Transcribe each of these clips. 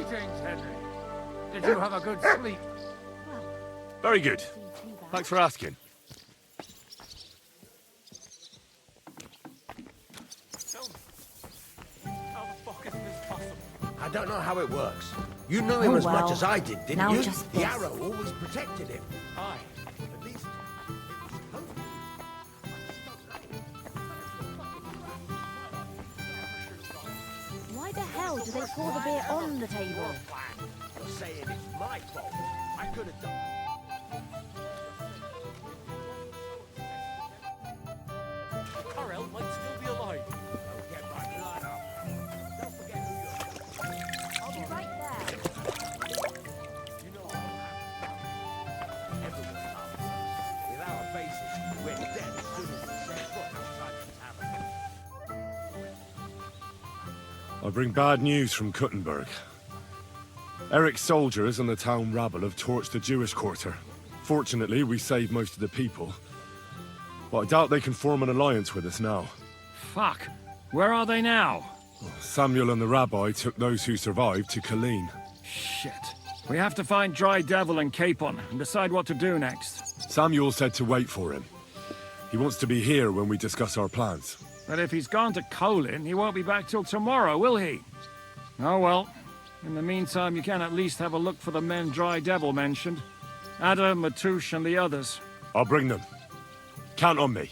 Greetings, Henry. Did you have a good sleep? Very good. Thanks for asking. How the fuck is this possible? I don't know how it works. You know him as much as I did, didn't now you? just The this. arrow always protected him. Aye. At least it was supposed to. Why the hell do they pour the beer on the table? You're saying it's my fault. I could have done. Corel might still be alive. Don't get my blood up. Don't forget who you are. I'll be right there. You know what everyone loves. With our faces, we're dead as soon as we set foot outside the tavern. I bring bad news from Kuttenberg. Eric's soldiers and the town rabble have torched the Jewish quarter. Fortunately, we saved most of the people. But I doubt they can form an alliance with us now. Fuck. Where are they now? Samuel and the rabbi took those who survived to Colleen. Shit. We have to find Dry Devil and Capon and decide what to do next. Samuel said to wait for him. He wants to be here when we discuss our plans. But if he's gone to Colin, he won't be back till tomorrow, will he? Oh well. In the meantime, you can at least have a look for the men Dry Devil mentioned. Ada, Matouche, and the others. I'll bring them. Count on me.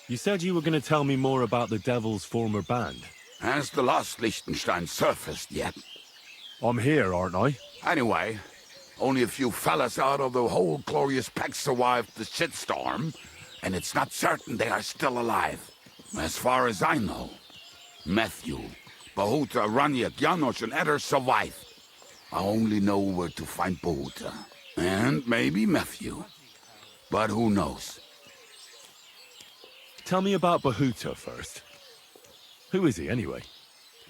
You said you were going to tell me more about the Devil's former band. Has the lost Liechtenstein surfaced yet? I'm here, aren't I? Anyway, only a few fellas out of the whole glorious pack survived the shitstorm, and it's not certain they are still alive. As far as I know, Matthew, Bahuta, Raniak, Janos, and Eder survived. I only know where to find Bahuta. And maybe Matthew. But who knows? Tell me about Bahuta first. Who is he, anyway?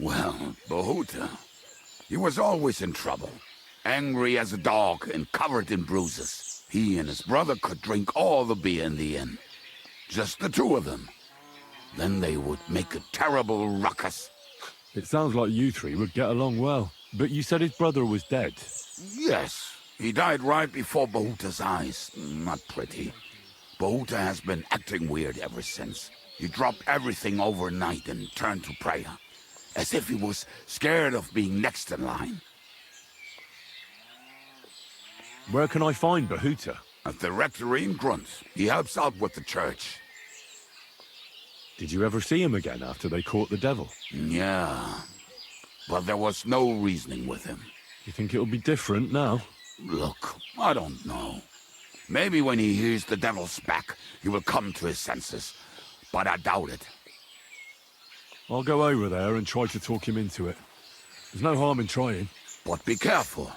Well, Bahuta, he was always in trouble. Angry as a dog and covered in bruises. He and his brother could drink all the beer in the inn. Just the two of them. Then they would make a terrible ruckus. It sounds like you three would get along well. But you said his brother was dead. Yes, he died right before Bahuta's eyes. Not pretty. Bahuta has been acting weird ever since. He dropped everything overnight and turned to prayer. As if he was scared of being next in line. Where can I find Bahuta? At the rectory in Grunt. He helps out with the church. Did you ever see him again after they caught the devil? Yeah. But there was no reasoning with him. You think it'll be different now? Look, I don't know. Maybe when he hears the devil's back, he will come to his senses. But I doubt it. I'll go over there and try to talk him into it. There's no harm in trying. But be careful.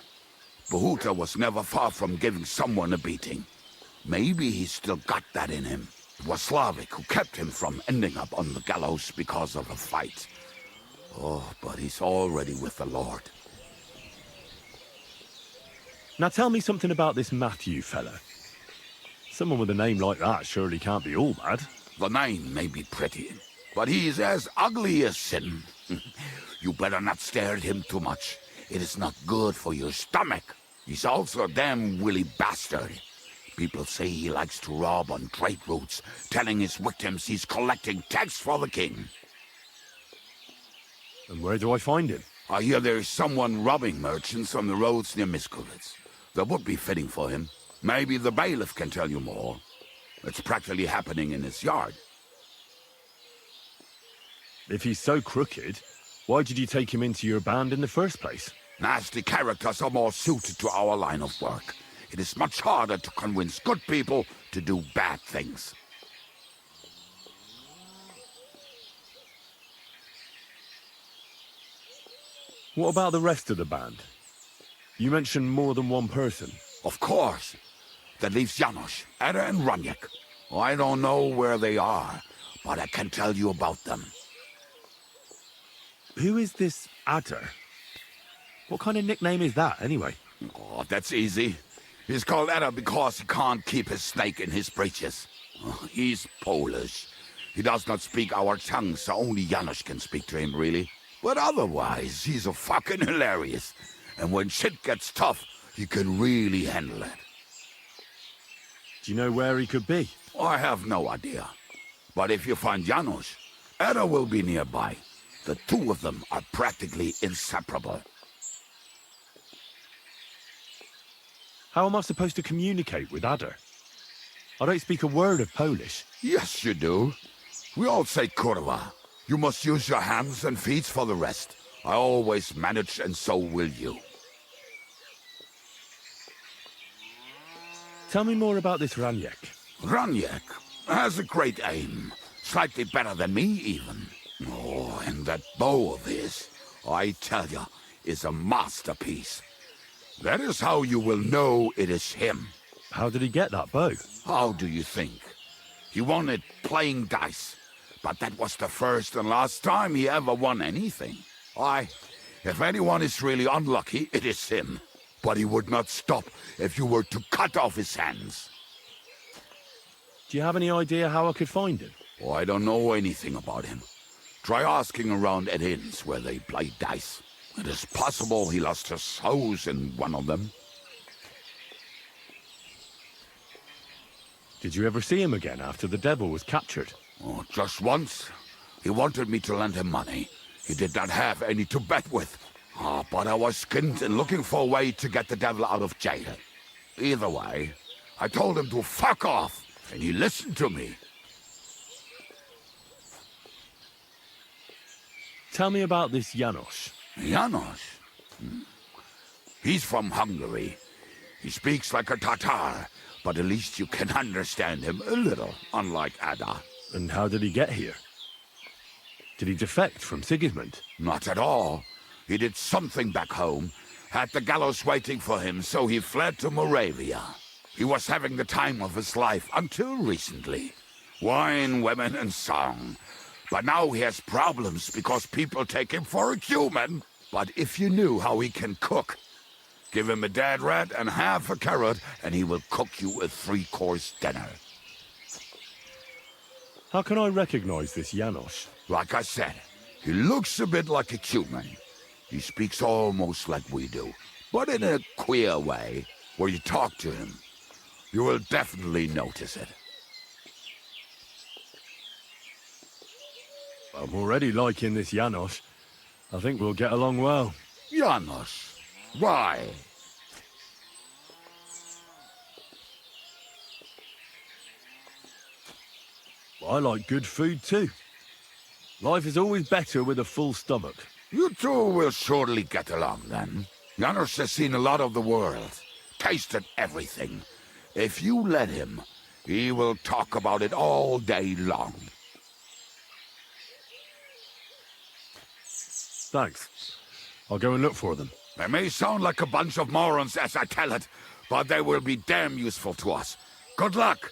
Bahuta was never far from giving someone a beating. Maybe he's still got that in him. It was Slavic who kept him from ending up on the gallows because of a fight. Oh, but he's already with the Lord. Now tell me something about this Matthew fella. Someone with a name like that surely can't be all bad. The name may be pretty, but he's as ugly as sin. You better not stare at him too much. It is not good for your stomach. He's also a damn willy bastard. People say he likes to rob on trade routes, telling his victims he's collecting tax for the king. And where do I find him? I hear there's someone robbing merchants on the roads near Miskovitz. That would be fitting for him. Maybe the bailiff can tell you more. It's practically happening in his yard. If he's so crooked, why did you take him into your band in the first place? Nasty characters are more suited to our line of work. It is much harder to convince good people to do bad things. What about the rest of the band? You mentioned more than one person. Of course. That leaves Janos, Ada, and Raniek. I don't know where they are, but I can tell you about them. Who is this Adder? What kind of nickname is that, anyway? Oh, that's easy. He's called Ada because he can't keep his snake in his breeches. He's Polish. He does not speak our tongue, so only Janos can speak to him, really. But otherwise, he's a fucking hilarious. And when shit gets tough, he can really handle it. Do you know where he could be? I have no idea. But if you find Janos, Ada will be nearby. The two of them are practically inseparable. How am I supposed to communicate with Adder? I don't speak a word of Polish. Yes, you do. We all say kurwa. You must use your hands and feet for the rest. I always manage, and so will you. Tell me more about this Raniek. Raniek has a great aim. Slightly better than me, even. Oh, and that bow of his, I tell you, is a masterpiece. That is how you will know it is him. How did he get that bow? How do you think? He won it playing dice. But that was the first and last time he ever won anything. If anyone is really unlucky, it is him. But he would not stop if you were to cut off his hands. Do you have any idea how I could find him? Oh, I don't know anything about him. Try asking around at inns where they play dice. It is possible he lost his hose in one of them. Did you ever see him again after the devil was captured? Oh, just once. He wanted me to lend him money. He did not have any to bet with. But I was skinned and looking for a way to get the devil out of jail. Either way, I told him to fuck off, and he listened to me. Tell me about this Janos. Janos? He's from Hungary. He speaks like a Tatar, but at least you can understand him a little, unlike Ada. And how did he get here? Did he defect from Sigismund? Not at all. He did something back home, had the gallows waiting for him, so he fled to Moravia. He was having the time of his life until recently. Wine, women, and song. But now he has problems because people take him for a human. But if you knew how he can cook, give him a dead rat and half a carrot, and he will cook you a 3-course dinner. How can I recognize this Janos? Like I said, he looks a bit like a human. He speaks almost like we do, but in a queer way, where you talk to him. You will definitely notice it. I'm already liking this Janos. I think we'll get along well. Janos, why? I like good food too. Life is always better with a full stomach. You two will surely get along then. Janos has seen a lot of the world, tasted everything. If you let him, he will talk about it all day long. Thanks. I'll go and look for them. They may sound like a bunch of morons as I tell it, but they will be damn useful to us. Good luck!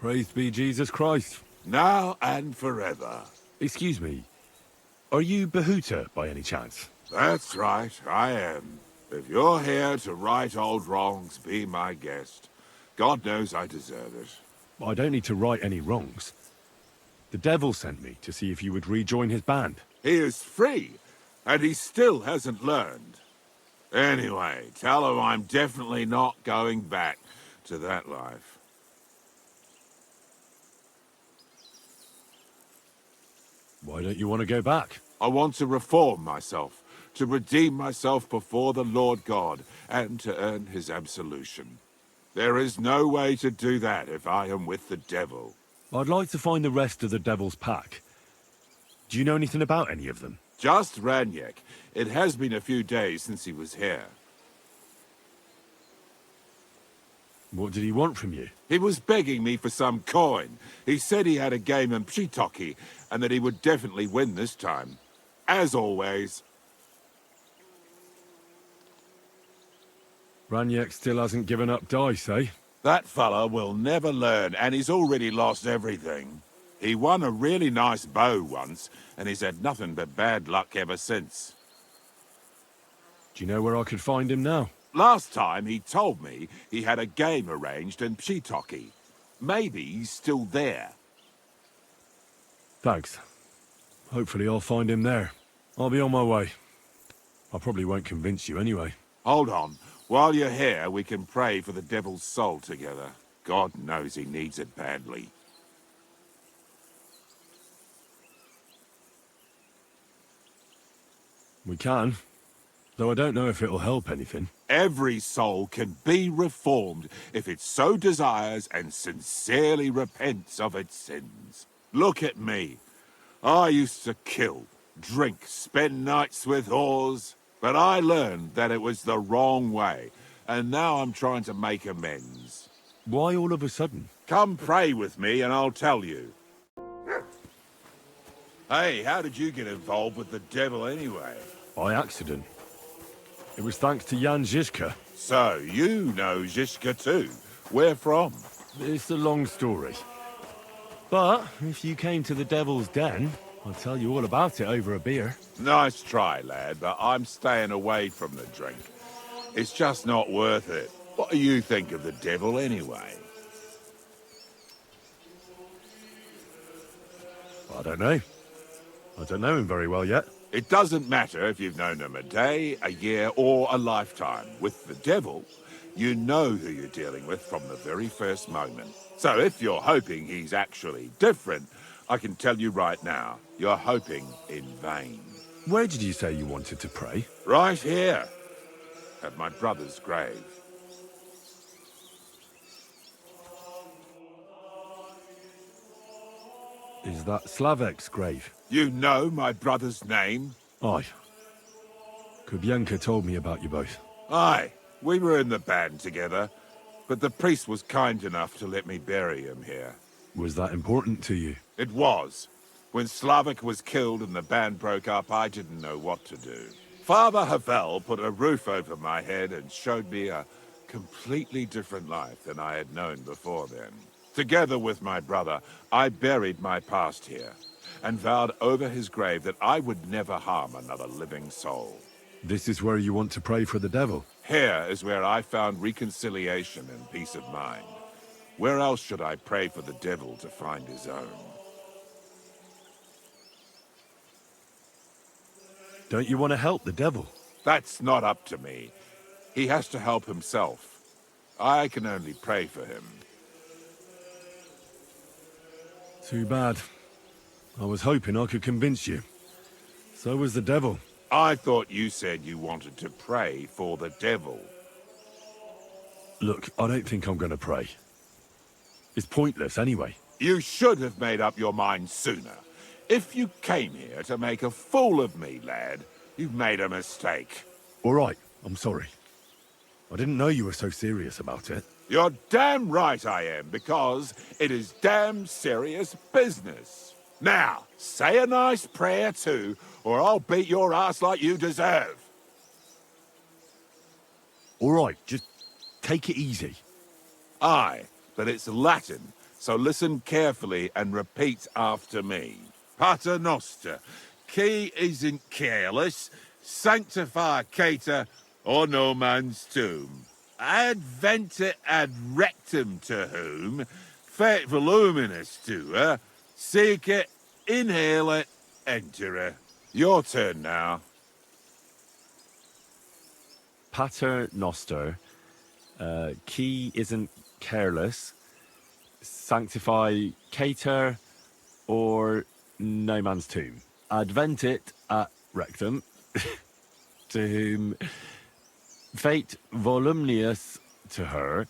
Praised be Jesus Christ. Now and forever. Excuse me, are you Bahuta by any chance? That's right, I am. If you're here to right old wrongs, be my guest. God knows I deserve it. I don't need to right any wrongs. The devil sent me to see if you would rejoin his band. He is free, and he still hasn't learned. Anyway, tell him I'm definitely not going back to that life. Why don't you want to go back? I want to reform myself, to redeem myself before the Lord God, and to earn his absolution. There is no way to do that if I am with the devil. I'd like to find the rest of the devil's pack. Do you know anything about any of them? Just Ranyek. It has been a few days since he was here. What did he want from you? He was begging me for some coin. He said he had a game in Pshitoki, and that he would definitely win this time. As always. Ranyek still hasn't given up dice, eh? That fella will never learn, and he's already lost everything. He won a really nice bow once, and he's had nothing but bad luck ever since. Do you know where I could find him now? Last time he told me he had a game arranged in Pshitoki. Maybe he's still there. Thanks. Hopefully I'll find him there. I'll be on my way. I probably won't convince you anyway. Hold on. While you're here, we can pray for the devil's soul together. God knows he needs it badly. We can. Though I don't know if it'll help anything. Every soul can be reformed if it so desires and sincerely repents of its sins. Look at me. I used to kill, drink, spend nights with whores, but I learned that it was the wrong way, and now I'm trying to make amends. Why all of a sudden? Come pray with me and I'll tell you. Hey, how did you get involved with the devil anyway? By accident. It was thanks to Jan Žižka. So, you know Žižka too. Where from? It's a long story. But if you came to the Devil's Den, I'll tell you all about it over a beer. Nice try, lad, but I'm staying away from the drink. It's just not worth it. What do you think of the devil anyway? I don't know. I don't know him very well yet. It doesn't matter if you've known him a day, a year, or a lifetime. With the devil, you know who you're dealing with from the very first moment. So if you're hoping he's actually different, I can tell you right now, you're hoping in vain. Where did you say you wanted to pray? Right here, at my brother's grave. Is that Slavek's grave? You know my brother's name? Aye. Kubienka told me about you both. Aye, we were in the band together, but the priest was kind enough to let me bury him here. Was that important to you? It was. When Slavik was killed and the band broke up, I didn't know what to do. Father Havel put a roof over my head and showed me a completely different life than I had known before then. Together with my brother, I buried my past here, and vowed over his grave that I would never harm another living soul. This is where you want to pray for the devil? Here is where I found reconciliation and peace of mind. Where else should I pray for the devil to find his own? Don't you want to help the devil? That's not up to me. He has to help himself. I can only pray for him. Too bad. I was hoping I could convince you. So was the devil. I thought you said you wanted to pray for the devil. Look, I don't think I'm going to pray. It's pointless anyway. You should have made up your mind sooner. If you came here to make a fool of me, lad, you've made a mistake. All right, I'm sorry. I didn't know you were so serious about it. You're damn right I am, because it is damn serious business. Now, say a nice prayer too, or I'll beat your ass like you deserve. All right, just take it easy. Aye, but it's Latin, So listen carefully and repeat after me. Pater Noster, qui isn't careless, sanctify cater, or no man's tomb. Adventure ad rectum to whom, fet voluminous to her, seek it, inhale it, enter her. Your turn now. Pater Noster, key isn't careless, sanctify cater, or no man's tomb. Adventit at rectum, to whom fate voluminous to her,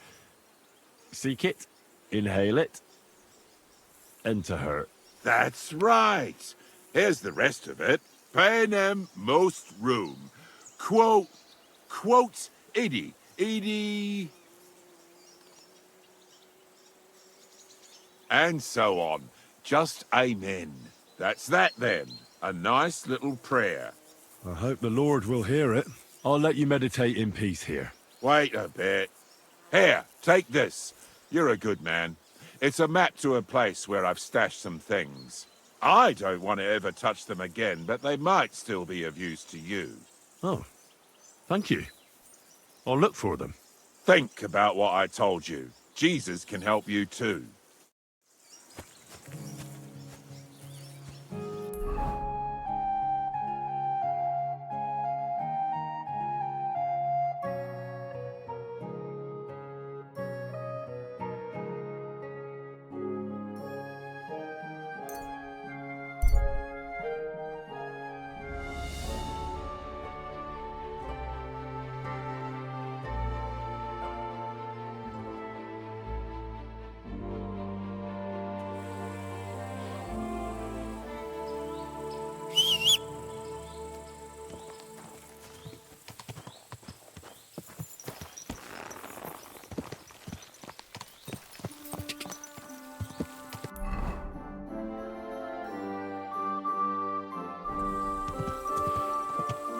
seek it, inhale it, enter her. That's right. Here's the rest of it. Panem most room. Quote, idi. And so on. Just amen. That's that then. A nice little prayer. I hope the Lord will hear it. I'll let you meditate in peace here. Wait a bit. Here, take this. You're a good man. It's a map to a place where I've stashed some things. I don't want to ever touch them again, but they might still be of use to you. Oh, thank you. I'll look for them. Think about what I told you. Jesus can help you too.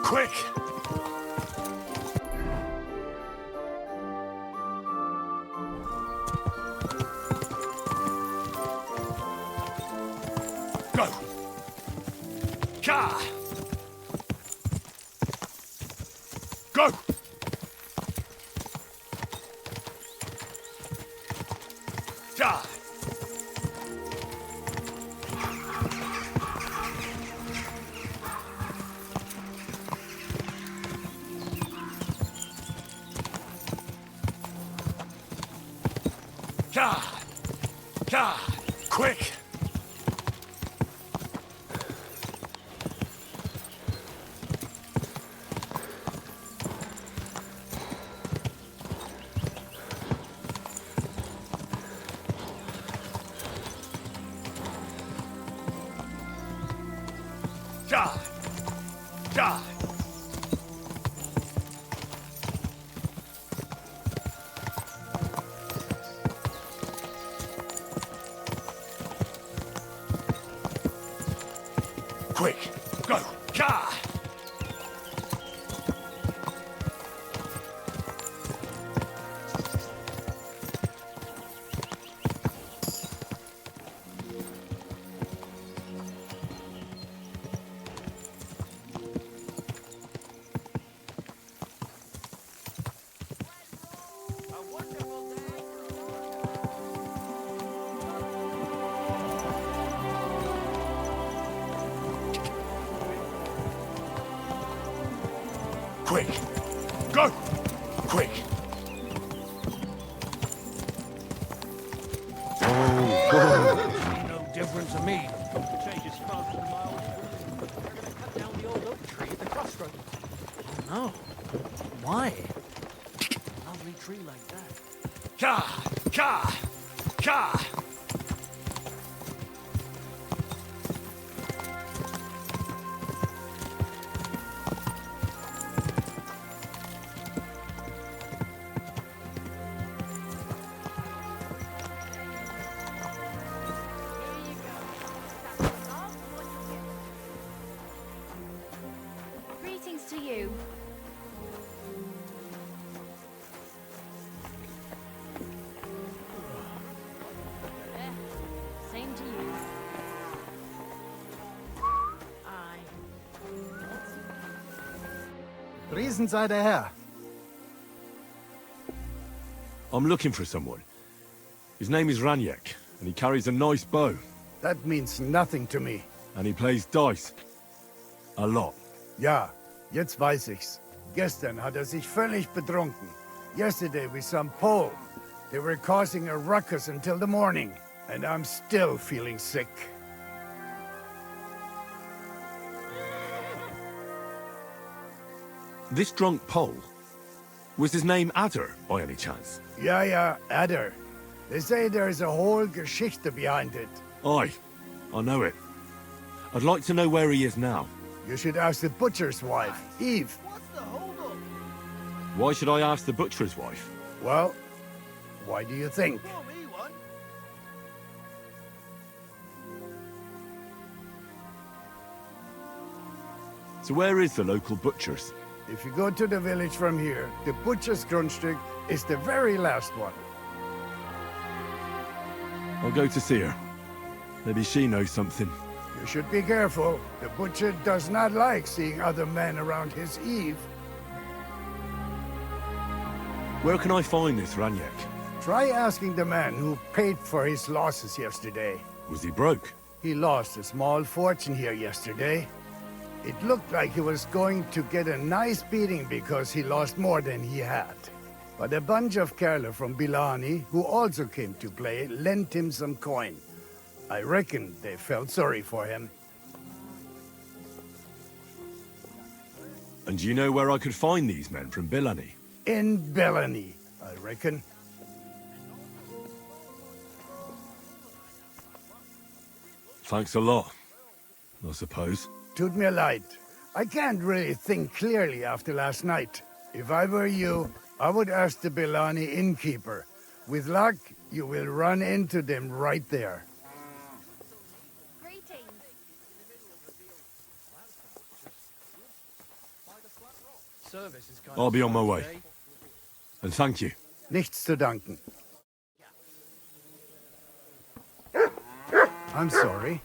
Quick! Go! Ka! Go! Die! God! Quick! Die! Quick! Go! Ka! Quick! Go! Quick! No difference to me. Change is faster than my old school. They're gonna cut down the old oak tree at the crossroads. No. Why? Lovely tree like that. Ka! Ka! Ka! Greetings to you. Riesen sei der Herr. I'm looking for someone. His name is Raniek, and he carries a nice bow. That means nothing to me. And he plays dice. A lot. Ja, jetzt weiß ich's. Gestern hat sich völlig betrunken. Yesterday with some Pole. They were causing a ruckus until the morning. And I'm still feeling sick. This drunk Pole, was his name Adder, by any chance? Ja, Adder. They say there's a whole Geschichte behind it. Aye, I know it. I'd like to know where he is now. You should ask the butcher's wife, Eve. Why should I ask the butcher's wife? Well, why do you think? So where is the local butcher's? If you go to the village from here, the butcher's Grundstück is the very last one. I'll go to see her. Maybe she knows something. You should be careful. The butcher does not like seeing other men around his Eve. Where can I find this Raniek? Try asking the man who paid for his losses yesterday. Was he broke? He lost a small fortune here yesterday. It looked like he was going to get a nice beating because he lost more than he had. But a bunch of Kerler from Bilani, who also came to play, lent him some coin. I reckon they felt sorry for him. And do you know where I could find these men from Bilani? In Bilani, I reckon. Thanks a lot, I suppose. Tut mir leid. I can't really think clearly after last night. If I were you, I would ask the Bilani innkeeper. With luck, you will run into them right there. I'll be on my way. And thank you. Nichts zu danken. I'm sorry.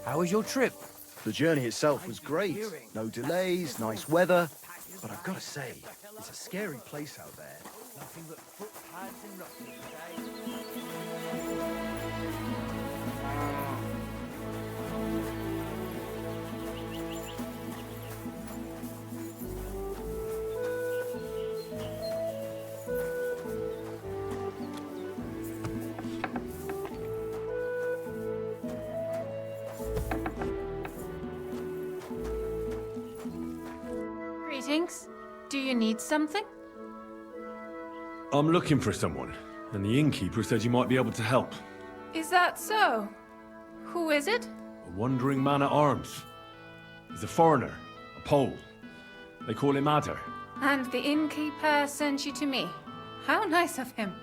How was your trip? The journey itself was great. No delays, nice weather. But I've got to say, it's a scary place out there. Nothing but footpads and nothing today. Greetings. Do you need something? I'm looking for someone, and the innkeeper said you might be able to help. Is that so? Who is it? A wandering man at arms. He's a foreigner, a Pole. They call him Adder. And the innkeeper sent you to me. How nice of him.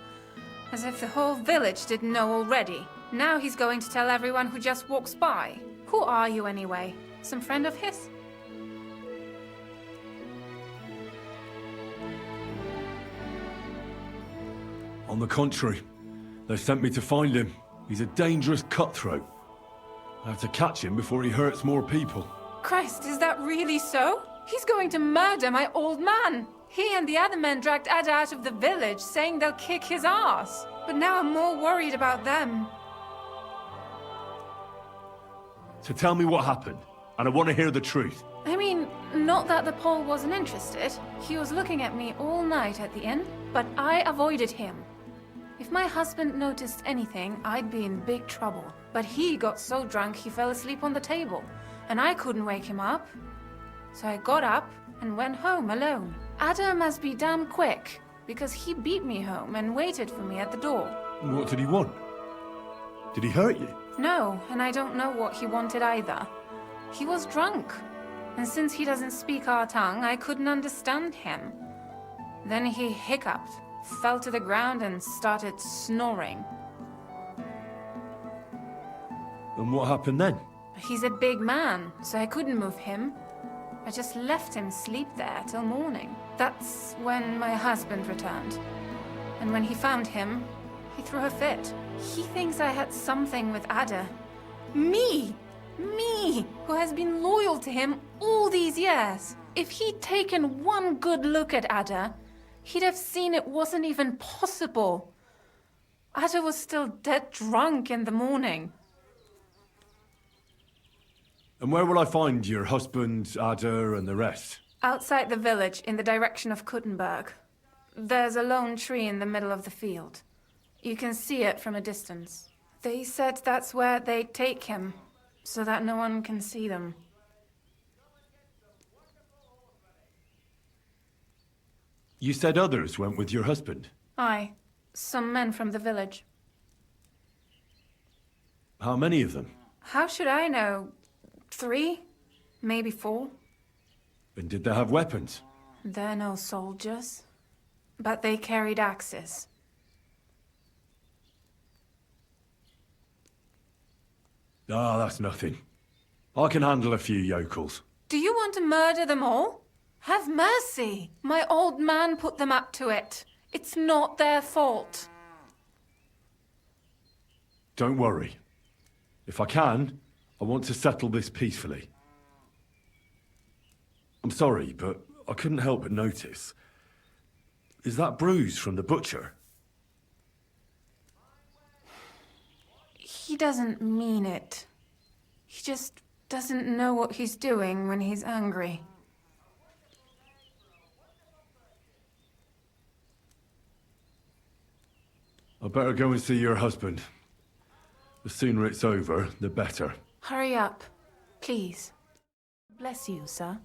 As if the whole village didn't know already. Now he's going to tell everyone who just walks by. Who are you anyway? Some friend of his? On the contrary, they sent me to find him. He's a dangerous cutthroat. I have to catch him before he hurts more people. Christ, is that really so? He's going to murder my old man. He and the other men dragged Ada out of the village, saying they'll kick his ass. But now I'm more worried about them. So tell me what happened, and I want to hear the truth. I mean, not that the Pole wasn't interested. He was looking at me all night at the inn, but I avoided him. If my husband noticed anything, I'd be in big trouble. But he got so drunk he fell asleep on the table, and I couldn't wake him up. So I got up and went home alone. Ada must be damn quick, because he beat me home and waited for me at the door. What did he want? Did he hurt you? No, and I don't know what he wanted either. He was drunk, and since he doesn't speak our tongue, I couldn't understand him. Then he hiccuped, fell to the ground and started snoring. And what happened then? He's a big man, so I couldn't move him. I just left him sleep there till morning. That's when my husband returned. And when he found him, he threw a fit. He thinks I had something with Ada. Me! Me, who has been loyal to him all these years. If he'd taken one good look at Ada, he'd have seen it wasn't even possible. Ada was still dead drunk in the morning. And where will I find your husband, Ada, and the rest? Outside the village, in the direction of Kuttenberg. There's a lone tree in the middle of the field. You can see it from a distance. They said that's where they'd take him, so that no one can see them. You said others went with your husband? Aye, some men from the village. How many of them? How should I know? 3? Maybe 4? And did they have weapons? They're no soldiers, but they carried axes. Ah, that's nothing. I can handle a few yokels. Do you want to murder them all? Have mercy! My old man put them up to it. It's not their fault. Don't worry. If I can, I want to settle this peacefully. I'm sorry, but I couldn't help but notice. Is that bruise from the butcher? He doesn't mean it. He just doesn't know what he's doing when he's angry. I better go and see your husband. The sooner it's over, the better. Hurry up, please. Bless you, sir.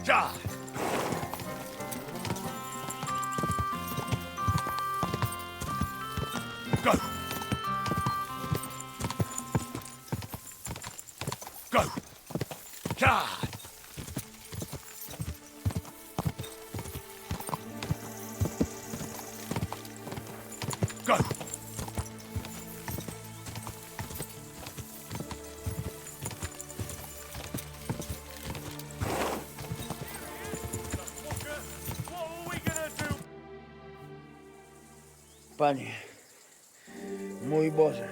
Ja! Go! Go! Ja! Go! Panie, mój Boże,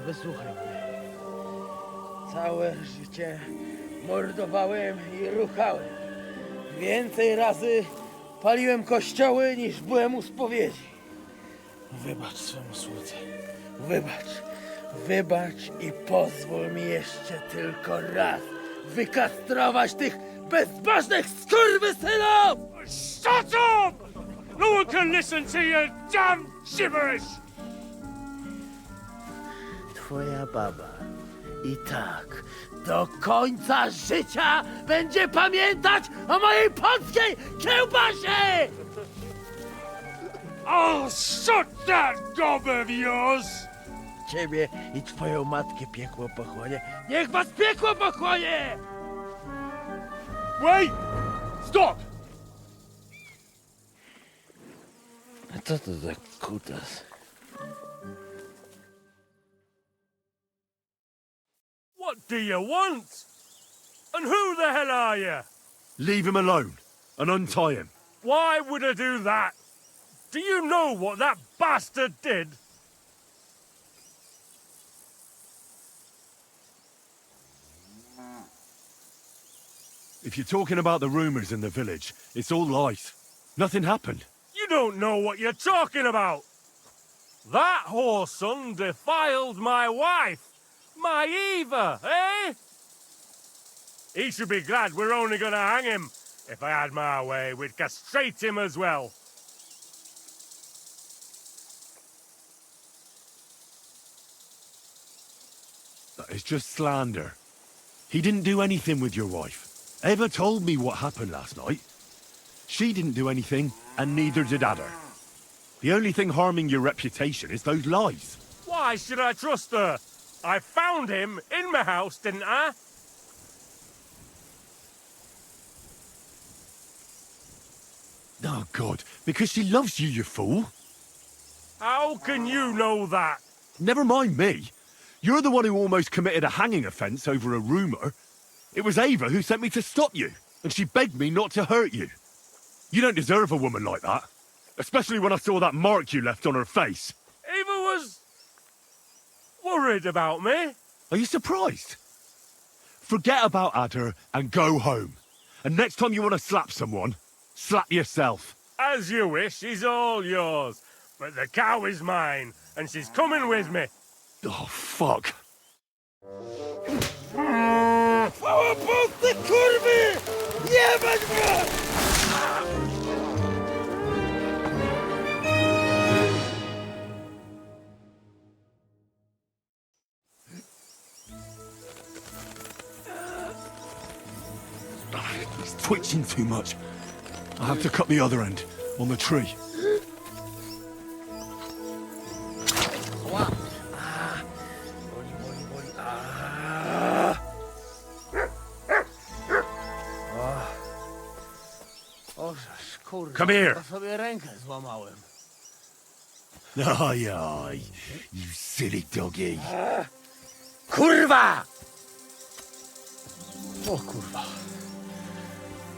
wysłuchaj mnie. Całe życie mordowałem i ruchałem. Więcej razy paliłem kościoły, niż byłem u spowiedzi. Wybacz swemu słudze. Wybacz. Wybacz i pozwól mi jeszcze tylko raz wykastrować tych bezbożnych skurwysynów! Shut up! No one can listen to your damn gibberish! Twoja baba i tak do końca życia będzie pamiętać o mojej polskiej kiełbasie! I'll shut that gob of yours! Ciebie i twoją matkę piekło pochłonie. Niech was piekło pochłonie! Wait! Stop! A co to za kutas? What do you want? And who the hell are you? Leave him alone and untie him. Why would I do that? Do you know what that bastard did? If you're talking about the rumors in the village, it's all lies. Nothing happened. You don't know what you're talking about. That whoreson defiled my wife, my Eva, eh? He should be glad we're only gonna hang him. If I had my way, we'd castrate him as well. That is just slander. He didn't do anything with your wife. Eva told me what happened last night. She didn't do anything, and neither did Ada. The only thing harming your reputation is those lies. Why should I trust her? I found him in my house, didn't I? Oh, God, because she loves you, you fool. How can you know that? Never mind me. You're the one who almost committed a hanging offence over a rumour. It was Ava who sent me to stop you, and she begged me not to hurt you. You don't deserve a woman like that. Especially when I saw that mark you left on her face. Ava was... worried about me. Are you surprised? Forget about Ada and go home. And next time you want to slap someone, slap yourself. As you wish, she's all yours. But the cow is mine, and she's coming with me. Oh, fuck. Ty kurwy! Jebać go! He's twitching too much. I have to cut the other end, on the tree. Come here. Sobie rękę złamałem. Oj, oj, you silly doggy. Kurwa! O kurwa.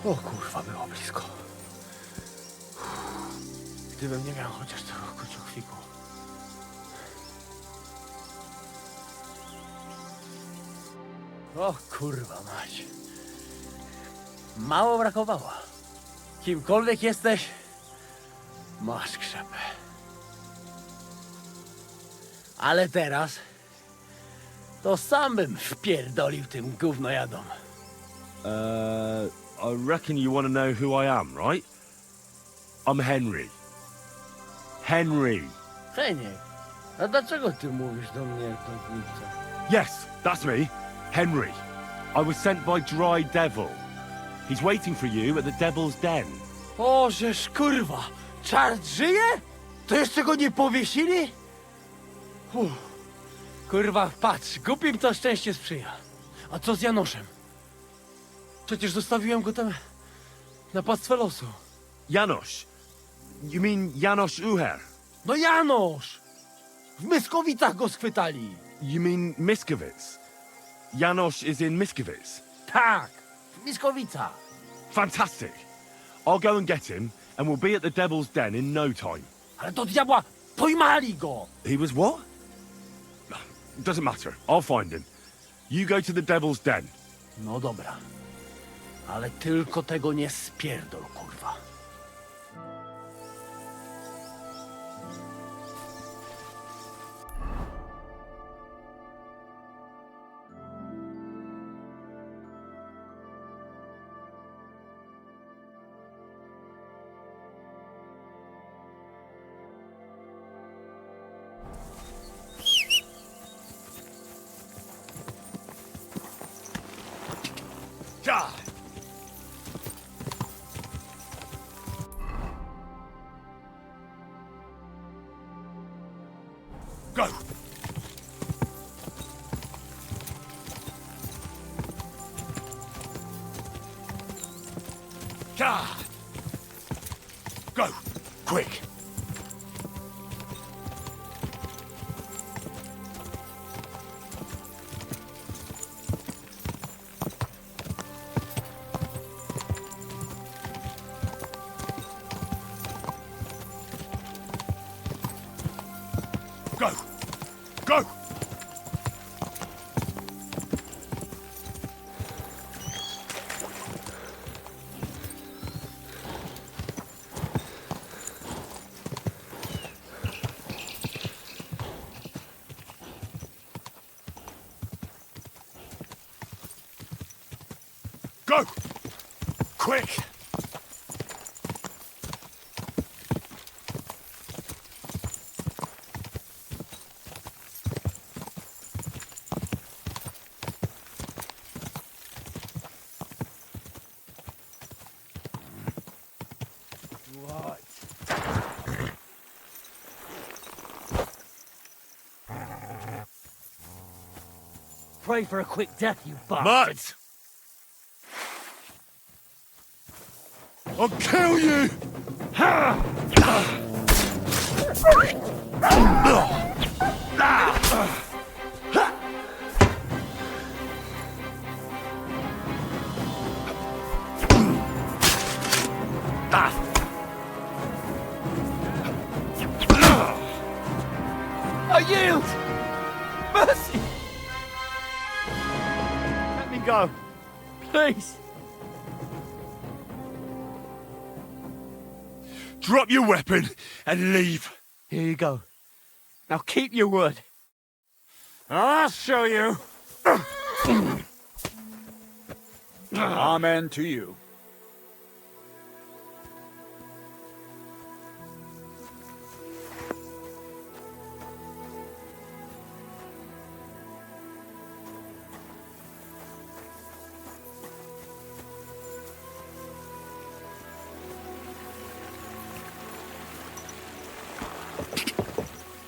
O kurwa, było blisko. Gdybym nie miał chociaż tego kociokwiku. O kurwa mać. Mało brakowało. Kimkolwiek jesteś, masz krzepę. Ale teraz to sam bym wpierdolił tym gównojadom. I reckon you want to know who I am, right? I'm Henry. Henry. Heniek, a dlaczego ty mówisz do mnie jak do głupca? Yes, that's me. Henry. I was sent by Dry Devil. He's waiting for you at the Devil's Den. O, żeż kurwa, czart żyje? To jeszcze go nie powiesili? Kurwa, patrz, głupim to szczęście sprzyja. A co z Janoszem? Przecież zostawiłem go tam na pastwę losu. Janosz. You mean Janosz Uher? No Janosz! W Myskowicach go schwytali. You mean Miskovic? Janosz is in Miskovic? Tak, w Myskowicach. Fantastic. I'll go and get him, and we'll be at the Devil's Den in no time. Ale do diabła, pojmali go! He was what? Doesn't matter. I'll find him. You go to the Devil's Den. No dobra. Ale tylko tego nie spierdol, kurwa. God! Go! God! Go! Quick! Go! Go! Go! Quick! What? Pray for a quick death, you bastard! Matt! I'll kill you! I yield! Mercy! Let me go. Please. Drop your weapon and leave. Here you go. Now keep your word. I'll show you. Amen to you.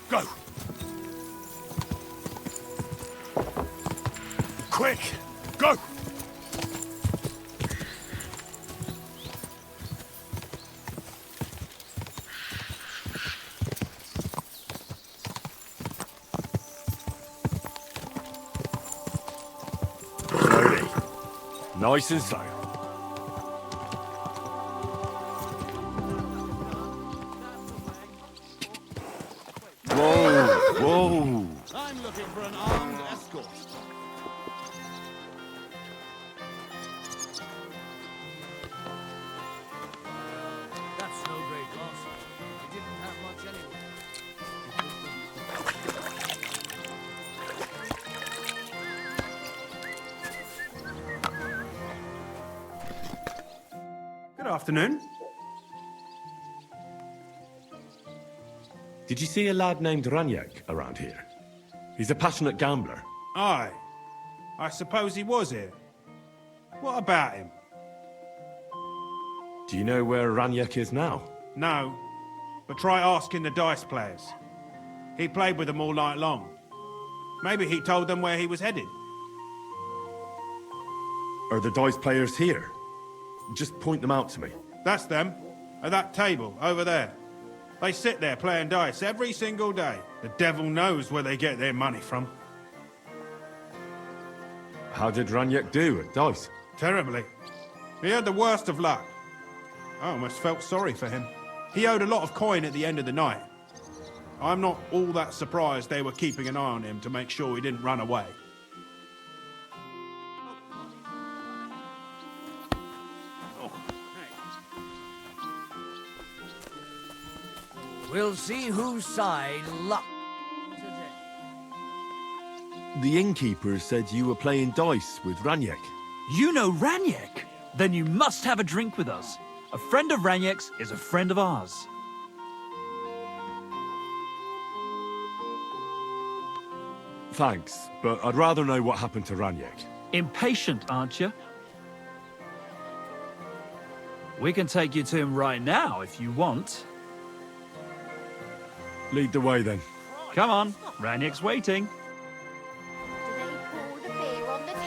Go! Quick! Go! Slowly. Nice and slow. Whoa! Whoa! I'm looking for an armed escort. That's no great loss. He didn't have much anyway. Good afternoon. Did you see a lad named Ranyak around here? He's a passionate gambler. Aye. I suppose he was here. What about him? Do you know where Ranyak is now? No. But try asking the dice players. He played with them all night long. Maybe he told them where he was headed. Are the dice players here? Just point them out to me. That's them. At that table, over there. They sit there playing dice every single day. The devil knows where they get their money from. How did Ranyak do at dice? Terribly. He had the worst of luck. I almost felt sorry for him. He owed a lot of coin at the end of the night. I'm not all that surprised they were keeping an eye on him to make sure he didn't run away. We'll see whose side luck today. The innkeeper said you were playing dice with Ranyak. You know Ranyak? Then you must have a drink with us. A friend of Ranyak's is a friend of ours. Thanks, but I'd rather know what happened to Ranyak. Impatient, aren't you? We can take you to him right now if you want. Lead the way then. Come on, Ranyak's waiting. Do they pour the beer on the table?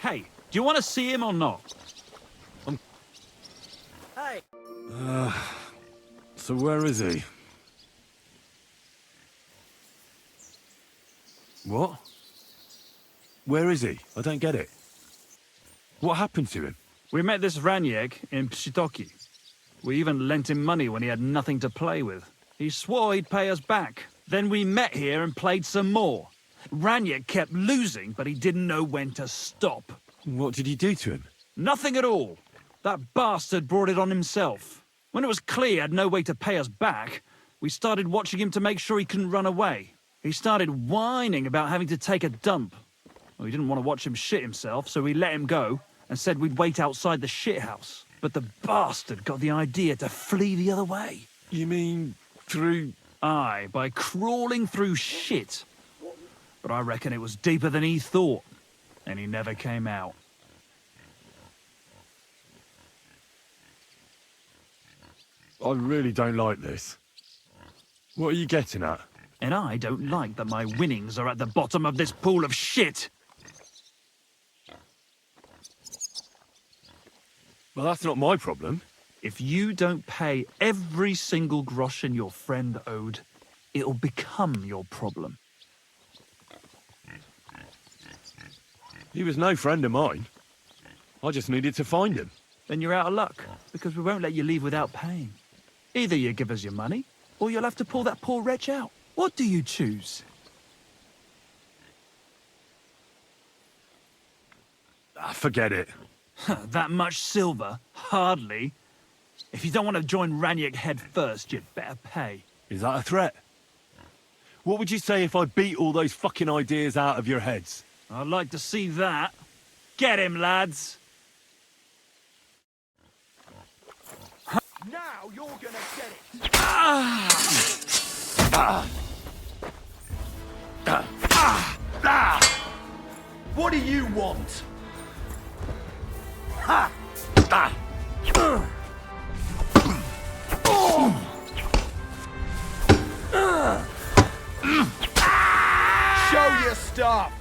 Hey, do you want to see him or not? Hey! So where is he? What? Where is he? I don't get it. What happened to him? We met this Ranyak in Pshitoki. We even lent him money when he had nothing to play with. He swore he'd pay us back. Then we met here and played some more. Ranyak kept losing, but he didn't know when to stop. What did you do to him? Nothing at all. That bastard brought it on himself. When it was clear he had no way to pay us back, we started watching him to make sure he couldn't run away. He started whining about having to take a dump. Well, we didn't want to watch him shit himself, so we let him go and said we'd wait outside the shithouse. But the bastard got the idea to flee the other way. You mean through... Aye, by crawling through shit. But I reckon it was deeper than he thought, and he never came out. I really don't like this. What are you getting at? And I don't like that my winnings are at the bottom of this pool of shit. Well, that's not my problem. If you don't pay every single groschen your friend owed, it'll become your problem. He was no friend of mine. I just needed to find him. Then you're out of luck, because we won't let you leave without paying. Either you give us your money, or you'll have to pull that poor wretch out. What do you choose? Forget it. That much silver? Hardly. If you don't want to join Raniak head first, you'd better pay. Is that a threat? What would you say if I beat all those fucking ideas out of your heads? I'd like to see that. Get him, lads! Now you're gonna get it! What do you want? Show your stuff!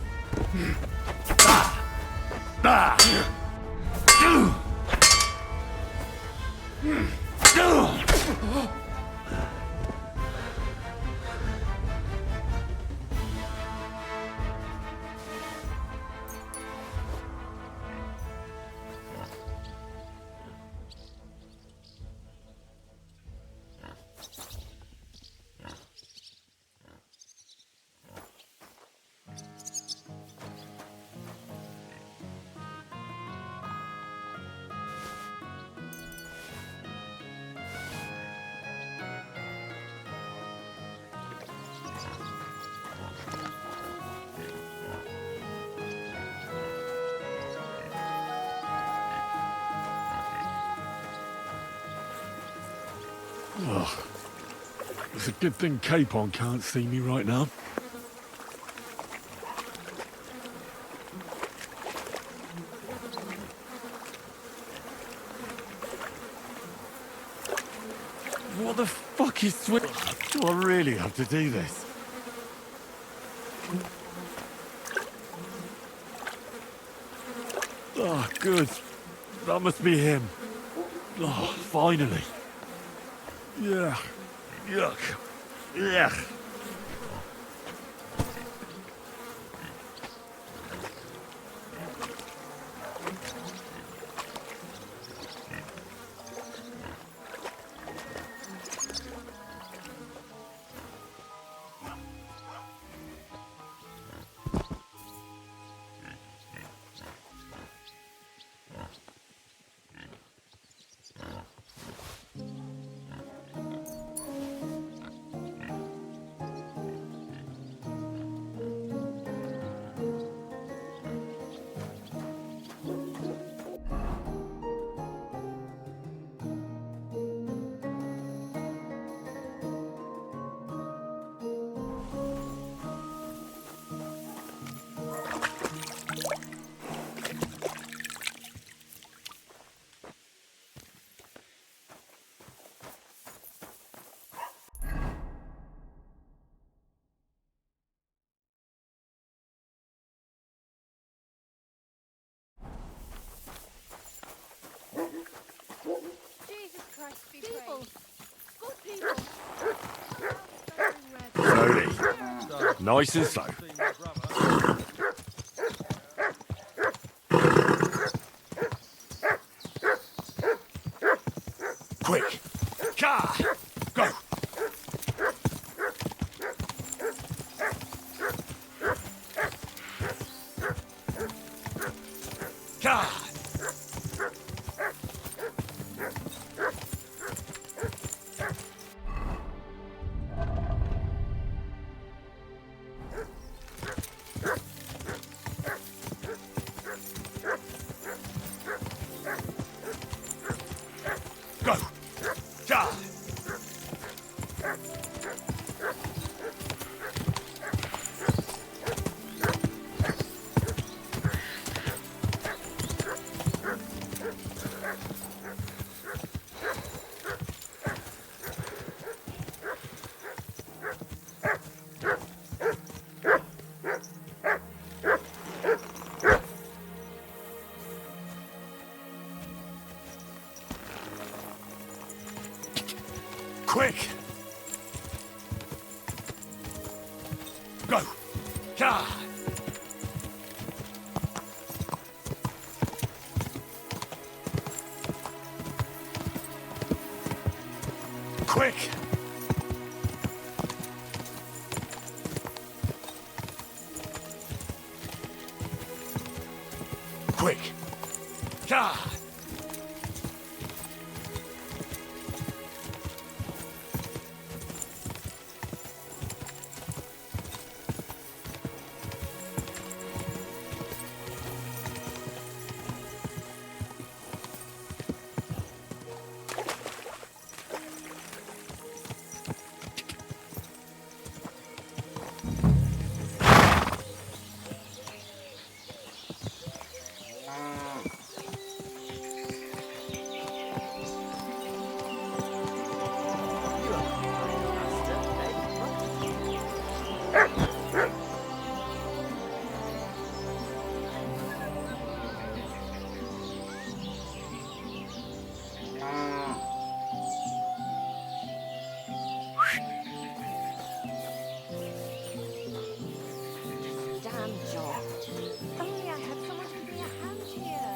Ugh. It's a good thing Capon can't see me right now. What the fuck is Switch? Do I really have to do this? Oh, good. That must be him. Oh, finally. Yeah. Yuck. Yuck. Jesus Christ, people! Good people! Slowly. Nice and slow. Quick. Car. Go. Car. Quick! Go! Ka! Quick! Quick! Ka! Damn job. Only I had someone to give me a hand here.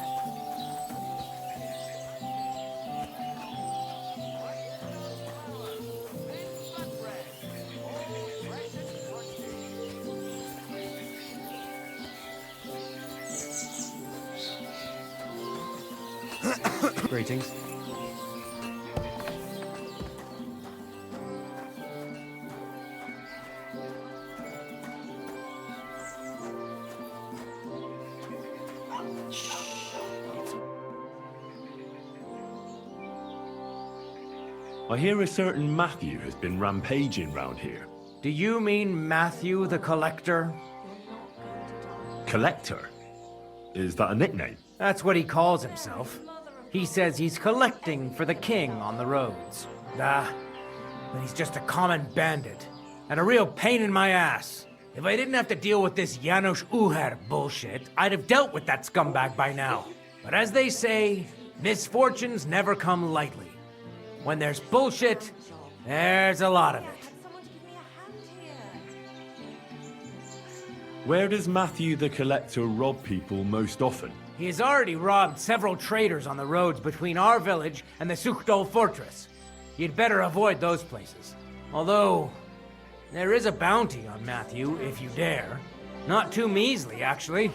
Greetings. I hear a certain Matthew has been rampaging round here. Do you mean Matthew the Collector? Collector? Is that a nickname? That's what he calls himself. He says he's collecting for the king on the roads. But he's just a common bandit. And a real pain in my ass. If I didn't have to deal with this Janos Uher bullshit, I'd have dealt with that scumbag by now. But as they say, misfortunes never come lightly. When there's bullshit, there's a lot of it. Where does Matthew the Collector rob people most often? He has already robbed several traders on the roads between our village and the Suchdol fortress. You'd better avoid those places. Although, there is a bounty on Matthew, if you dare. Not too measly, actually.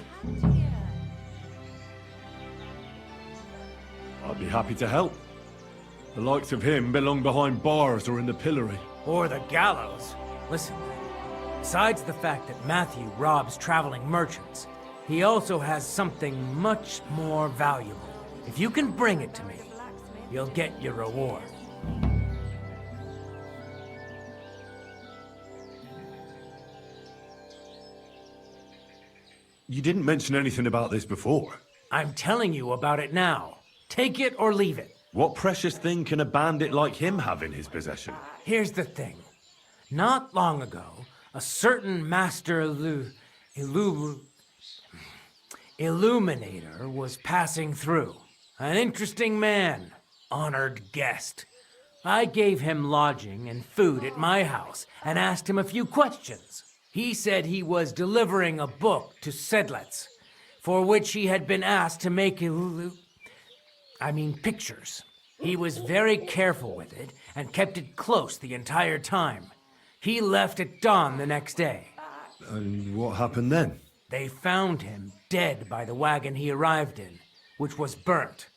I'd be happy to help. The likes of him belong behind bars or in the pillory. Or the gallows. Listen, besides the fact that Matthew robs traveling merchants, he also has something much more valuable. If you can bring it to me, you'll get your reward. You didn't mention anything about this before. I'm telling you about it now. Take it or leave it. What precious thing can a bandit like him have in his possession? Here's the thing. Not long ago, a certain master illuminator was passing through. An interesting man, honored guest. I gave him lodging and food at my house and asked him a few questions. He said he was delivering a book to Sedlets, for which he had been asked to make pictures. He was very careful with it and kept it close the entire time. He left at dawn the next day. And what happened then? They found him dead by the wagon he arrived in, which was burnt.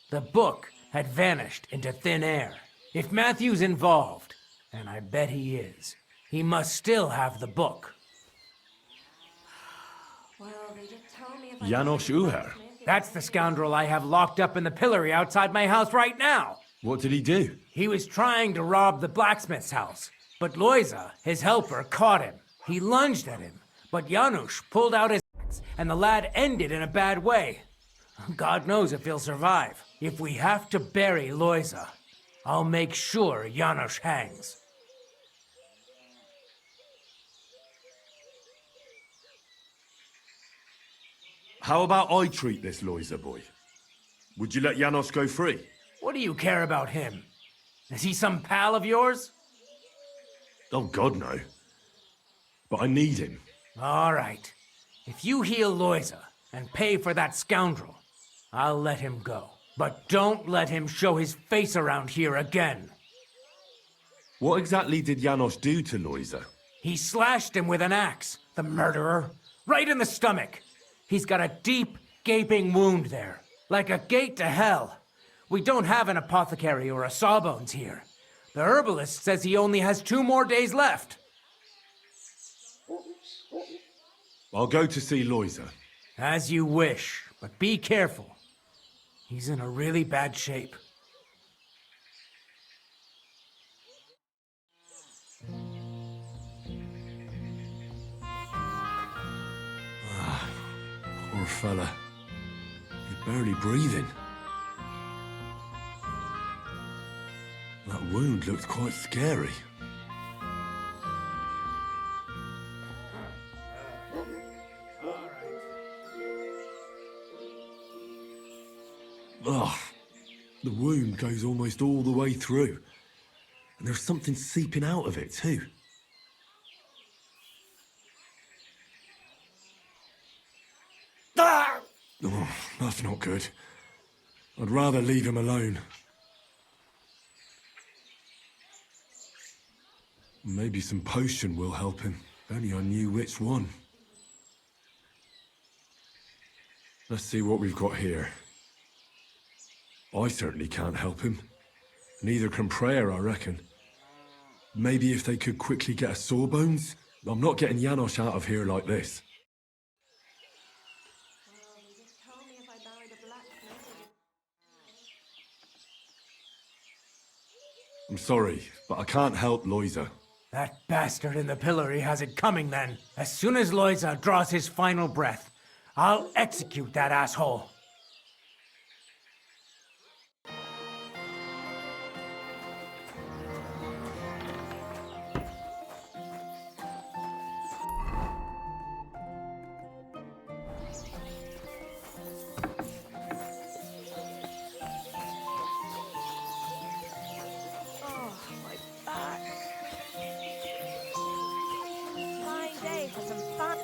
The book had vanished into thin air. If Matthew's involved, and I bet he is, he must still have the book. Janos Uher? That's the scoundrel I have locked up in the pillory outside my house right now. What did he do? He was trying to rob the blacksmith's house, but Loiza, his helper, caught him. He lunged at him, but Janusz pulled out his axe, and the lad ended in a bad way. God knows if he'll survive. If we have to bury Loiza, I'll make sure Janusz hangs. How about I treat this Loiza boy? Would you let Janos go free? What do you care about him? Is he some pal of yours? Oh, God, no. But I need him. All right. If you heal Loiza and pay for that scoundrel, I'll let him go. But don't let him show his face around here again. What exactly did Janos do to Loiza? He slashed him with an axe, the murderer. Right in the stomach. He's got a deep, gaping wound there. Like a gate to hell. We don't have an apothecary or a sawbones here. The herbalist says he only has 2 more days left. I'll go to see Loiza. As you wish, but be careful. He's in a really bad shape. Poor fella. He's barely breathing. That wound looked quite scary. Ugh. The wound goes almost all the way through. And there's something seeping out of it, too. Ah! Oh, that's not good. I'd rather leave him alone. Maybe some potion will help him. If only I knew which one. Let's see what we've got here. I certainly can't help him. Neither can prayer, I reckon. Maybe if they could quickly get a sawbones? I'm not getting Janos out of here like this. I'm sorry, but I can't help Loiza. That bastard in the pillory has it coming then. As soon as Loiza draws his final breath, I'll execute that asshole. Oh, my back. Fine day for some fun.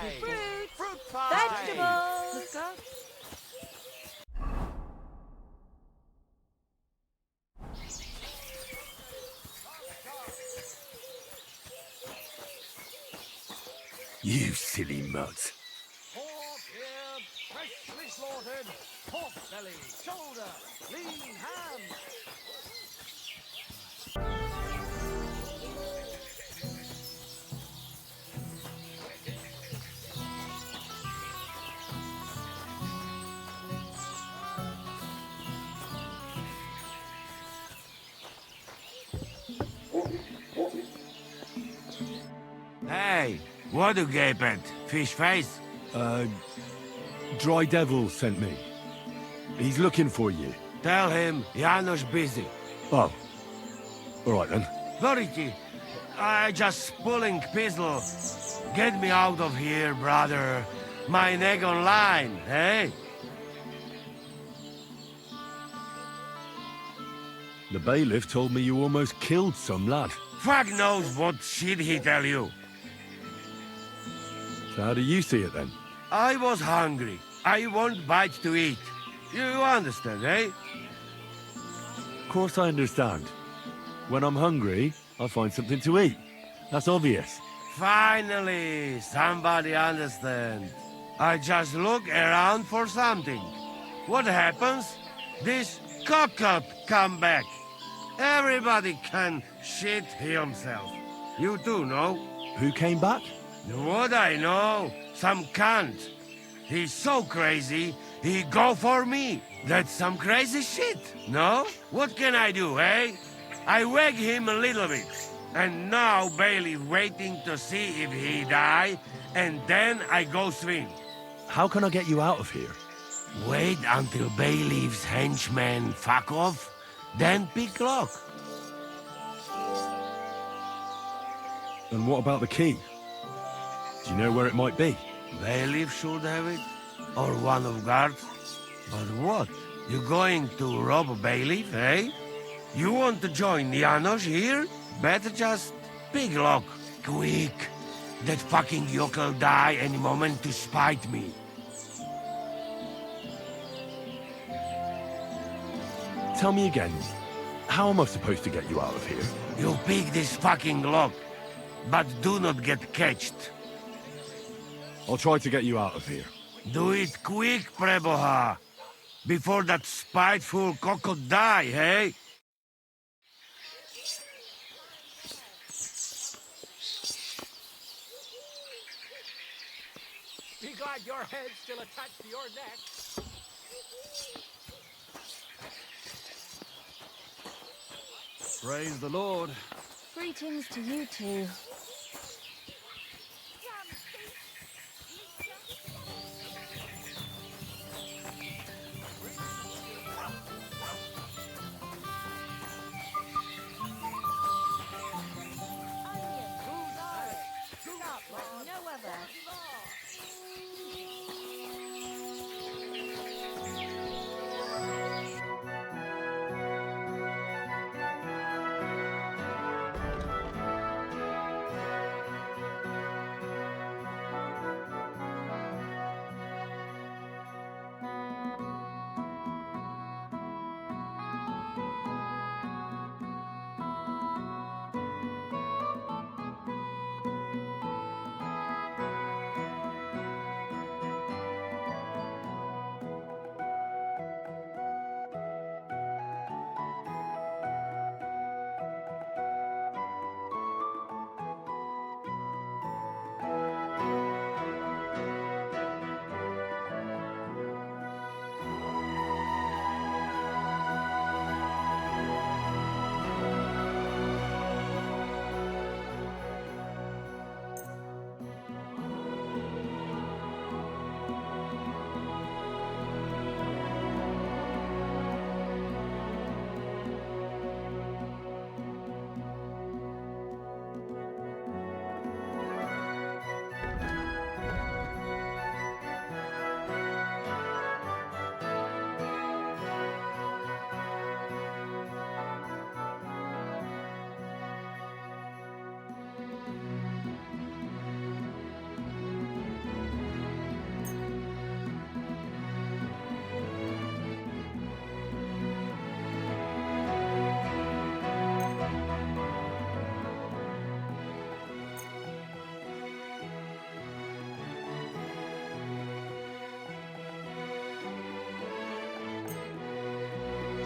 pie. Fruit pie. Vegetables. Let's go. You silly mutt. Pork rib, freshly slaughtered. Pork belly, shoulder, lean ham. Hey, what do gape at? Fish face? Dry Devil sent me. He's looking for you. Tell him Janos busy. Oh. Alright then. Doriti, I just pulling pistol. Get me out of here, brother. My neck on line, hey? The bailiff told me you almost killed some lad. Fuck knows what shit he tell you. So how do you see it then? I was hungry. I want bite to eat. You understand, eh? Of course I understand. When I'm hungry, I find something to eat. That's obvious. Finally, somebody understand. I just look around for something. What happens? This cock-up come back. Everybody can shit himself. You too, no? Who came back? What I know? Some cunt. He's so crazy, he go for me. That's some crazy shit, no? What can I do, eh? I wag him a little bit. And now Bailey waiting to see if he die, and then I go swing. How can I get you out of here? Wait until Bailey's henchmen fuck off, then pick lock. And what about the key? Do you know where it might be? Bailiff should have it, or one of guards. But what? You going to rob a bailiff, eh? You want to join Janos here? Better just pick lock, quick. That fucking yokel die any moment to spite me. Tell me again, how am I supposed to get you out of here? You pick this fucking lock, but do not get catched. I'll try to get you out of here. Do it quick, Preboha, before that spiteful coco die, hey? Be glad your head's still attached to your neck. Praise the Lord. Greetings to you two. No other.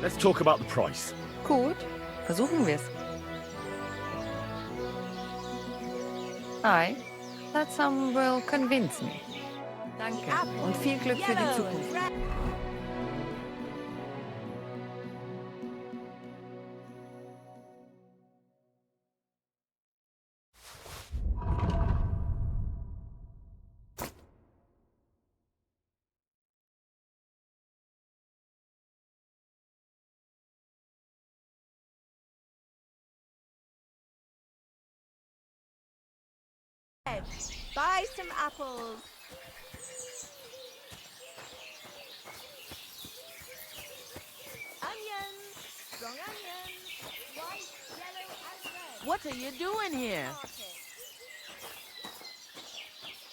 Let's talk about the price. Gut, versuchen wir's. Hi, that sum will convince me. Danke und viel Glück für die Zukunft. Buy some apples. Onions. Strong onions. White, yellow, and red. What are you doing here?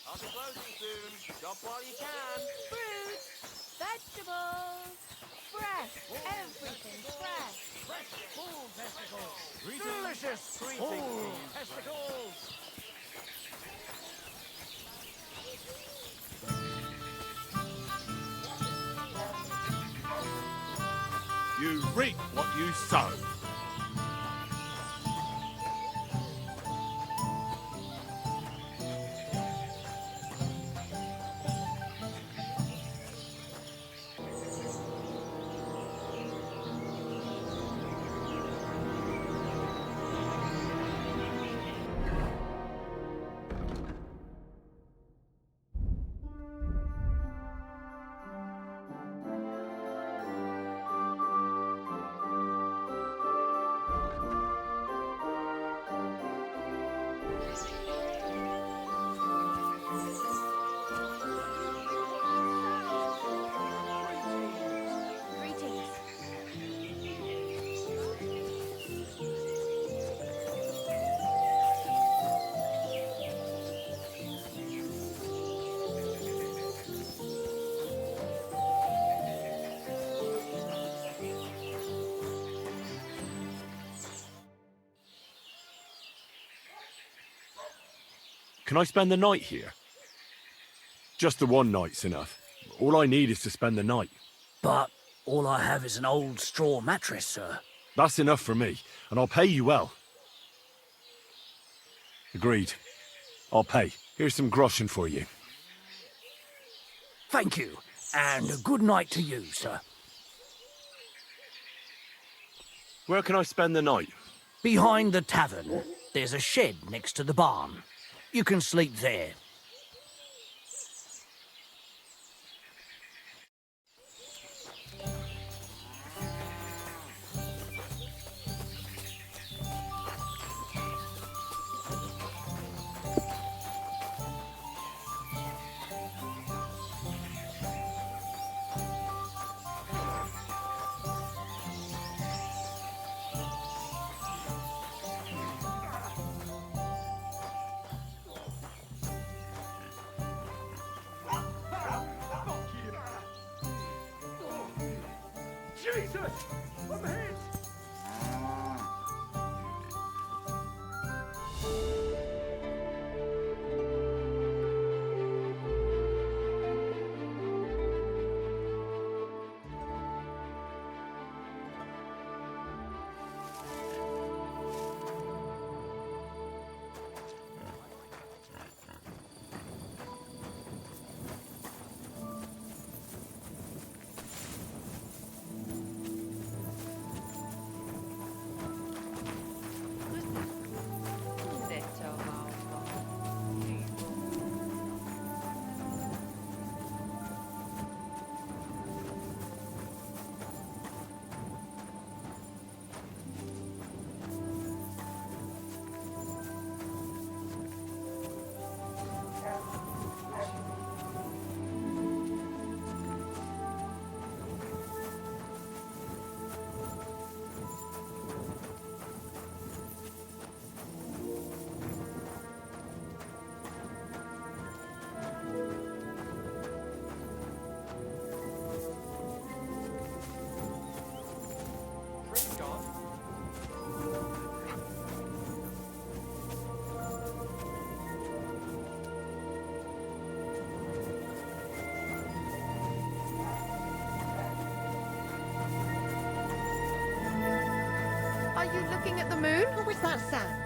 I'll be closing soon. Shop while you can. Fruit. Vegetables. Fresh. Everything fresh. Fresh full testicles. Delicious. Full testicles. You reap what you sow. Can I spend the night here? Just the one night's enough. All I need is to spend the night. But all I have is an old straw mattress, sir. That's enough for me, and I'll pay you well. Agreed. I'll pay. Here's some groschen for you. Thank you, and a good night to you, sir. Where can I spend the night? Behind the tavern, there's a shed next to the barn. You can sleep there. Jesus! I'm hit! Are you looking at the moon? What was that sound?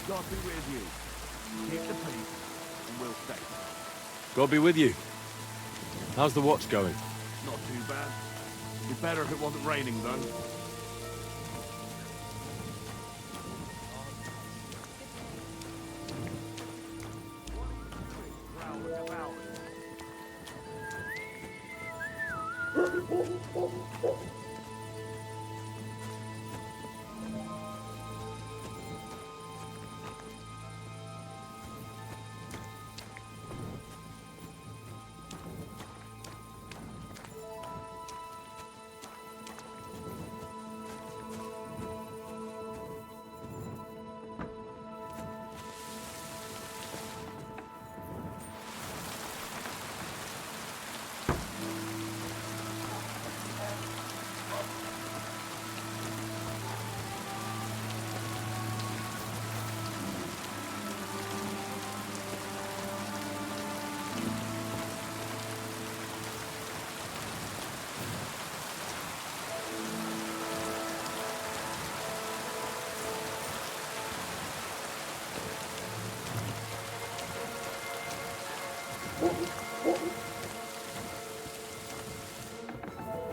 God be with you. Keep the peace, and we'll stay. God be with you. How's the watch going? Not too bad. Be better if it wasn't raining, though.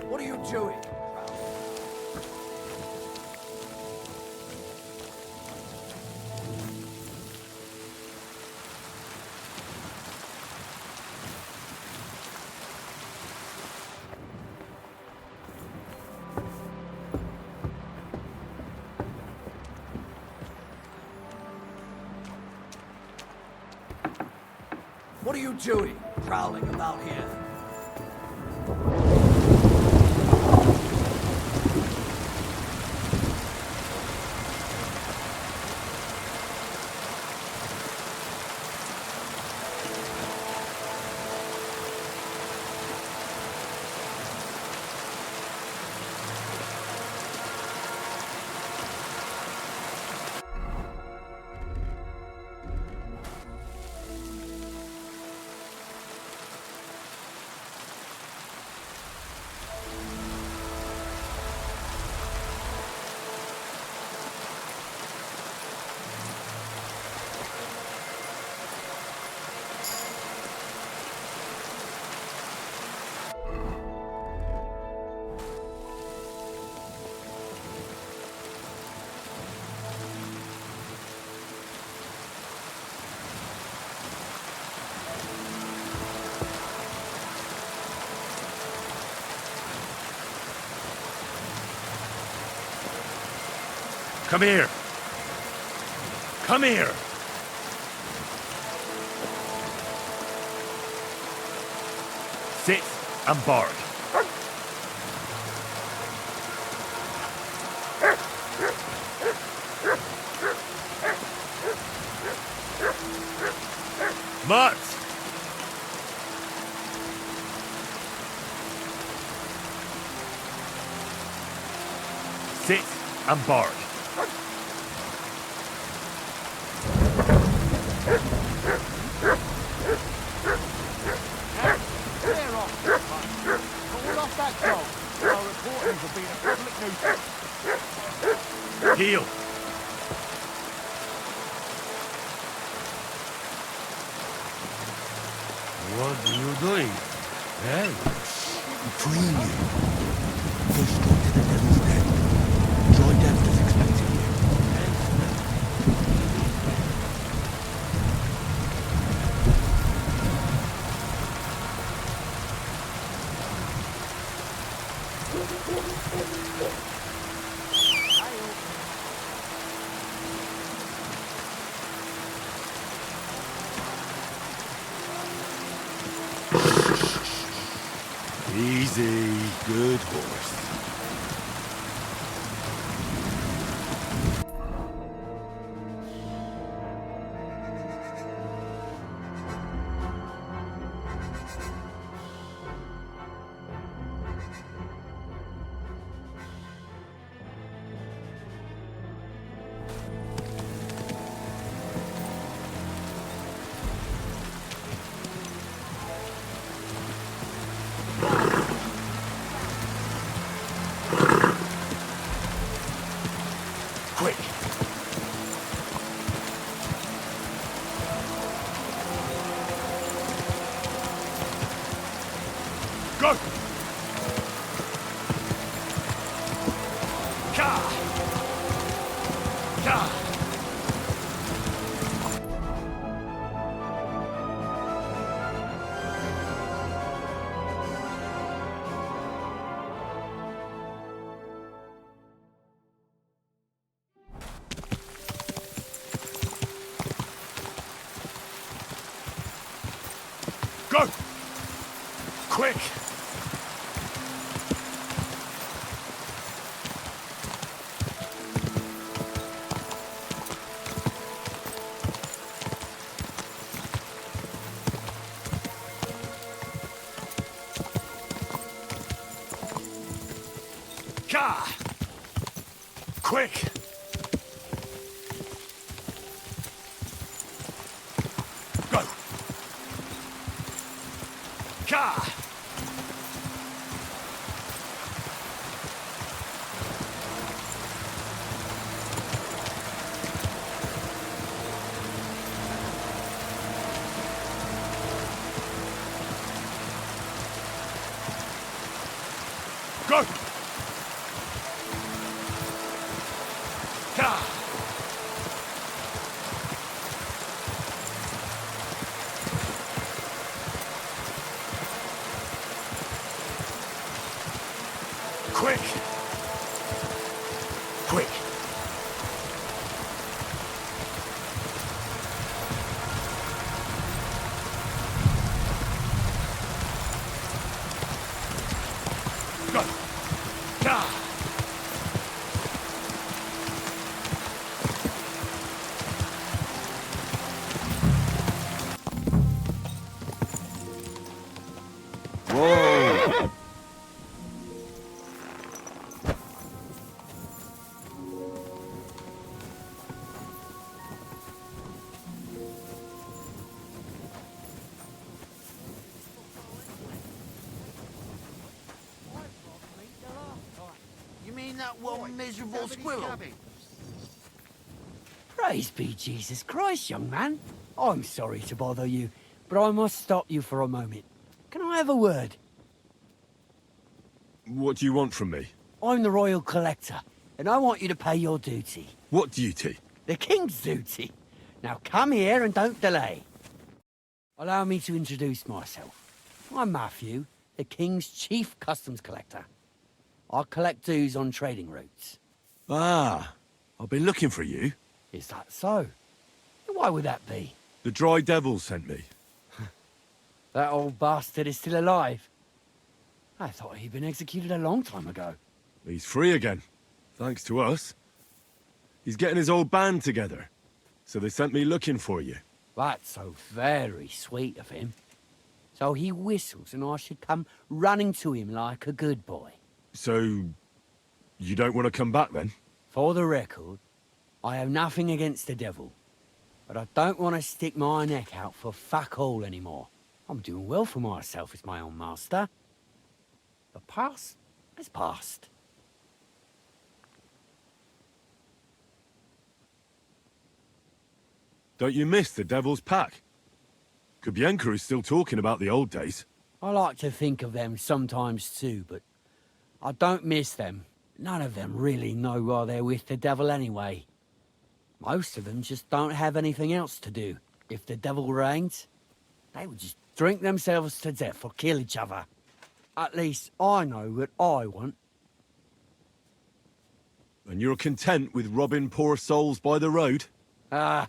What are you doing? What are you doing, prowling about here? Come here! Come here! Sit and bark. Mutt! Sit and bark. Clear off, call off that dog. Our reporters have been a public nuisance. Heel. What are you doing? Hey? Freeing you. Go straight to the Devil's Den. Joy Devil is expecting you. Easy, good horse. Quick! Go! Ka! Ka! Go! Quick! Ka! Quick! Go! Ka! Go! Ka! Quick! Quick! Go! Ka! Whoa! You mean that one miserable squirrel? Praise be Jesus Christ, young man. I'm sorry to bother you, but I must stop you for a moment. Can I have a word? What do you want from me? I'm the Royal Collector, and I want you to pay your duty. What duty? The King's duty. Now come here and don't delay. Allow me to introduce myself. I'm Matthew, the King's Chief Customs Collector. I collect dues on trading routes. Ah, I've been looking for you. Is that so? Why would that be? The Dry Devil sent me. That old bastard is still alive. I thought he'd been executed a long time ago. He's free again, thanks to us. He's getting his old band together, so they sent me looking for you. That's so very sweet of him. So he whistles and I should come running to him like a good boy. So, you don't want to come back then? For the record, I have nothing against the devil. But I don't want to stick my neck out for fuck all anymore. I'm doing well for myself as my own master. The past is past. Don't you miss the Devil's Pack? Kubienka is still talking about the old days. I like to think of them sometimes too, but I don't miss them. None of them really know why they're with the devil anyway. Most of them just don't have anything else to do. If the devil reigns, they would just drink themselves to death or kill each other. At least I know what I want. And you're content with robbing poor souls by the road? Ah,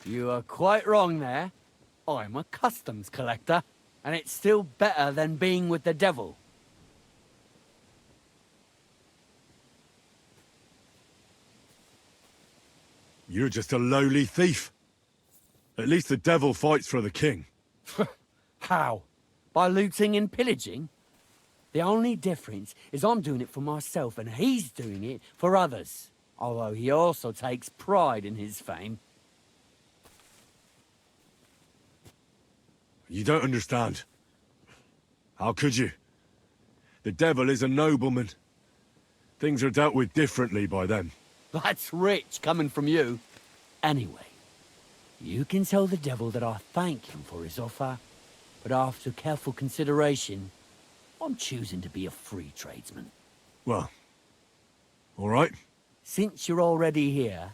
you are quite wrong there. I'm a customs collector, and it's still better than being with the devil. You're just a lowly thief. At least the devil fights for the king. How? By looting and pillaging? The only difference is I'm doing it for myself and he's doing it for others. Although he also takes pride in his fame. You don't understand. How could you? The devil is a nobleman. Things are dealt with differently by them. That's rich coming from you. Anyway, you can tell the devil that I thank him for his offer, but after careful consideration, I'm choosing to be a free tradesman. Well, all right. Since you're already here,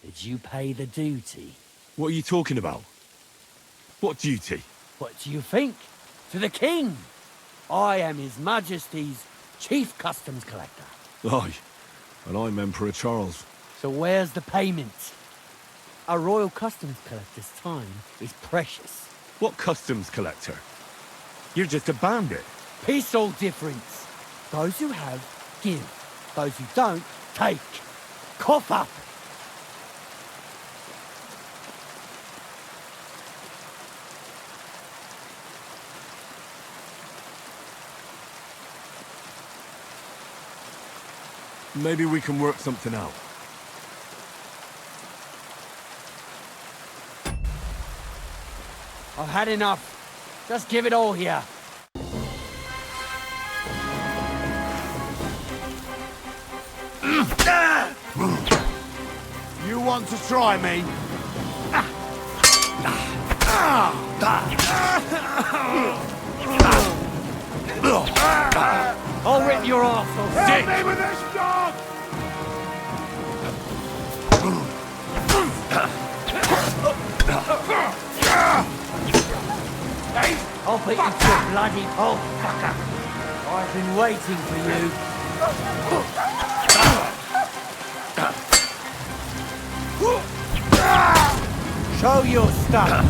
did you pay the duty? What are you talking about? What duty? What do you think? To the king! I am His Majesty's Chief Customs Collector. Aye, and I'm Emperor Charles. So where's the payment? A royal customs collector's time is precious. What customs collector? You're just a bandit. Peace all difference. Those who have, give. Those who don't, take. Cough up! Maybe we can work something out. I've had enough. Just give it all here. You want to try me? I'll rip your arsehole. Help me with this dog! I'll beat you to a bloody pulp, fucker. I've been waiting for you. Show your stuff.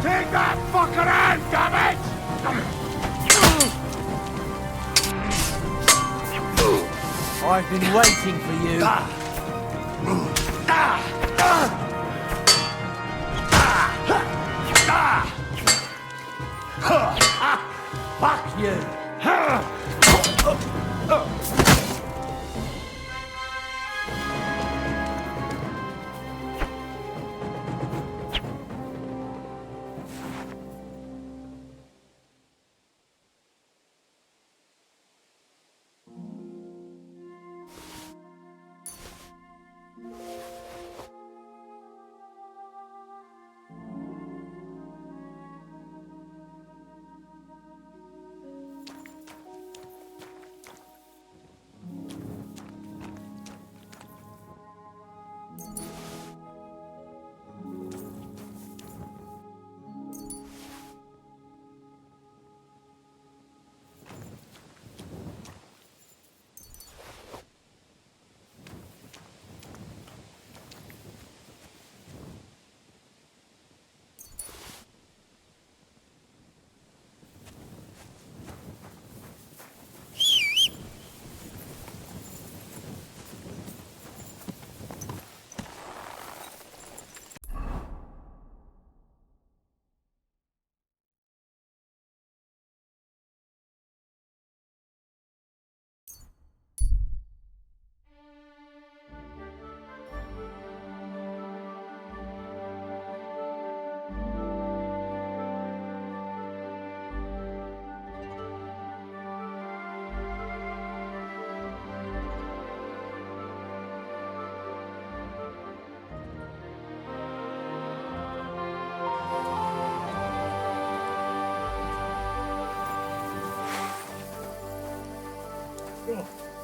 Take that fucking hand, damn it! I've been waiting for you. Fuck you!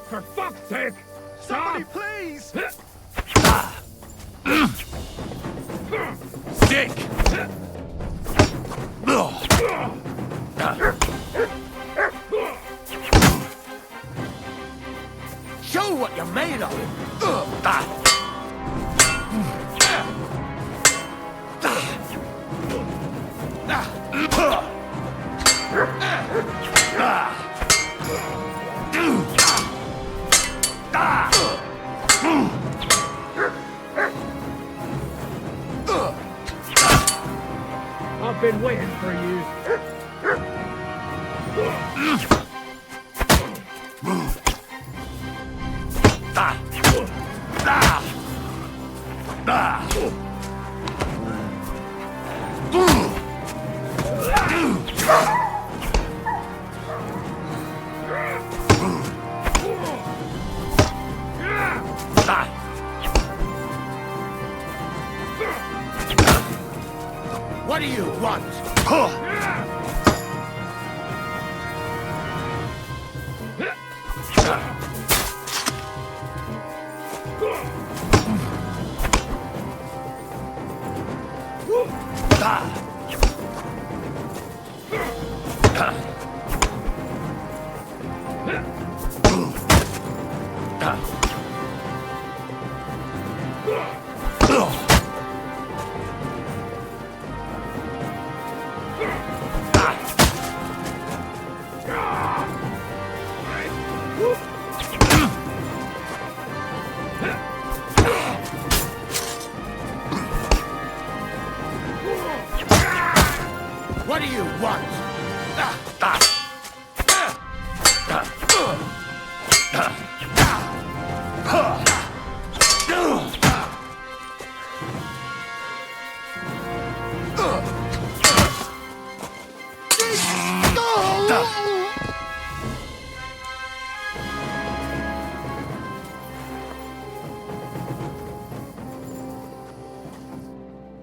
For fuck's sake! Somebody please! Stick! Show what you're made of! I've been waiting for you.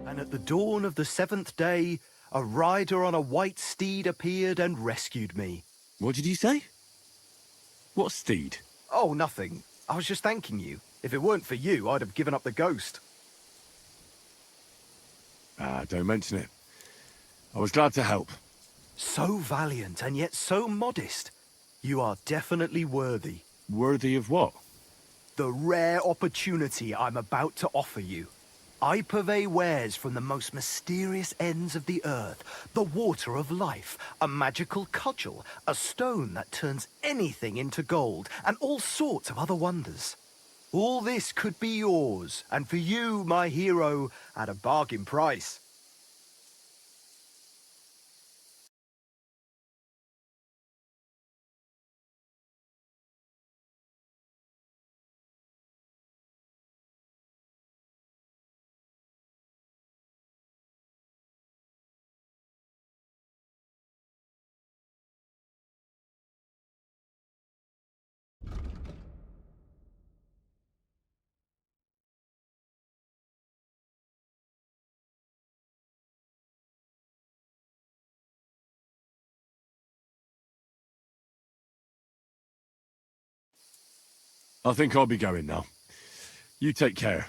And at the dawn of the 7th day, a rider on a white steed appeared and rescued me. What did you say? What steed? Oh, nothing. I was just thanking you. If it weren't for you, I'd have given up the ghost. Ah, don't mention it. I was glad to help. So valiant and yet so modest. You are definitely worthy. Worthy of what? The rare opportunity I'm about to offer you. I purvey wares from the most mysterious ends of the earth. The water of life, a magical cudgel, a stone that turns anything into gold, and all sorts of other wonders. All this could be yours, and for you, my hero, at a bargain price. I think I'll be going now. You take care.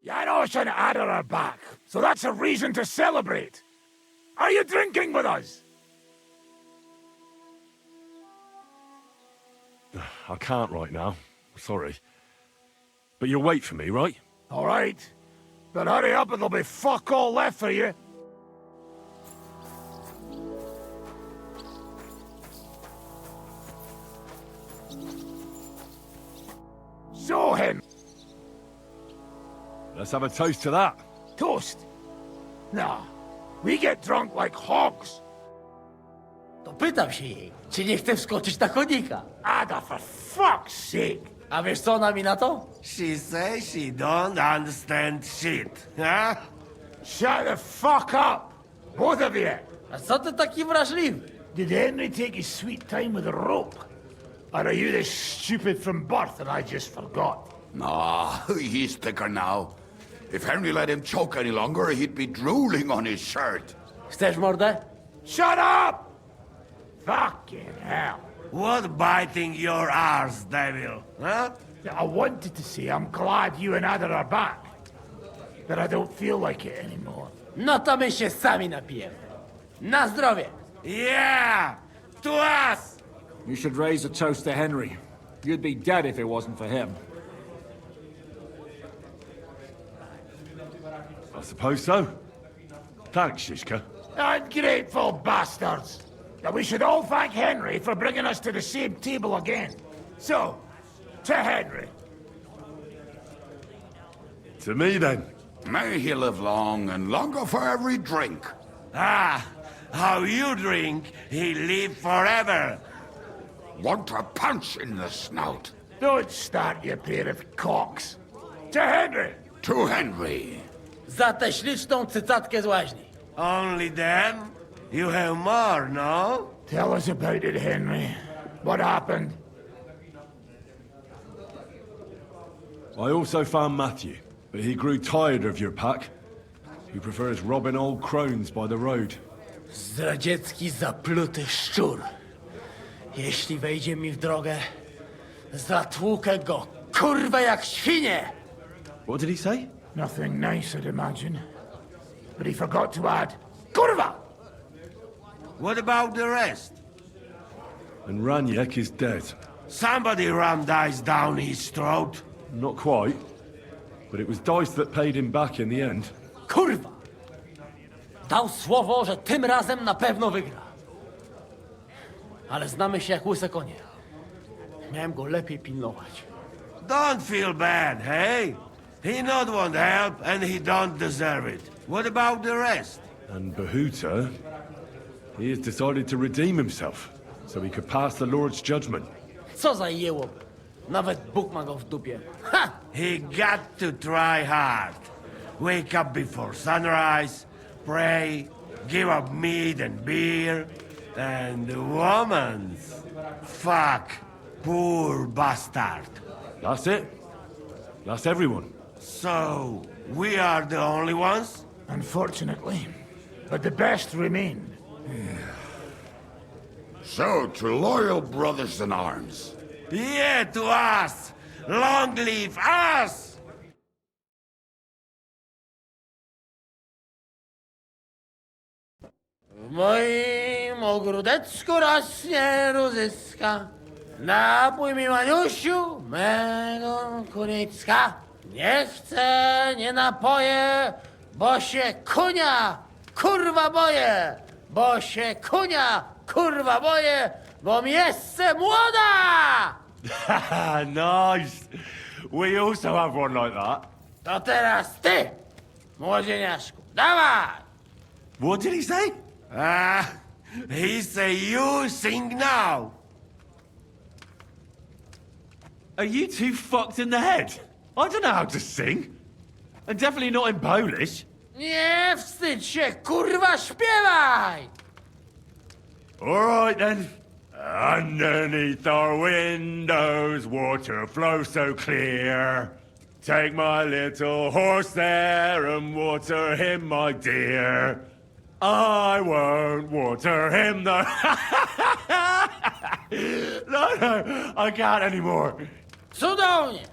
Janos and Ada are back, so that's a reason to celebrate. Are you drinking with us? I can't right now. Sorry. But you'll wait for me, right? All right. But hurry up or there'll be fuck all left for you. Show him. Let's have a toast to that. Toast? Nah. We get drunk like hogs. To pytam się jej, czy nie chce wskoczyć na konika. Ada, for fuck's sake. A wiesz co ona mi na to? She says she don't understand shit, huh? Shut the fuck up! Both of you! A co ty taki wrażliwy? Did Henry take his sweet time with a rope? Or are you this stupid from birth and I just forgot? No, he's thicker now. If Henry let him choke any longer, he'd be drooling on his shirt. Chcesz mordę? Shut up! Fucking hell. What biting your arse, devil, huh? I wanted to say I'm glad you and Ada are back. But I don't feel like it anymore. No to my się sami napijemy. Na zdrowie! Yeah! To us! You should raise a toast to Henry. You'd be dead if it wasn't for him. I suppose so. Thanks, Shishka. Ungrateful bastards! Now we should all thank Henry for bringing us to the same table again. So, to Henry. To me, then. May he live long and longer for every drink. Ah, how you drink, he live forever. Want a punch in the snout? Don't start, you pair of cocks. To Henry! To Henry. Za tę śliczną cycatkę z łaźni. Only them? You have more, no? Tell us about it, Henry. What happened? I also found Matthew, but he grew tired of your pack. He prefers robbing old crones by the road. Zdradziecki, zapluty szczur. Jeśli wejdzie mi w drogę, zatłukę go, kurwa, jak świnie! What did he say? Nothing nice, I'd imagine. But he forgot to add, Kurva! What about the rest? And Raniek is dead. Somebody rammed dice down his throat. Not quite. But it was dice that paid him back in the end. Kurwa! Dał słowo, że tym razem na pewno wygra. Ale znamy się jak łyse konie. Miałem go lepiej pilnować. Don't feel bad, hey? He not want help and he don't deserve it. What about the rest? And Bahuta, he has decided to redeem himself, so he could pass the Lord's judgment. Co za jełop. Nawet Bóg ma go w dupie. Ha! He got to try hard. Wake up before sunrise, pray, give up meat and beer, and the womans. Fuck, poor bastard. That's it. That's everyone. So, we are the only ones? Unfortunately. But the best remain. So, to loyal brothers in arms. Yeah, to us! Long live us! W moim ogródeczku rośnie różyska. Napój mi, Maniusiu, mego kunicka. Nie chcę, nie napoję, bo się kunia, kurwa boję. Bo się kunia, kurwa boję, bo mi jeszcze młoda! Nice. We also have one like that. To teraz ty, młodzieniaszku, dawaj! What did he say? He say you sing now. Are you two fucked in the head? I don't know how to sing. And definitely not in Polish. Nie wstydź się, kurwa, śpiewaj! All right then. Underneath our windows, water flows so clear. Take my little horse there and water him, my dear. I won't water him, no. No, I can't anymore. Cudownie!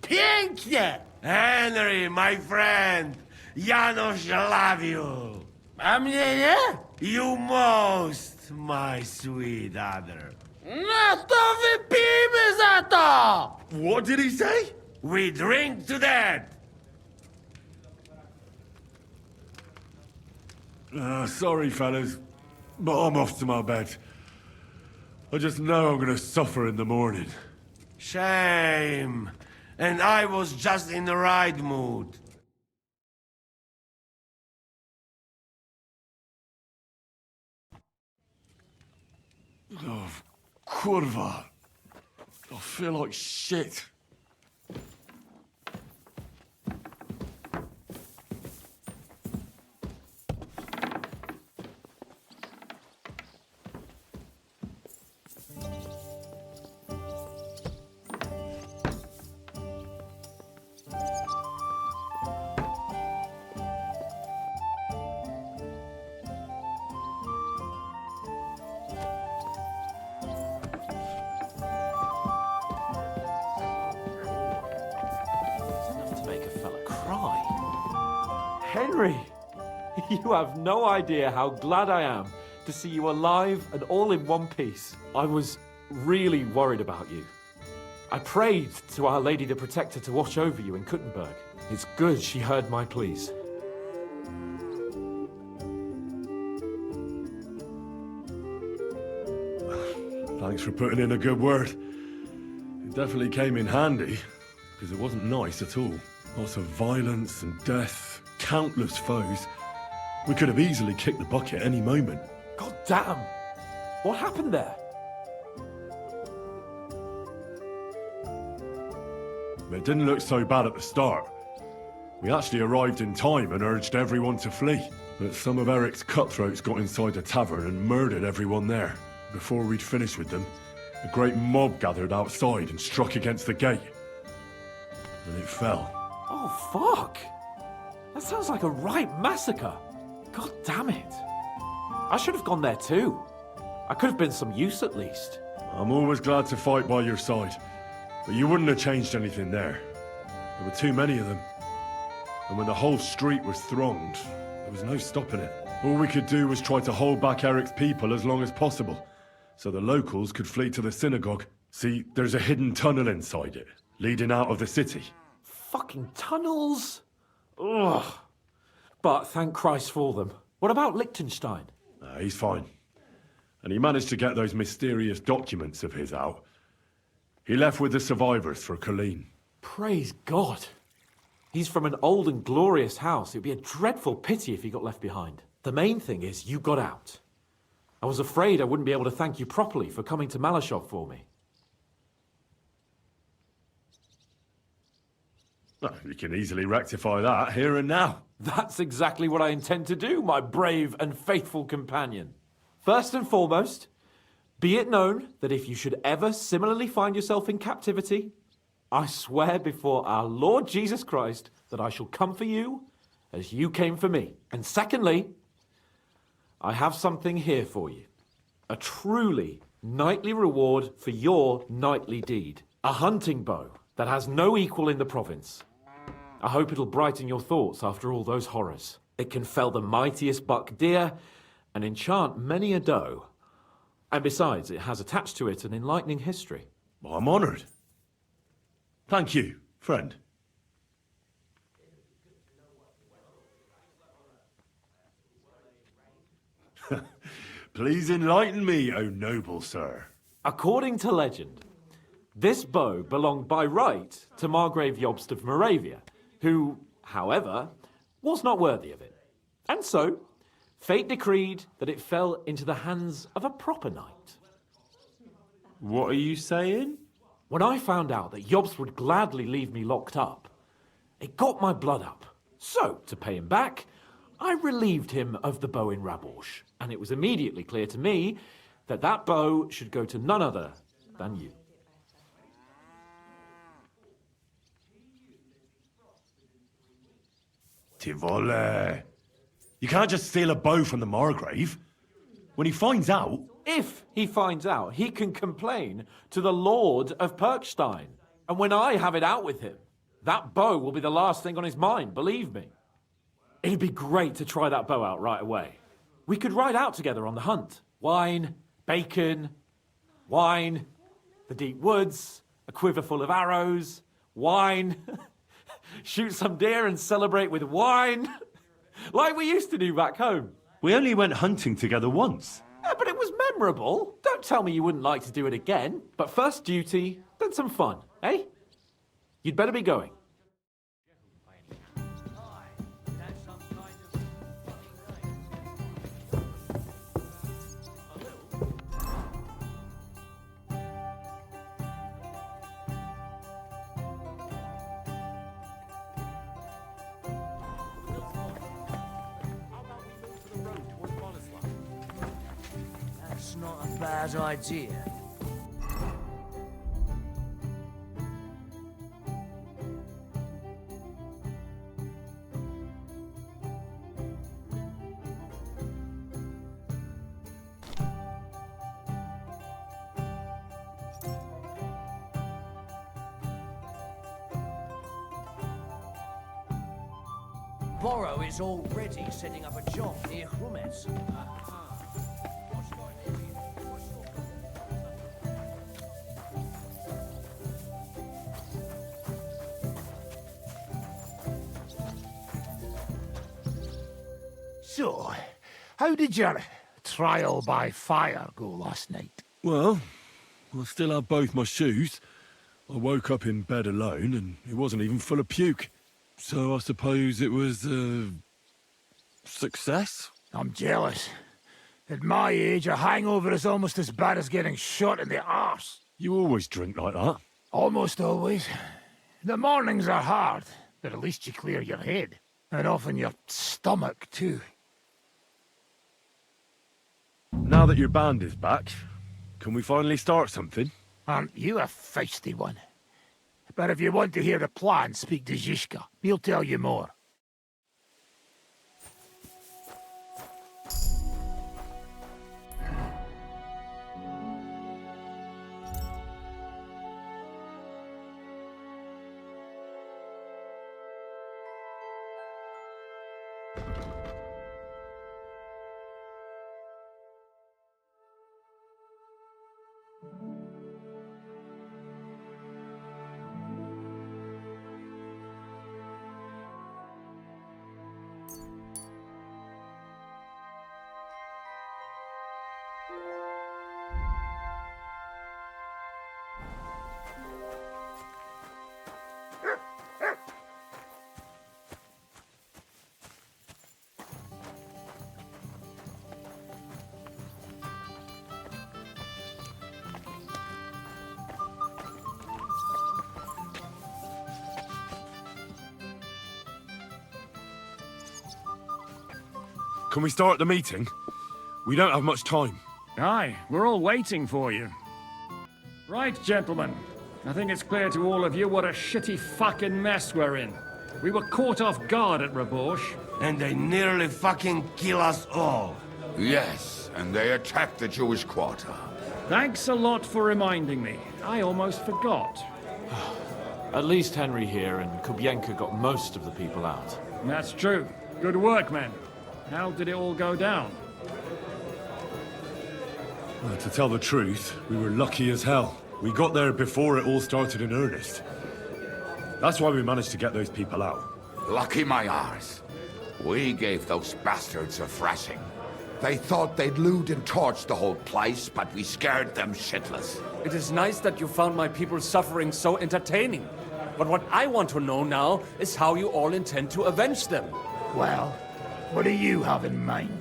Pięknie! Henry, my friend! Janusz love you! A mnie nie? You most, my sweet other. No to wypijmy za to! What did he say? We drink to that! Sorry, fellas, but I'm off to my bed. I just know I'm gonna suffer in the morning. Shame. And I was just in the right mood. Oh, kurwa. I feel like shit. Henry! You have no idea how glad I am to see you alive and all in one piece. I was really worried about you. I prayed to Our Lady the Protector to watch over you in Kuttenberg. It's good she heard my pleas. Thanks for putting in a good word. It definitely came in handy, because it wasn't nice at all. Lots of violence and death, countless foes. We could have easily kicked the bucket any moment. God damn! What happened there? It didn't look so bad at the start. We actually arrived in time and urged everyone to flee. But some of Eric's cutthroats got inside the tavern and murdered everyone there. Before we'd finished with them, a great mob gathered outside and struck against the gate. And it fell. Oh, fuck! That sounds like a right massacre. God damn it. I should have gone there too. I could have been some use at least. I'm always glad to fight by your side. But you wouldn't have changed anything there. There were too many of them. And when the whole street was thronged, there was no stopping it. All we could do was try to hold back Eric's people as long as possible, so the locals could flee to the synagogue. See, there's a hidden tunnel inside it, leading out of the city. Fucking tunnels! Ugh. But thank Christ for them. What about Liechtenstein? He's fine. And he managed to get those mysterious documents of his out. He left with the survivors for Colleen. Praise God. He's from an old and glorious house. It'd be a dreadful pity if he got left behind. The main thing is you got out. I was afraid I wouldn't be able to thank you properly for coming to Malashov for me. Well, you can easily rectify that here and now. That's exactly what I intend to do, my brave and faithful companion. First and foremost, be it known that if you should ever similarly find yourself in captivity, I swear before our Lord Jesus Christ that I shall come for you as you came for me. And secondly, I have something here for you. A truly knightly reward for your knightly deed. A hunting bow that has no equal in the province. I hope it'll brighten your thoughts after all those horrors. It can fell the mightiest buck deer and enchant many a doe. And besides, it has attached to it an enlightening history. Well, I'm honoured. Thank you, friend. Please enlighten me, O noble sir. According to legend, this bow belonged by right to Margrave Jobst of Moravia, who, however, was not worthy of it. And so, fate decreed that it fell into the hands of a proper knight. What are you saying? When I found out that Jobst would gladly leave me locked up, it got my blood up. So, to pay him back, I relieved him of the bow in Raborsch, and it was immediately clear to me that that bow should go to none other than you. Tivole. You can't just steal a bow from the Margrave. When he finds out... If he finds out, he can complain to the Lord of Perkstein. And when I have it out with him, that bow will be the last thing on his mind, believe me. It'd be great to try that bow out right away. We could ride out together on the hunt. Wine, bacon, wine, the deep woods, a quiver full of arrows, wine, shoot some deer and celebrate with wine, like we used to do back home. We only went hunting together once. Yeah, but it was memorable. Don't tell me you wouldn't like to do it again. But first duty, then some fun, eh? You'd better be going. That's not a bad idea. Borrow is already setting up a job near Hrumetz. So, how did your trial by fire go last night? Well, I still have both my shoes. I woke up in bed alone, and it wasn't even full of puke. So I suppose it was a success? I'm jealous. At my age, a hangover is almost as bad as getting shot in the arse. You always drink like that? Almost always. The mornings are hard, but at least you clear your head. And often your stomach, too. Now that your band is back, can we finally start something? Aren't you a feisty one? But if you want to hear the plan, speak to Zizka. He'll tell you more. Can we start the meeting? We don't have much time. Aye, we're all waiting for you. Right, gentlemen. I think it's clear to all of you what a shitty fucking mess we're in. We were caught off guard at Rabosh. And they nearly fucking kill us all. Yes, and they attacked the Jewish quarter. Thanks a lot for reminding me. I almost forgot. At least Henry here and Kubienka got most of the people out. That's true. Good work, men. How did it all go down? Well, to tell the truth, we were lucky as hell. We got there before it all started in earnest. That's why we managed to get those people out. Lucky my arse. We gave those bastards a thrashing. They thought they'd loot and torch the whole place, but we scared them shitless. It is nice that you found my people's suffering so entertaining. But what I want to know now is how you all intend to avenge them. Well, what do you have in mind?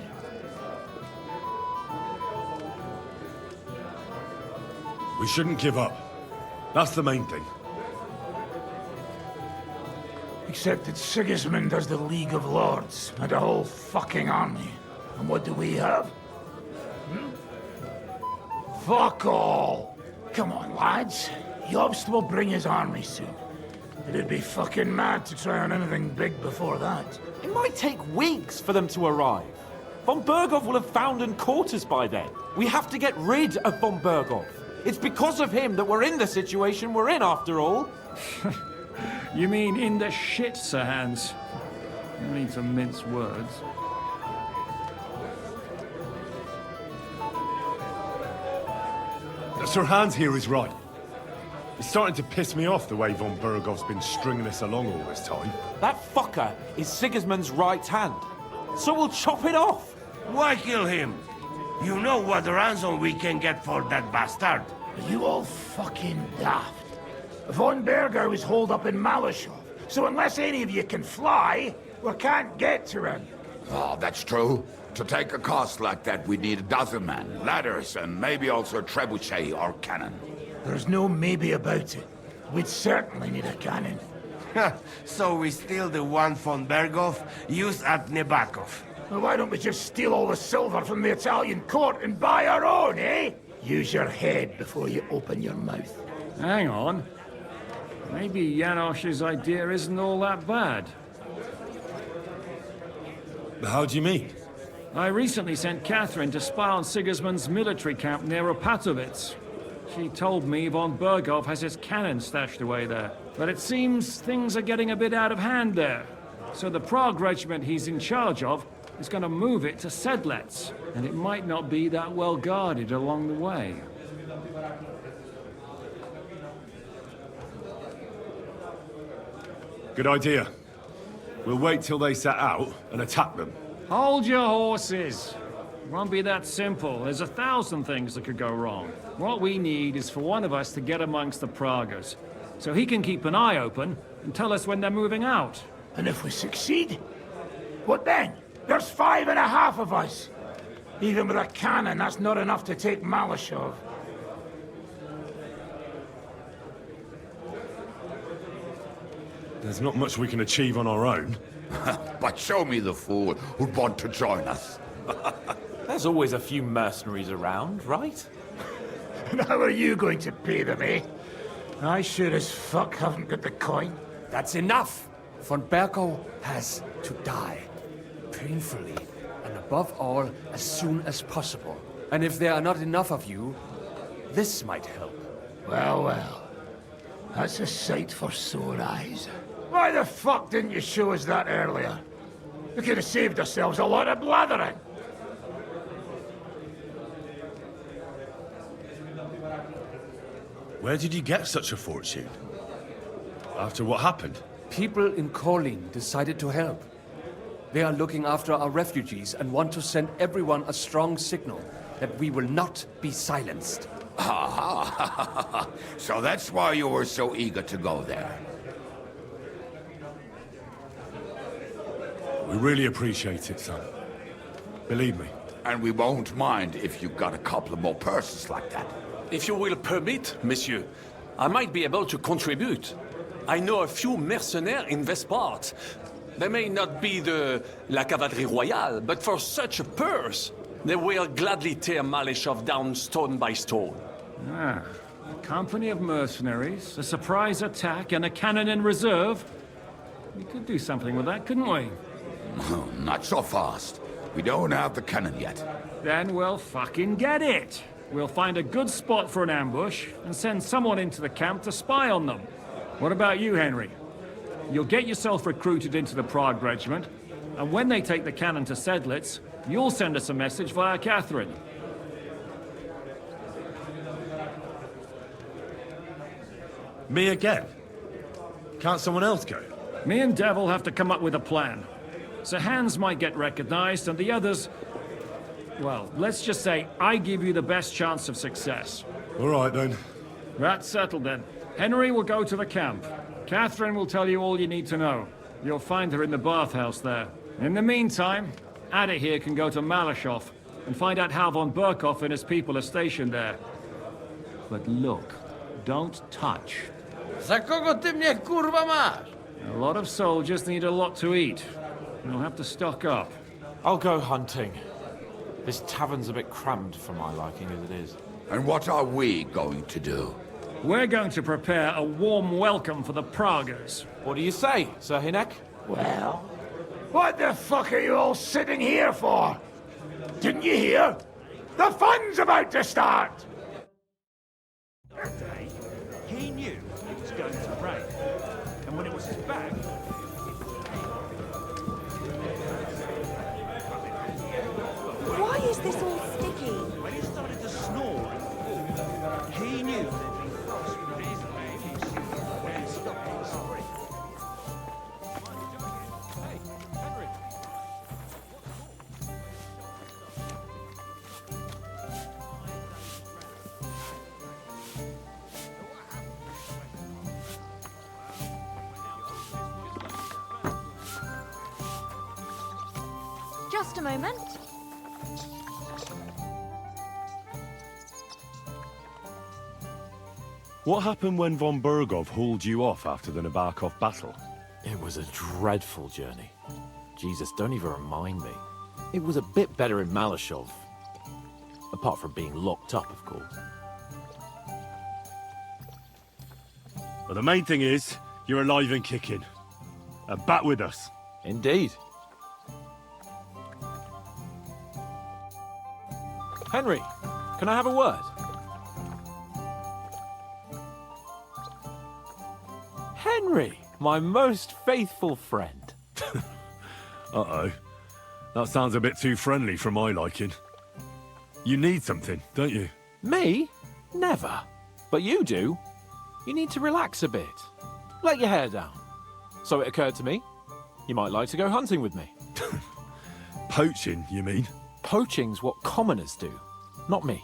We shouldn't give up. That's the main thing. Except that Sigismund has the League of Lords and a whole fucking army. And what do we have? Fuck all! Come on, lads. Jobst will bring his army soon. It'd be fucking mad to try on anything big before that. It might take weeks for them to arrive. Von Berghoff will have found and caught us by then. We have to get rid of Von Berghoff. It's because of him that we're in the situation we're in, after all. You mean in the shit, Sir Hans? No need to mince words. Sir Hans here is right. It's starting to piss me off the way Von Berghoff's been stringing us along all this time. That fucker is Sigismund's right hand. So we'll chop it off. Why kill him? You know what ransom we can get for that bastard. Are you all fucking daft? Von Berger was holed up in Malashov, so unless any of you can fly, we can't get to him. Oh, that's true. To take a cost like that, we need a dozen men, ladders, and maybe also a trebuchet or cannon. There's no maybe about it. We'd certainly need a cannon. So we steal the one von Berghoff used at Nebakov. Well, why don't we just steal all the silver from the Italian court and buy our own, eh? Use your head before you open your mouth. Hang on. Maybe Janosch's idea isn't all that bad. How do you mean? I recently sent Catherine to spy on Sigismund's military camp near Opatovitz. She told me Von Berghoff has his cannon stashed away there. But it seems things are getting a bit out of hand there. So the Prague regiment he's in charge of is going to move it to Sedlets. And it might not be that well guarded along the way. Good idea. We'll wait till they set out and attack them. Hold your horses. It won't be that simple. There's 1,000 things that could go wrong. What we need is for one of us to get amongst the Praguers, so he can keep an eye open and tell us when they're moving out. And if we succeed, what then? There's 5.5 of us. Even with a cannon, that's not enough to take Malashov. There's not much we can achieve on our own. But show me the fool who'd want to join us. There's always a few mercenaries around, right? And how are you going to pay them, eh? I sure as fuck haven't got the coin. That's enough! Von Berghoff has to die. Painfully. And above all, as soon as possible. And if there are not enough of you, this might help. Well, well. That's a sight for sore eyes. Why the fuck didn't you show us that earlier? We could have saved ourselves a lot of blathering. Where did you get such a fortune? After what happened? People in Kolin decided to help. They are looking after our refugees and want to send everyone a strong signal that we will not be silenced. Ah, so that's why you were so eager to go there. We really appreciate it, son. Believe me. And we won't mind if you got a couple of more purses like that. If you will permit, monsieur, I might be able to contribute. I know a few mercenaires in this part. They may not be la cavalerie royale, but for such a purse, they will gladly tear Malashov down stone by stone. Ah, a company of mercenaries, a surprise attack, and a cannon in reserve. We could do something with that, couldn't we? Not so fast. We don't have the cannon yet. Then we'll fucking get it. We'll find a good spot for an ambush and send someone into the camp to spy on them. What about you, Henry? You'll get yourself recruited into the Prague regiment, and when they take the cannon to Sedlitz, you'll send us a message via Catherine. Me again? Can't someone else go? Me and Devil have to come up with a plan. So Hans might get recognized, and the others... Well, let's just say I give you the best chance of success. All right, then. That's settled, then. Henry will go to the camp. Catherine will tell you all you need to know. You'll find her in the bathhouse there. In the meantime, Ada here can go to Malashov and find out how Von Berghoff and his people are stationed there. But look, don't touch. Za kogo ty mnie kurwa masz? A lot of soldiers need a lot to eat. You'll have to stock up. I'll go hunting. This tavern's a bit crammed for my liking as it is. And what are we going to do? We're going to prepare a warm welcome for the Praguers. What do you say, Sir Hinek? Well, What the fuck are you all sitting here for? Didn't you hear? The fun's about to start! That day, he knew it was going to rain. And when it was his back, Why is this all sticky? when he started to snore and fall, he knew there'd be frost with his baby when it stopped in spring. Hey, Henry. Just a moment. What happened when von Bergov hauled you off after the Nabokov battle? It was a dreadful journey. Jesus, don't even remind me. It was a bit better in Malashov. Apart from being locked up, of course. Well, the main thing is, you're alive and kicking. And back with us. Indeed. Henry, can I have a word? Henry, my most faithful friend. Uh-oh. That sounds a bit too friendly for my liking. You need something, don't you? Me? Never. But you do. You need to relax a bit. Let your hair down. So it occurred to me, you might like to go hunting with me. Poaching, you mean? Poaching's what commoners do, not me.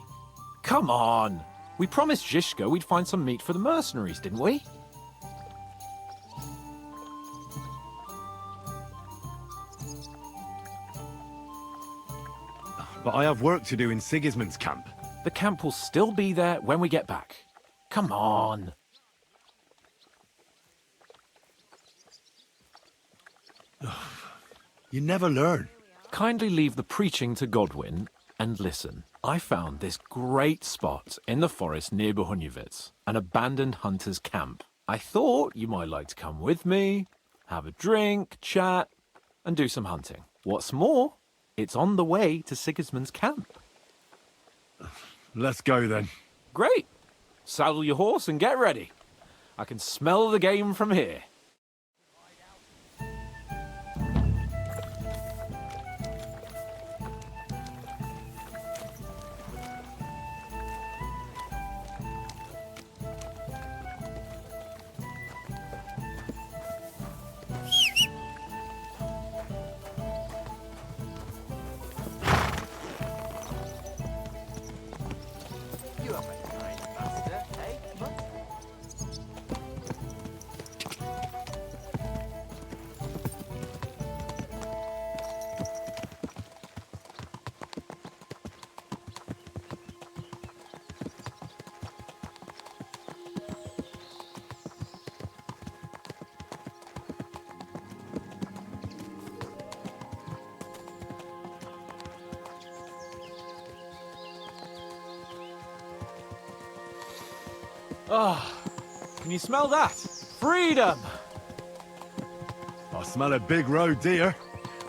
Come on! We promised Zhishka we'd find some meat for the mercenaries, didn't we? But I have work to do in Sigismund's camp. The camp will still be there when we get back. Come on! You never learn. Kindly leave the preaching to Godwin and listen. I found this great spot in the forest near Bohuniewicz, an abandoned hunter's camp. I thought you might like to come with me, have a drink, chat, and do some hunting. What's more, it's on the way to Sigismund's camp. Let's go then. Great. Saddle your horse and get ready. I can smell the game from here. Oh, can you smell that? Freedom! I smell a big roe deer.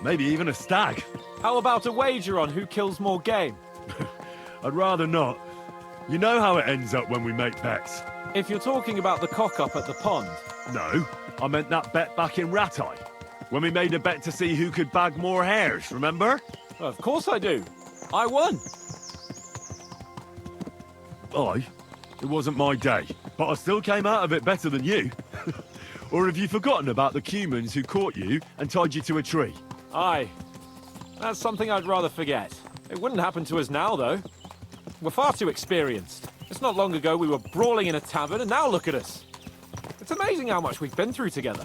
Maybe even a stag. How about a wager on who kills more game? I'd rather not. You know how it ends up when we make bets. If you're talking about the cock-up at the pond. No, I meant that bet back in Ratai. When we made a bet to see who could bag more hares, remember? Of course I do. I won. It wasn't my day, but I still came out of it better than you. Or have you forgotten about the humans who caught you and tied you to a tree? Aye. That's something I'd rather forget. It wouldn't happen to us now, though. We're far too experienced. It's not long ago we were brawling in a tavern, and now look at us. It's amazing how much we've been through together.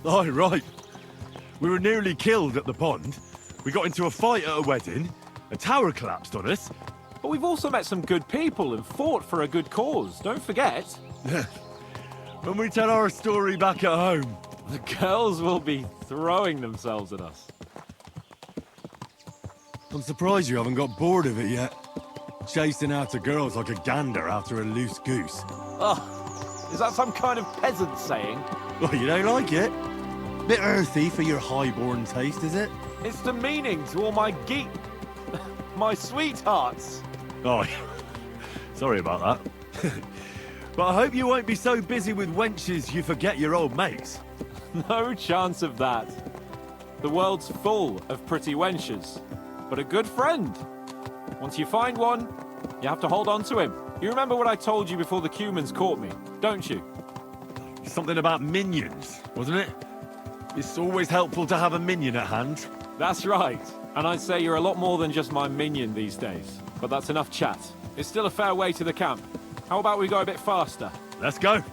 Oh, right. We were nearly killed at the pond. We got into a fight at a wedding. A tower collapsed on us. But we've also met some good people and fought for a good cause. Don't forget. When we tell our story back at home. The girls will be throwing themselves at us. I'm surprised you haven't got bored of it yet. Chasing after girls like a gander after a loose goose. Oh, Is that some kind of peasant saying? Well, you don't like it? Bit earthy for your high-born taste, is it? It's demeaning to all my geek... my sweethearts. Oh, sorry about that. But I hope you won't be so busy with wenches you forget your old mates. No chance of that. The world's full of pretty wenches. But a good friend. Once you find one, you have to hold on to him. You remember what I told you before the Cumans caught me, don't you? Something about minions, wasn't it? It's always helpful to have a minion at hand. That's right. And I'd say you're a lot more than just my minion these days. But that's enough chat. It's still a fair way to the camp. How about we go a bit faster? Let's go.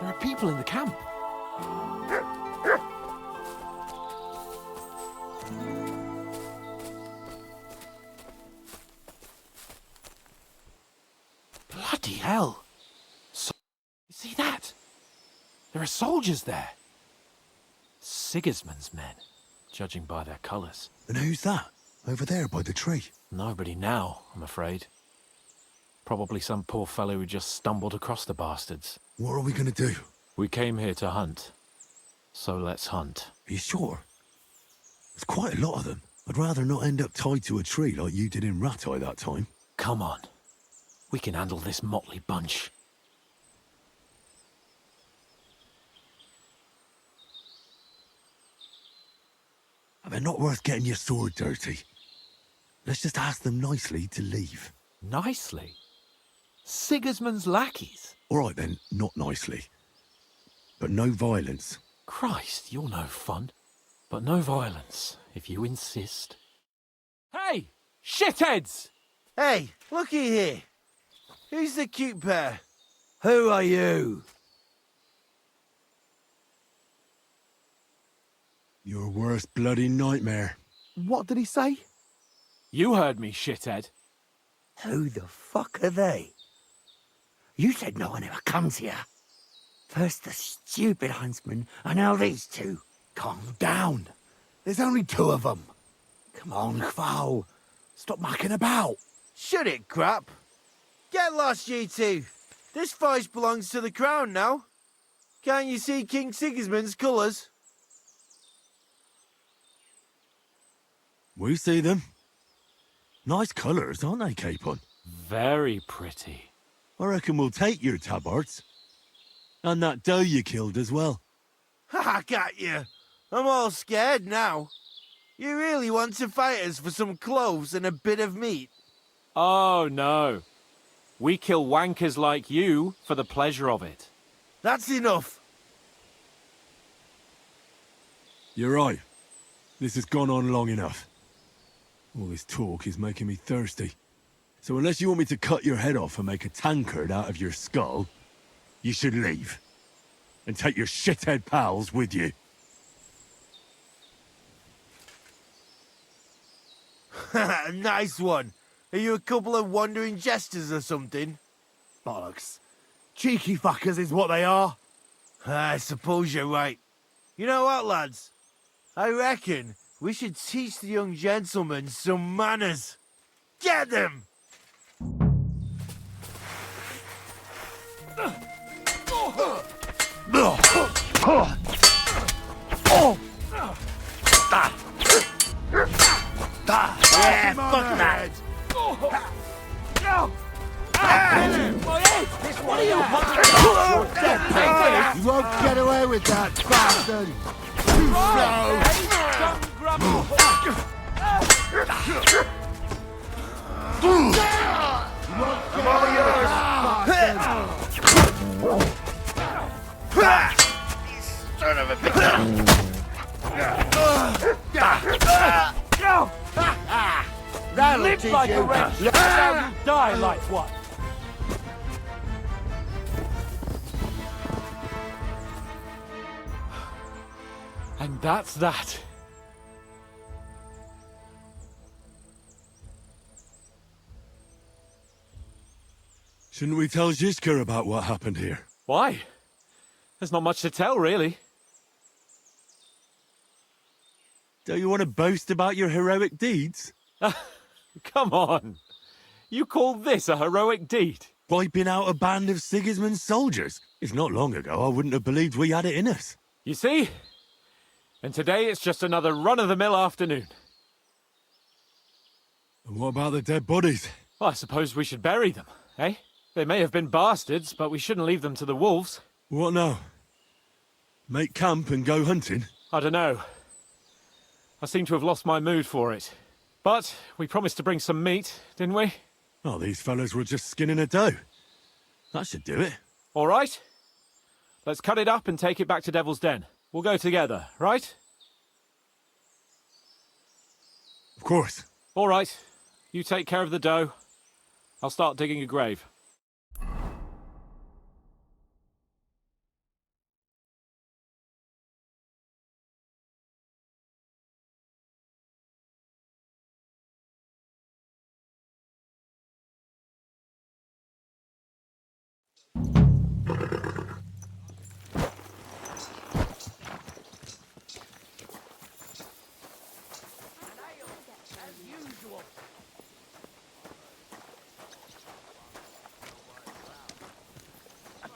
There are people in the camp. Bloody hell. You see that? There are soldiers there. Sigismund's men, judging by their colours. And who's that? Over there by the tree? Nobody now, I'm afraid. Probably some poor fellow who just stumbled across the bastards. What are we gonna do? We came here to hunt. So let's hunt. Are you sure? There's quite a lot of them. I'd rather not end up tied to a tree like you did in Rattay that time. Come on. We can handle this motley bunch. And they're not worth getting your sword dirty. Let's just ask them nicely to leave. Nicely? Sigismund's lackeys? All right then, not nicely. But no violence. Christ, you're no fun. But no violence, if you insist. Hey! Shitheads! Hey, looky here. Who's the cute pair? Who are you? Your worst bloody nightmare. What did he say? You heard me, shithead. Who the fuck are they? You said no one ever comes here. First the stupid huntsman, and now these two. Calm down. There's only two of them. Come on, Kval. Stop mucking about. Shut it, crap. Get lost, you two. This forest belongs to the crown now. Can't you see King Sigismund's colours? We see them. Nice colours, aren't they, Capon? Very pretty. I reckon we'll take your tabards. And that doe you killed as well. Ha, got you. I'm all scared now. You really want to fight us for some cloves and a bit of meat? Oh, no. We kill wankers like you for the pleasure of it. That's enough. You're right. This has gone on long enough. All this talk is making me thirsty. So unless you want me to cut your head off and make a tankard out of your skull, you should leave. And take your shithead pals with you. Nice one. Are you a couple of wandering jesters or something? Bollocks. Cheeky fuckers is what they are. I suppose you're right. You know what, lads? I reckon we should teach the young gentlemen some manners. Get them! Yeah, fuck that! What are you You won't get away with that, bastard! Too slow! Son of a bitch! That'll Live teach like you. a wretch, and now you die like one. And that's that. Shouldn't we tell Zizka about what happened here? Why? There's not much to tell, really. Don't you want to boast about your heroic deeds? Come on. You call this a heroic deed? Wiping out a band of Sigismund's soldiers. If not long ago, I wouldn't have believed we had it in us. You see? And today it's just another run-of-the-mill afternoon. And what about the dead bodies? Well, I suppose we should bury them, eh? They may have been bastards, but we shouldn't leave them to the wolves. What now? Make camp and go hunting? I don't know. I seem to have lost my mood for it. But we promised to bring some meat, didn't we? Oh, these fellas were just skinning a doe. That should do it. All right. Let's cut it up and take it back to Devil's Den. We'll go together, right? Of course. All right. You take care of the doe. I'll start digging a grave.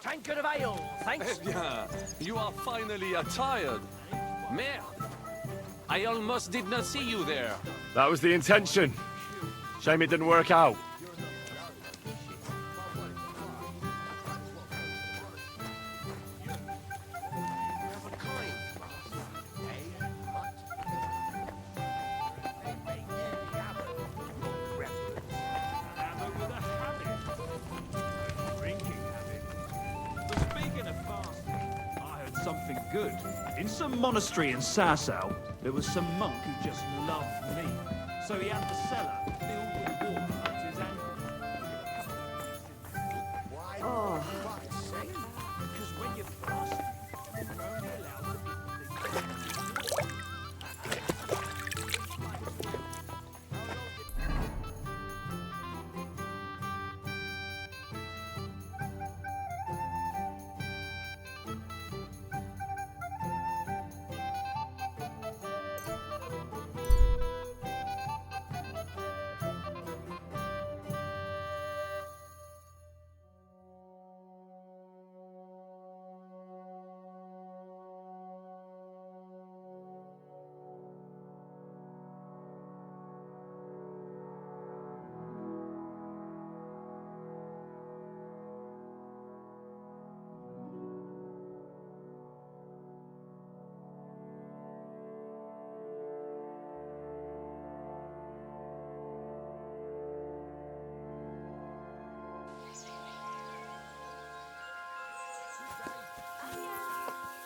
Tankard of ale, thanks. Eh bien, you are finally attired. Merde. I almost did not see you there. That was the intention. Shame it didn't work out. Something good. In some monastery in Sasau, there was some monk who just loved meat. So he had the cellar filled with water up to his ankles. Oh. Because when you're fasting, you're only allowed to be...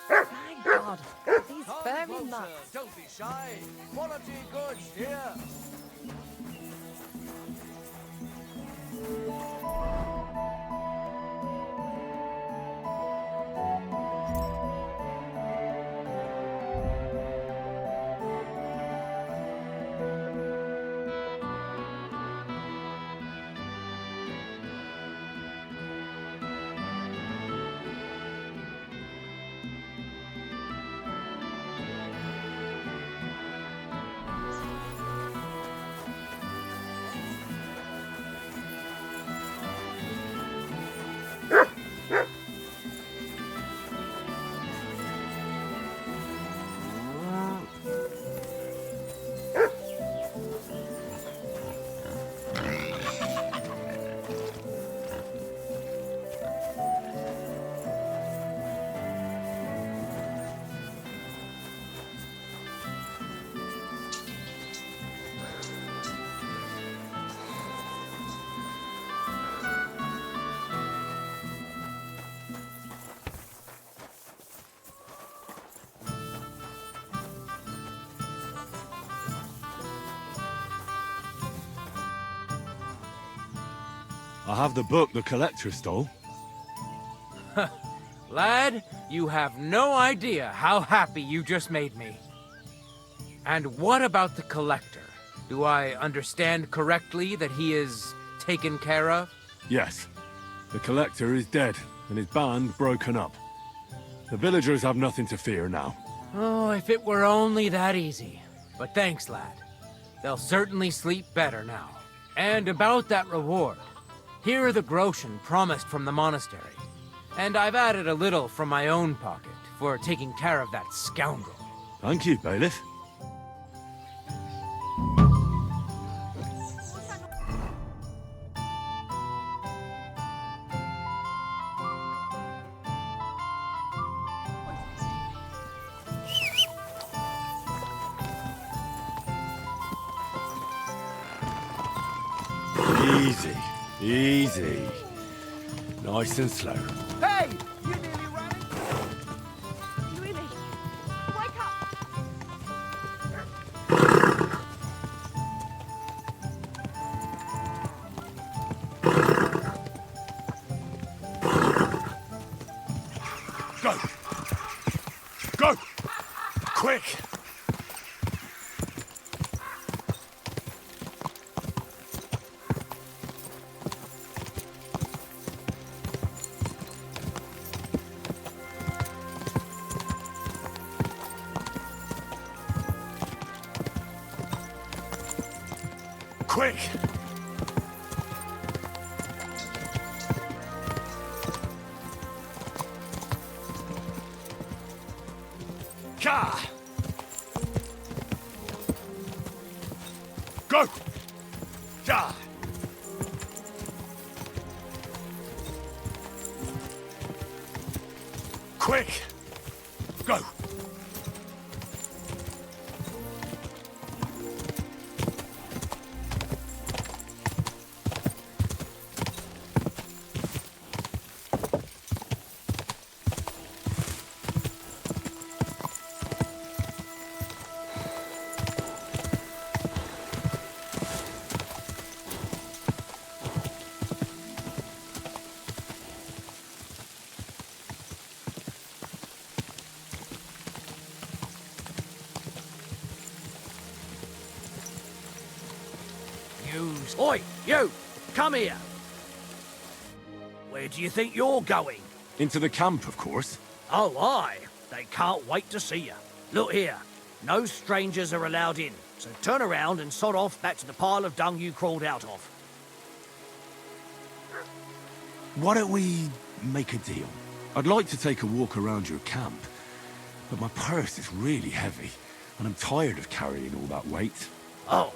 Thank God. These very Closer, nuts. don't be shy. Quality goods here. I have the book the collector stole. Lad, you have no idea how happy you just made me. And what about the collector? Do I understand correctly that he is taken care of? Yes. The collector is dead, and his band broken up. The villagers have nothing to fear now. Oh, if it were only that easy. But thanks, lad. They'll certainly sleep better now. And about that reward. Here are the groschen promised from the monastery. And I've added a little from my own pocket for taking care of that scoundrel. Thank you, bailiff. Easy, easy. Nice and slow. Hey! You nearly running? Louis, wake up! Go! Go! Quick! Quick! Ka! Go! Ja! Quick! Go! Oi, you! Come here! Where do you think you're going? Into the camp, of course. Oh, aye. They can't wait to see you. Look here. No strangers are allowed in, so turn around and sod off back to the pile of dung you crawled out of. Why don't we make a deal? I'd like to take a walk around your camp, but my purse is really heavy, and I'm tired of carrying all that weight. Oh.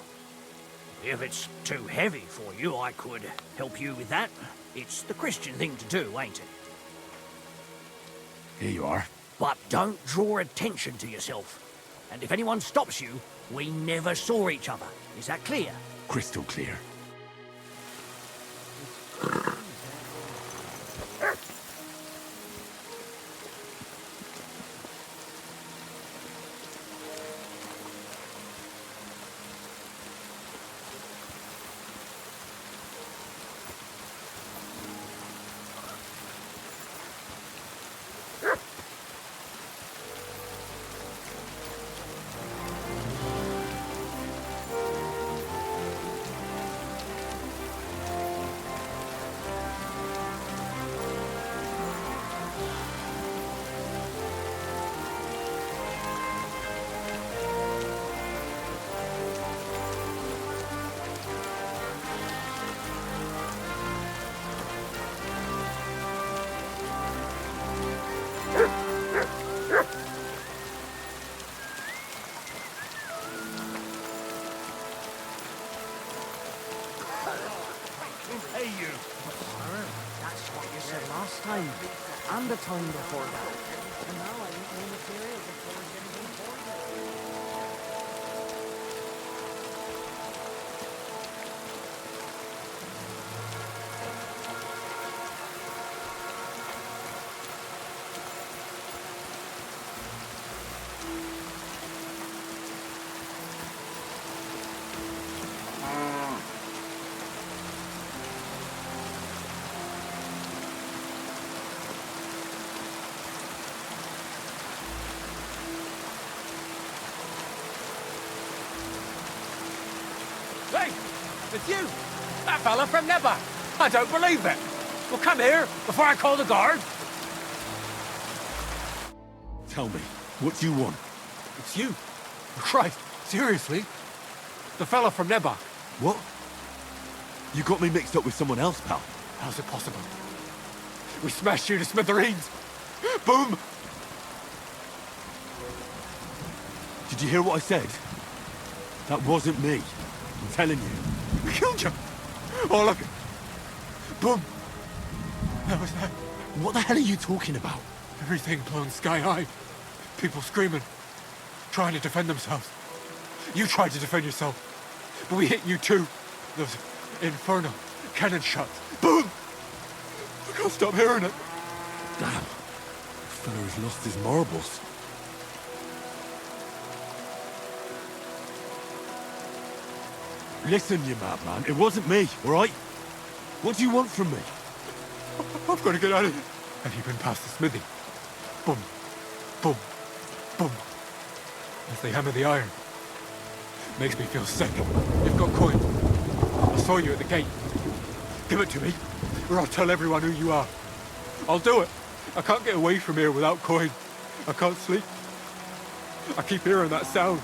If it's too heavy for you, I could help you with that. It's the Christian thing to do, ain't it? Here you are. But don't draw attention to yourself. And if anyone stops you, we never saw each other. Is that clear? Crystal clear. Hey, you! Sir, that's what you said last time. And the time before that. And now I need more material before getting imported. It's you! That fella from Nebba! I don't believe it! Well, come here before I call the guard! Tell me, what do you want? It's you. Christ, seriously? The fella from Nebba. What? You got me mixed up with someone else, pal. How's it possible? We smashed you to smithereens! Boom! Did you hear what I said? That wasn't me. I'm telling you. We killed you! All of it! Boom! That was that. What the hell are you talking about? Everything blown sky high. People screaming. Trying to defend themselves. You tried to defend yourself. But we hit you too. Those infernal cannon shots. Boom! I can't stop hearing it. Damn. The fella has lost his marbles. Listen, you madman. It wasn't me, all right? What do you want from me? I've got to get out of here. Have you been past the smithy? Boom. Boom. Boom. As they hammer the iron. Makes me feel sick. You've got coin. I saw you at the gate. Give it to me, or I'll tell everyone who you are. I'll do it. I can't get away from here without coin. I can't sleep. I keep hearing that sound.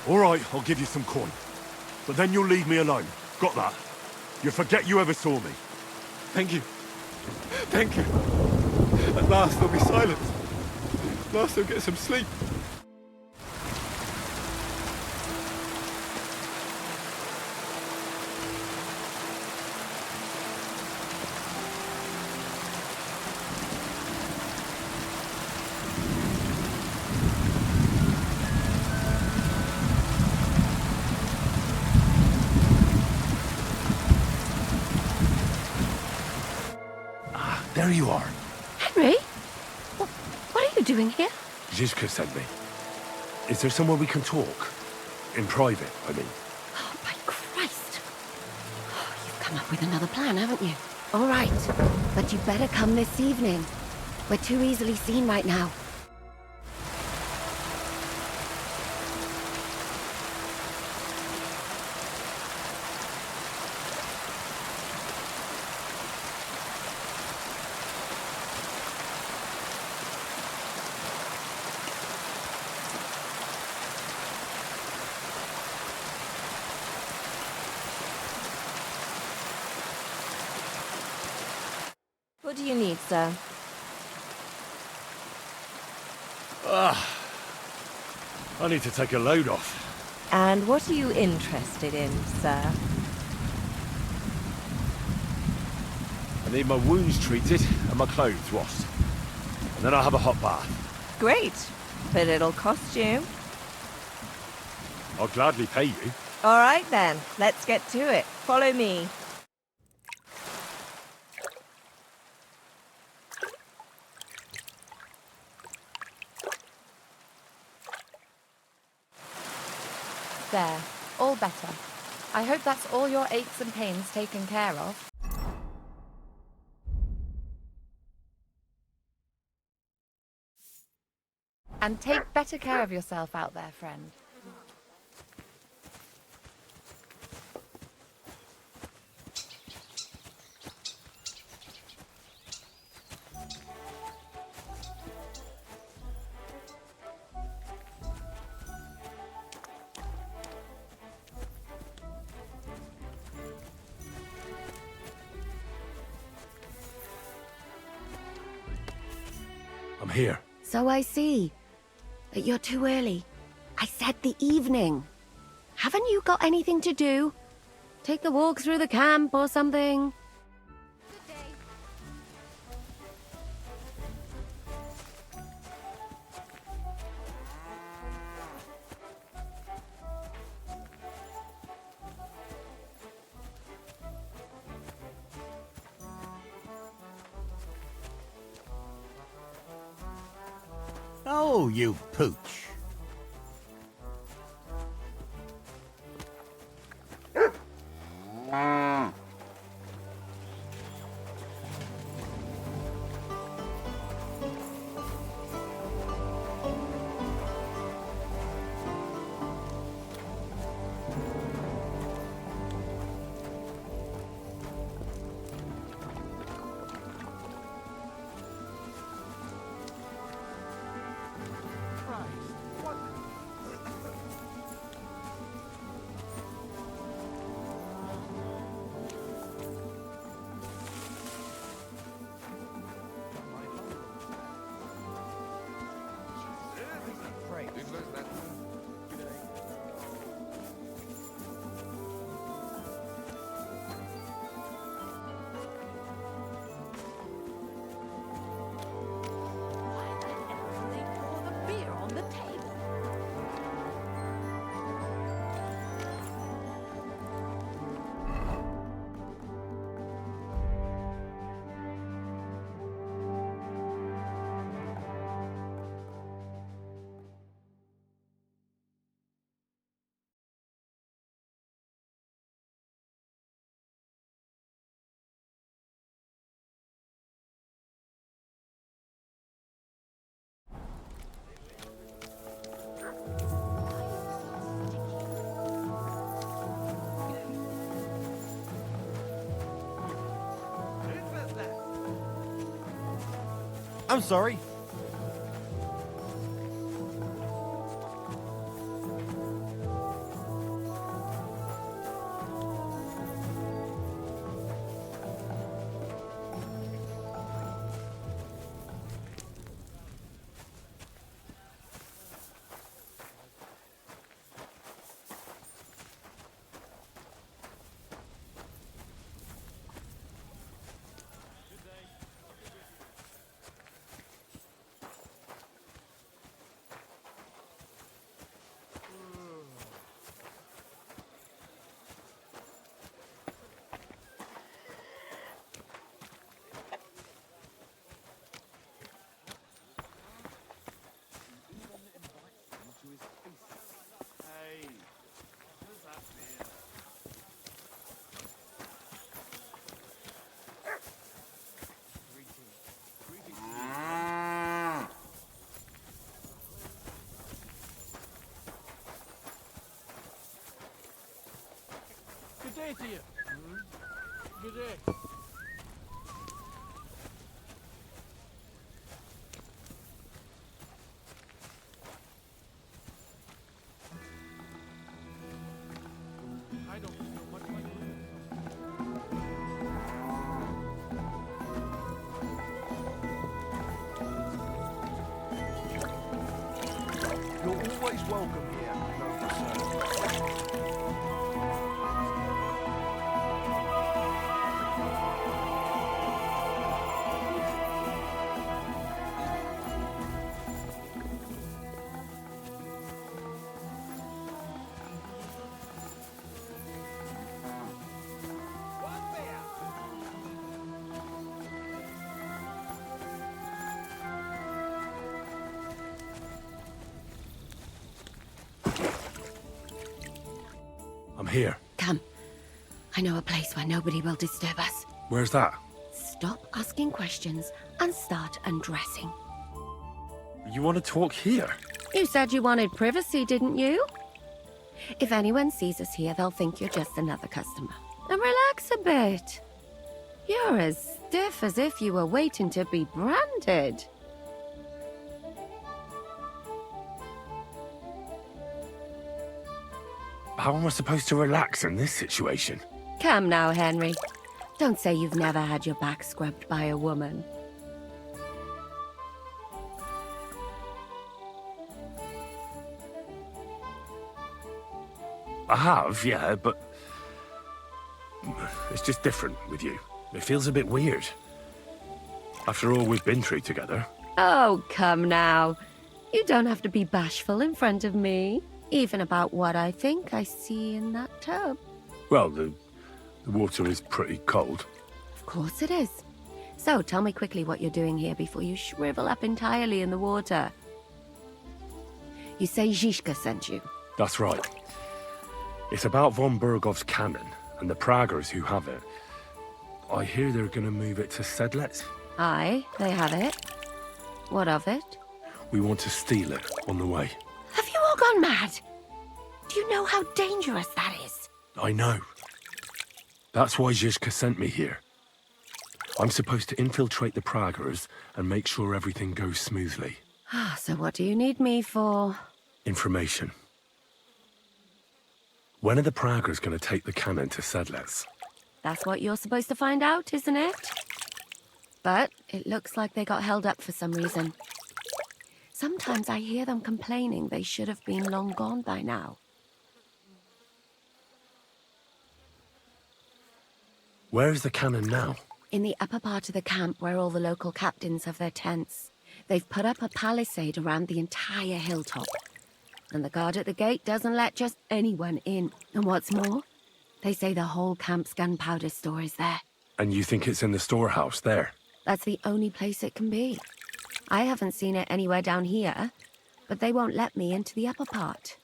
All right, I'll give you some coin. But then you'll leave me alone. Got that? You'll forget you ever saw me. Thank you. Thank you. At last there'll be silence. At last I'll get some sleep. There you are. Henry? What are you doing here? Zizka sent me. Is there somewhere we can talk? In private, I mean. Oh, by Christ. Oh, you've come up with another plan, haven't you? All right, but you better come this evening. We're too easily seen right now. What do you need, sir? I need to take a load off. And what are you interested in, sir? I need my wounds treated and my clothes washed. And then I'll have a hot bath. Great, but it'll cost you. I'll gladly pay you. All right then, let's get to it. Follow me. There, all better. I hope that's all your aches and pains taken care of. And take better care of yourself out there, friend. I'm here. So I see. But you're too early. I said the evening. Haven't you got anything to do? Take the walk through the camp or something? Oh, you pooch. I'm sorry. Good day to you. Good day. I don't know much like You're always welcome here, noble sir. I'm here. Come. I know a place where nobody will disturb us. Where's that? Stop asking questions and start undressing. You want to talk here? You said you wanted privacy, didn't you? If anyone sees us here, they'll think you're just another customer. And relax a bit. You're as stiff as if you were waiting to be branded. How am I supposed to relax in this situation? Come now, Henry. Don't say you've never had your back scrubbed by a woman. I have, yeah, but it's just different with you. It feels a bit weird. After all we've been through together. Oh, come now. You don't have to be bashful in front of me. Even about what I think I see in that tub. Well, the water is pretty cold. Of course it is. So tell me quickly what you're doing here before you shrivel up entirely in the water. You say Zizka sent you. That's right. It's about von Bergov's cannon and the Praggers who have it. I hear they're going to move it to Sedlec. Aye, they have it. What of it? We want to steal it on the way. Have you all gone mad? Do you know how dangerous that is? I know. That's why Zizka sent me here. I'm supposed to infiltrate the Praggers and make sure everything goes smoothly. Ah, so what do you need me for? Information. When are the Praggers going to take the cannon to Sedlec? That's what you're supposed to find out, isn't it? But it looks like they got held up for some reason. Sometimes I hear them complaining they should have been long gone by now. Where is the cannon now? In the upper part of the camp where all the local captains have their tents. They've put up a palisade around the entire hilltop. And the guard at the gate doesn't let just anyone in. And what's more, they say the whole camp's gunpowder store is there. And you think it's in the storehouse there? That's the only place it can be. I haven't seen it anywhere down here, but they won't let me into the upper part.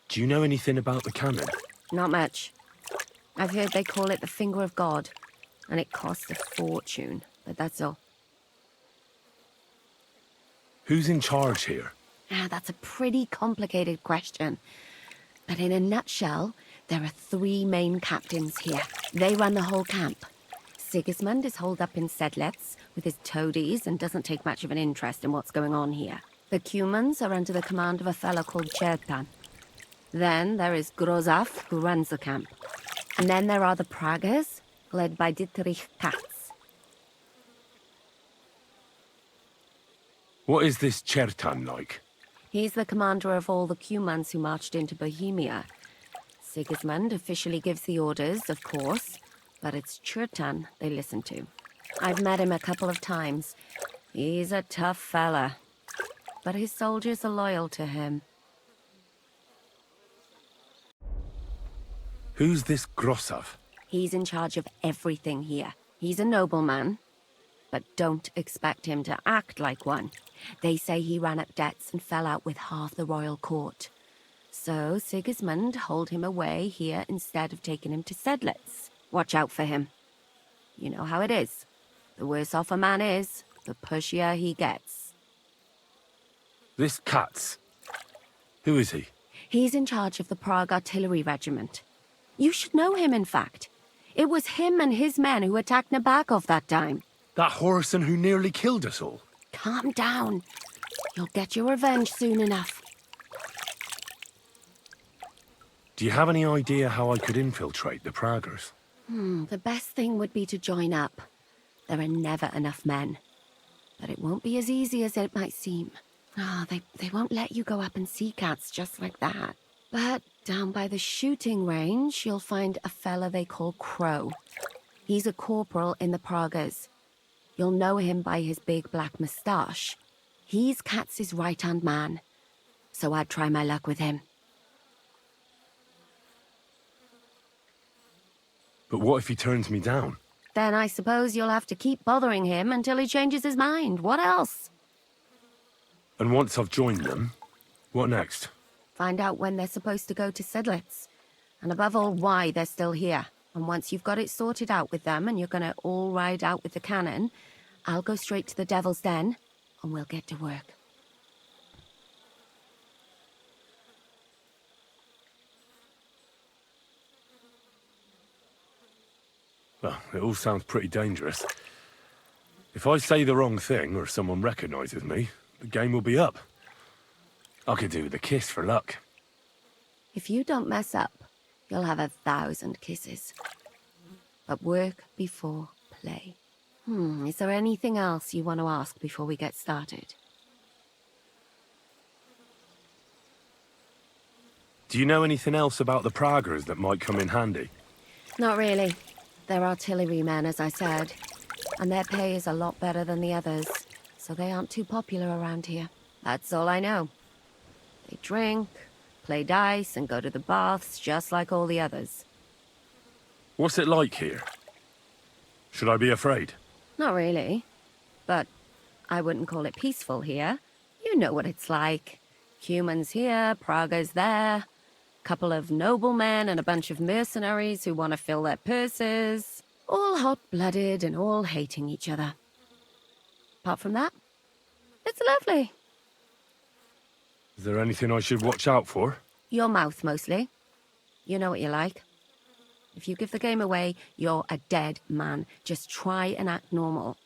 Do you know anything about the cannon? Not much. I've heard they call it the Finger of God, and it costs a fortune, but that's all. Who's in charge here? That's a pretty complicated question. But in a nutshell, there are 3 main captains here. They run the whole camp. Sigismund is holed up in Sedlets with his toadies and doesn't take much of an interest in what's going on here. The Cumans are under the command of a fellow called Chertan. Then there is Grozaf, who runs the camp. And then there are the Pragas, led by Dietrich Katz. What is this Chertan like? He's the commander of all the Cumans who marched into Bohemia. Sigismund officially gives the orders, of course, but it's Chertan they listen to. I've met him a couple of times. He's a tough fella, but his soldiers are loyal to him. Who's this Grossav? He's in charge of everything here. He's a nobleman, but don't expect him to act like one. They say he ran up debts and fell out with half the royal court. So Sigismund holed him away here instead of taking him to Sedlitz. Watch out for him. You know how it is. The worse off a man is, the pushier he gets. This Katz. Who is he? He's in charge of the Prague Artillery Regiment. You should know him, in fact. It was him and his men who attacked Nabakov that time. That Horson who nearly killed us all. Calm down. You'll get your revenge soon enough. Do you have any idea how I could infiltrate the Praggers? The best thing would be to join up. There are never enough men. But it won't be as easy as it might seem. They won't let you go up and see cats just like that. But down by the shooting range, you'll find a fella they call Crow. He's a corporal in the Pragas. You'll know him by his big black moustache. He's Katz's right-hand man. So I'd try my luck with him. But what if he turns me down? Then I suppose you'll have to keep bothering him until he changes his mind. What else? And once I've joined them, what next? Find out when they're supposed to go to Sedlitz. And above all, why they're still here. And once you've got it sorted out with them and you're gonna all ride out with the cannon, I'll go straight to the Devil's Den and we'll get to work. Well, it all sounds pretty dangerous. If I say the wrong thing or someone recognizes me, the game will be up. I could do with a kiss for luck. If you don't mess up, you'll have 1,000 kisses. But work before play. Is there anything else you want to ask before we get started? Do you know anything else about the Praggers that might come in handy? Not really. They're artillerymen, as I said. And their pay is a lot better than the others, so they aren't too popular around here. That's all I know. They drink, play dice, and go to the baths just like all the others. What's it like here? Should I be afraid? Not really. But I wouldn't call it peaceful here. You know what it's like. Humans here, Pragas there. Couple of noblemen and a bunch of mercenaries who want to fill their purses. All hot-blooded and all hating each other. Apart from that, it's lovely. Is there anything I should watch out for? Your mouth, mostly. You know what you're like. If you give the game away, you're a dead man. Just try and act normal.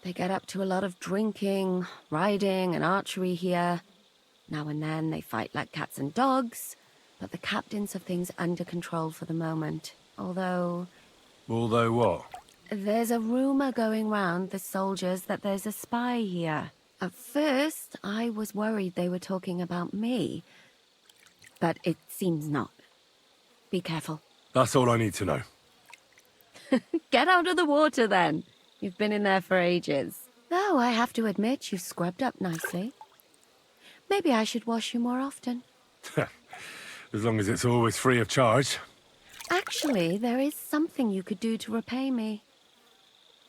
They get up to a lot of drinking, riding, and archery here. Now and then they fight like cats and dogs, but the captains have things under control for the moment. Although what? There's a rumor going round the soldiers that there's a spy here. At first, I was worried they were talking about me, but it seems not. Be careful. That's all I need to know. Get out of the water, then. You've been in there for ages. Though I have to admit, you've scrubbed up nicely. Maybe I should wash you more often. As long as it's always free of charge. Actually, there is something you could do to repay me.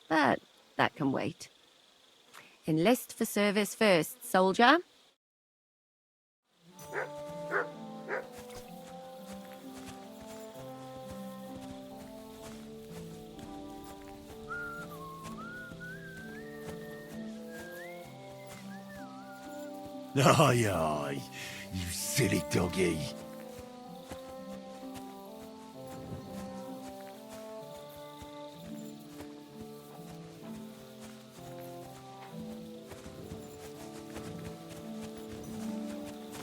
But that can wait. Enlist for service first, soldier. Aye, aye, you silly doggy.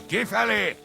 Kifali!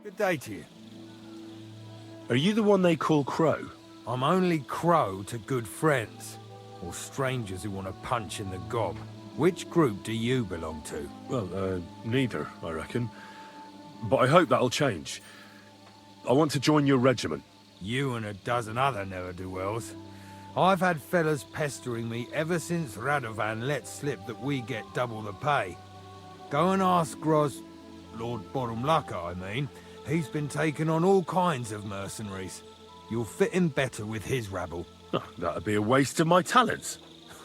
Good day to you. Are you the one they call Crow? I'm only Crow to good friends, or strangers who want to punch in the gob. Which group do you belong to? Well, neither, I reckon. But I hope that'll change. I want to join your regiment. You and a dozen other ne'er-do-wells. I've had fellas pestering me ever since Radovan let slip that we get double the pay. Go and ask Lord Borumlaka, I mean. He's been taking on all kinds of mercenaries. You'll fit in better with his rabble. Oh, that'd be a waste of my talents.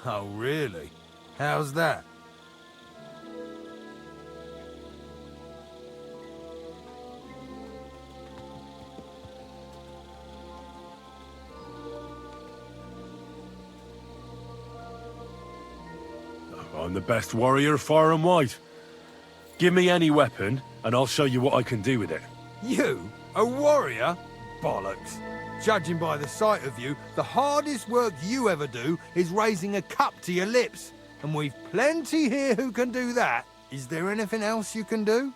Oh, really? How's that? I'm the best warrior far and wide. Give me any weapon, and I'll show you what I can do with it. You? A warrior? Bollocks. Judging by the sight of you, the hardest work you ever do is raising a cup to your lips. And we've plenty here who can do that. Is there anything else you can do?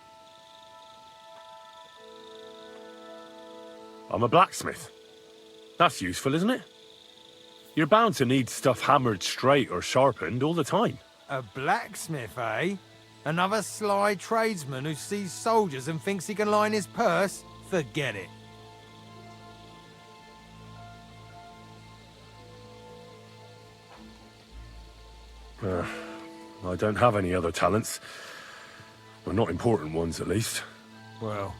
I'm a blacksmith. That's useful, isn't it? You're bound to need stuff hammered straight or sharpened all the time. A blacksmith, eh? Another sly tradesman who sees soldiers and thinks he can line his purse? Forget it. I don't have any other talents. Well, not important ones, at least. Well,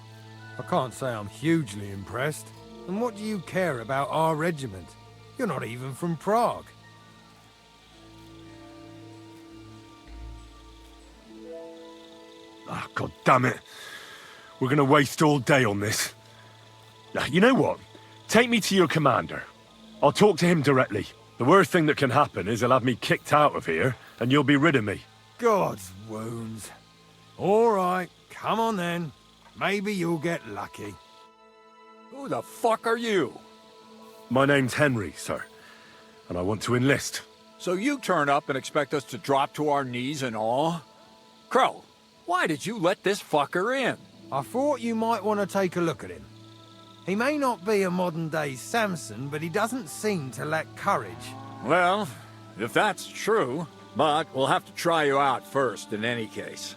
I can't say I'm hugely impressed. And what do you care about our regiment? You're not even from Prague. Ah, God damn it. We're gonna waste all day on this. You know what? Take me to your commander. I'll talk to him directly. The worst thing that can happen is he'll have me kicked out of here, and you'll be rid of me. God's wounds. All right, come on then. Maybe you'll get lucky. Who the fuck are you? My name's Henry, sir, and I want to enlist. So you turn up and expect us to drop to our knees in awe? Crow, why did you let this fucker in? I thought you might want to take a look at him. He may not be a modern-day Samson, but he doesn't seem to lack courage. Well, if that's true, but we'll have to try you out first in any case.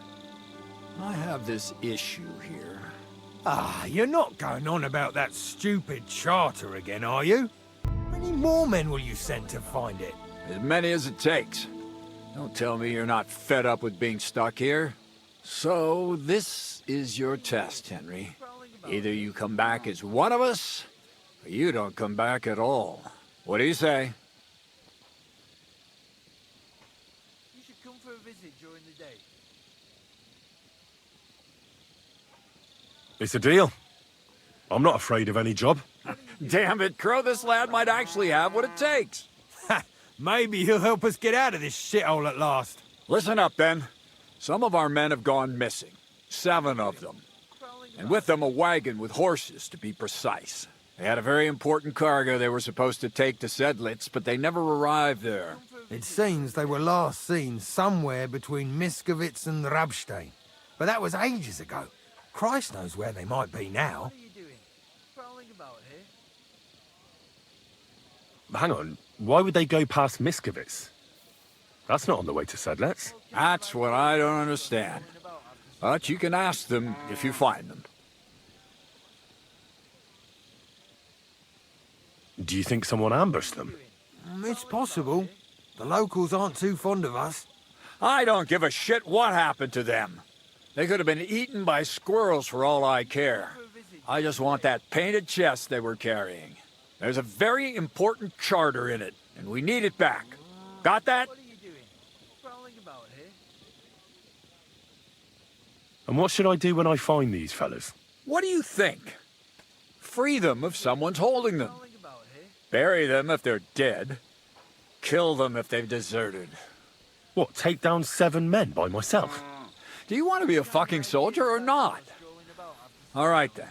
I have this issue here. Ah, you're not going on about that stupid charter again, are you? How many more men will you send to find it? As many as it takes. Don't tell me you're not fed up with being stuck here. So, this is your test, Henry. Either you come back as one of us, or you don't come back at all. What do you say? You should come for a visit during the day. It's a deal. I'm not afraid of any job. Damn it, Crow, this lad might actually have what it takes. Maybe he'll help us get out of this shithole at last. Listen up, then. Some of our men have gone missing. 7 of them. And with them a wagon with horses, to be precise. They had a very important cargo they were supposed to take to Sedlitz, but they never arrived there. It seems they were last seen somewhere between Miskovitz and Rabstein. But that was ages ago. Christ knows where they might be now. What are you doing? Prowling about here? Hang on, why would they go past Miskovitz? That's not on the way to Sedlitz. That's what I don't understand. But you can ask them if you find them. Do you think someone ambushed them? It's possible. The locals aren't too fond of us. I don't give a shit what happened to them. They could have been eaten by squirrels for all I care. I just want that painted chest they were carrying. There's a very important charter in it, and we need it back. Got that? What are you doing? Prowling about here? And what should I do when I find these fellas? What do you think? Free them if someone's holding them. Bury them if they're dead. Kill them if they've deserted. What, take down 7 men by myself? Do you want to be a fucking soldier or not? All right then.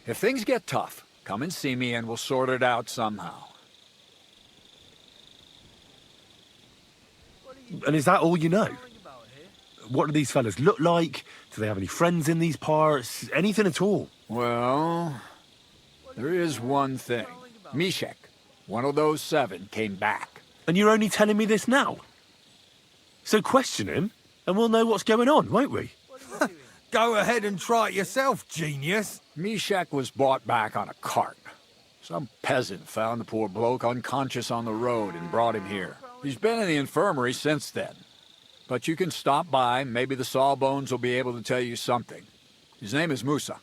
If things get tough, come and see me and we'll sort it out somehow. And is that all you know? What do these fellas look like? Do they have any friends in these parts? Anything at all? Well, there is one thing. Mishek, one of those 7, came back. And you're only telling me this now? So question him, and we'll know what's going on, won't we? Go ahead and try it yourself, genius. Mishek was brought back on a cart. Some peasant found the poor bloke unconscious on the road and brought him here. He's been in the infirmary since then. But you can stop by, maybe the Sawbones will be able to tell you something. His name is Musa.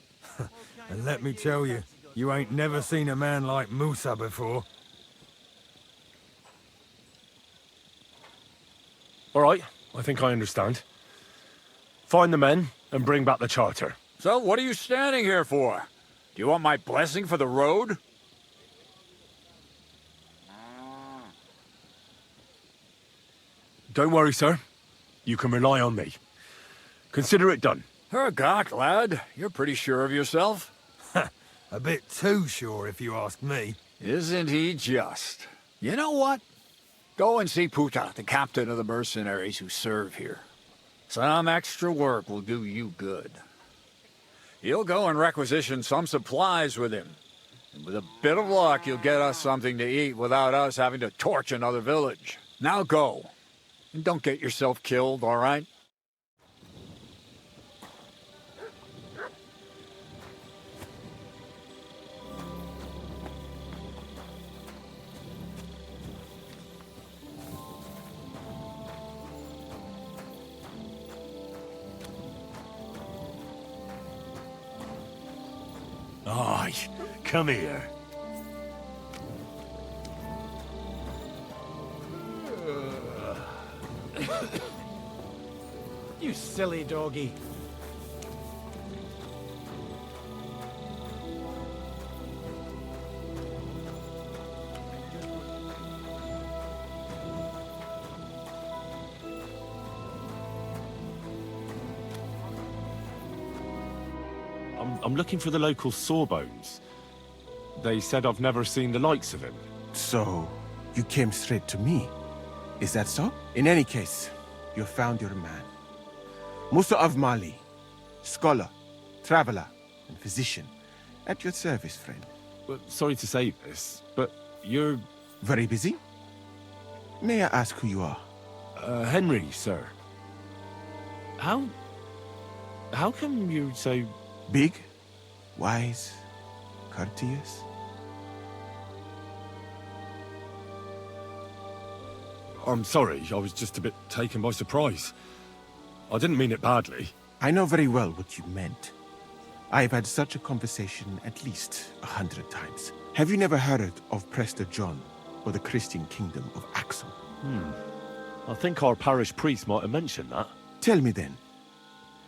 And let me tell you, you ain't never seen a man like Musa before. All right, I think I understand. Find the men and bring back the charter. So what are you standing here for? Do you want my blessing for the road? Don't worry, sir. You can rely on me. Consider it done. Hergott, lad. You're pretty sure of yourself. A bit too sure, if you ask me. Isn't he just? You know what? Go and see Puta, the captain of the mercenaries who serve here. Some extra work will do you good. You'll go and requisition some supplies with him. And with a bit of luck, you'll get us something to eat without us having to torch another village. Now go. And don't get yourself killed, all right? Aye, come here. You silly doggy. I'm looking for the local Sawbones. They said I've never seen the likes of him. So, you came straight to me. Is that so? In any case, you found your man. Musa of Mali, scholar, traveler, and physician. At your service, friend. Well, sorry to say this, but you're... Very busy? May I ask who you are? Henry, sir. How how come you're so... Big, wise, courteous? I'm sorry, I was just a bit taken by surprise. I didn't mean it badly. I know very well what you meant. I've had such a conversation at least 100 times. Have you never heard of Prester John or the Christian kingdom of Axel? I think our parish priest might have mentioned that. Tell me then,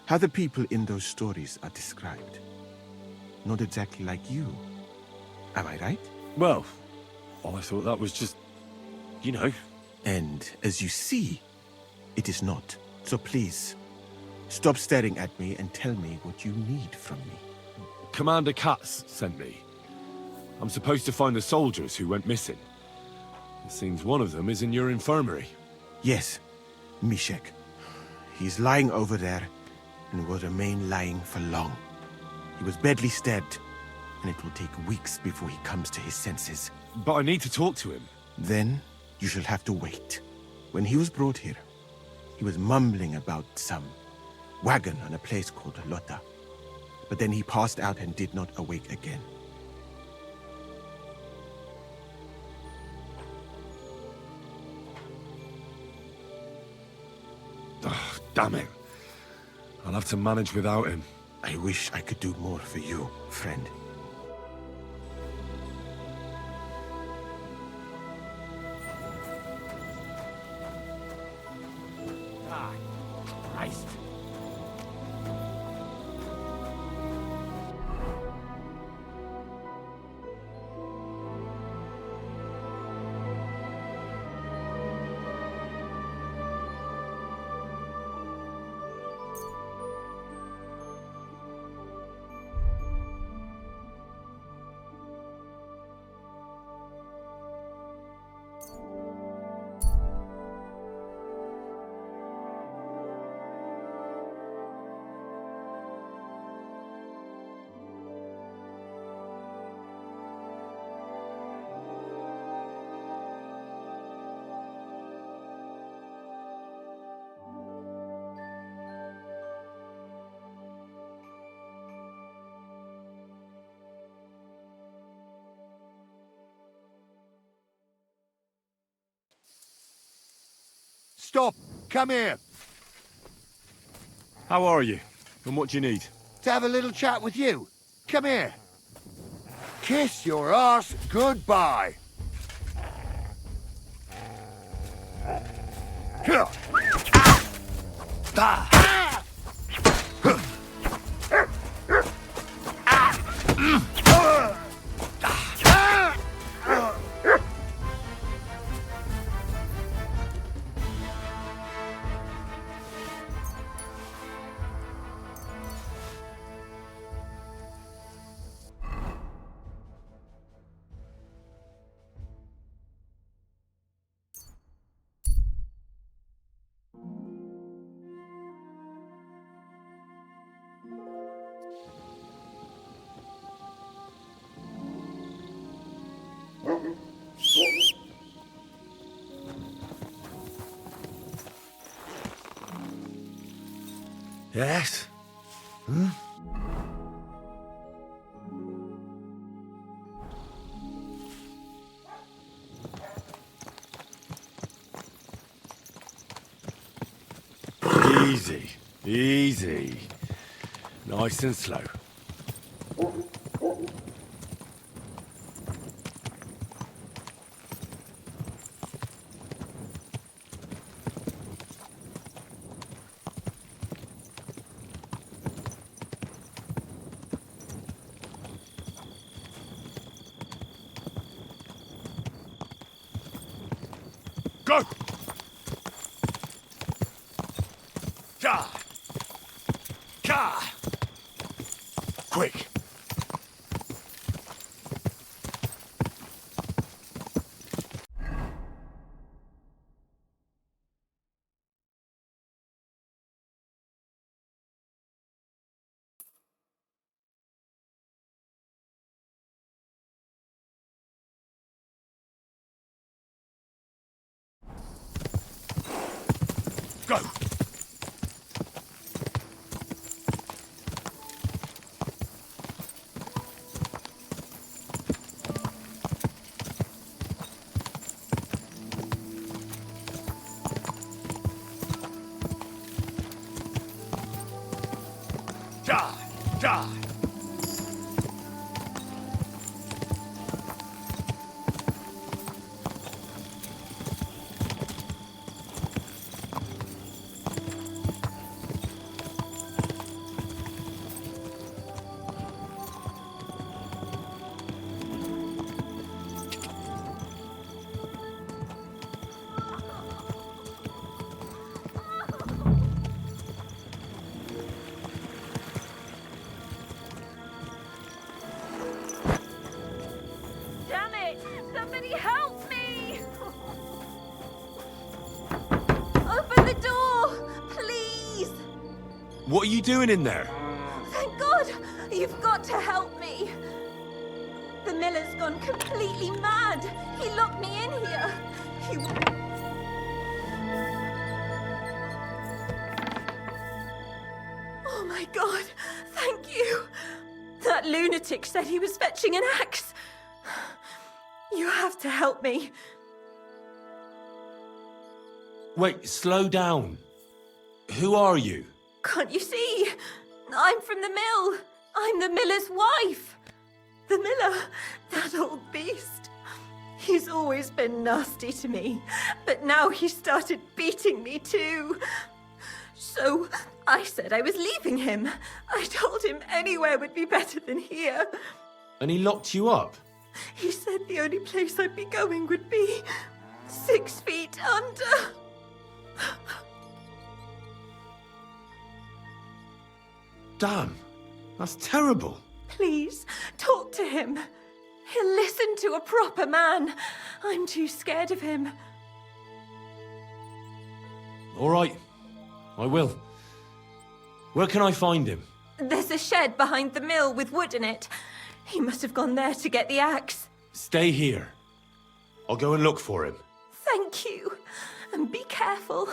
how the people in those stories are described. Not exactly like you. Am I right? Well, I thought that was just... you know. And as you see, it is not. So please, stop staring at me and tell me what you need from me. Commander Katz sent me. I'm supposed to find the soldiers who went missing. It seems one of them is in your infirmary. Yes, Mishek. He's lying over there and will remain lying for long. He was badly stabbed, and it will take weeks before he comes to his senses. But I need to talk to him. Then you shall have to wait. When he was brought here, he was mumbling about some wagon on a place called Lota. But then he passed out and did not awake again. Oh, damn it. I'll have to manage without him. I wish I could do more for you, friend. Ah, Christ. Stop! Come here! How are you? And what do you need? To have a little chat with you. Come here. Kiss your arse goodbye. Yes? Easy. Easy. Nice and slow. Go! Ka! Ka! Quick! Go! Die! Die! Damn it! Somebody help me! Open the door! Please! What are you doing in there? Thank God! You've got to help me! The miller's gone completely mad! He locked me in here! He... Oh my God! Thank you! That lunatic said he was fetching an axe! You have to help me. Wait, slow down. Who are you? Can't you see? I'm from the mill. I'm the miller's wife. The miller, that old beast. He's always been nasty to me, but now he started beating me too. So I said I was leaving him. I told him anywhere would be better than here. And he locked you up? He said the only place I'd be going would be 6 feet under. Damn, that's terrible. Please, talk to him. He'll listen to a proper man. I'm too scared of him. All right, I will. Where can I find him? There's a shed behind the mill with wood in it. He must have gone there to get the axe. Stay here. I'll go and look for him. Thank you. And be careful.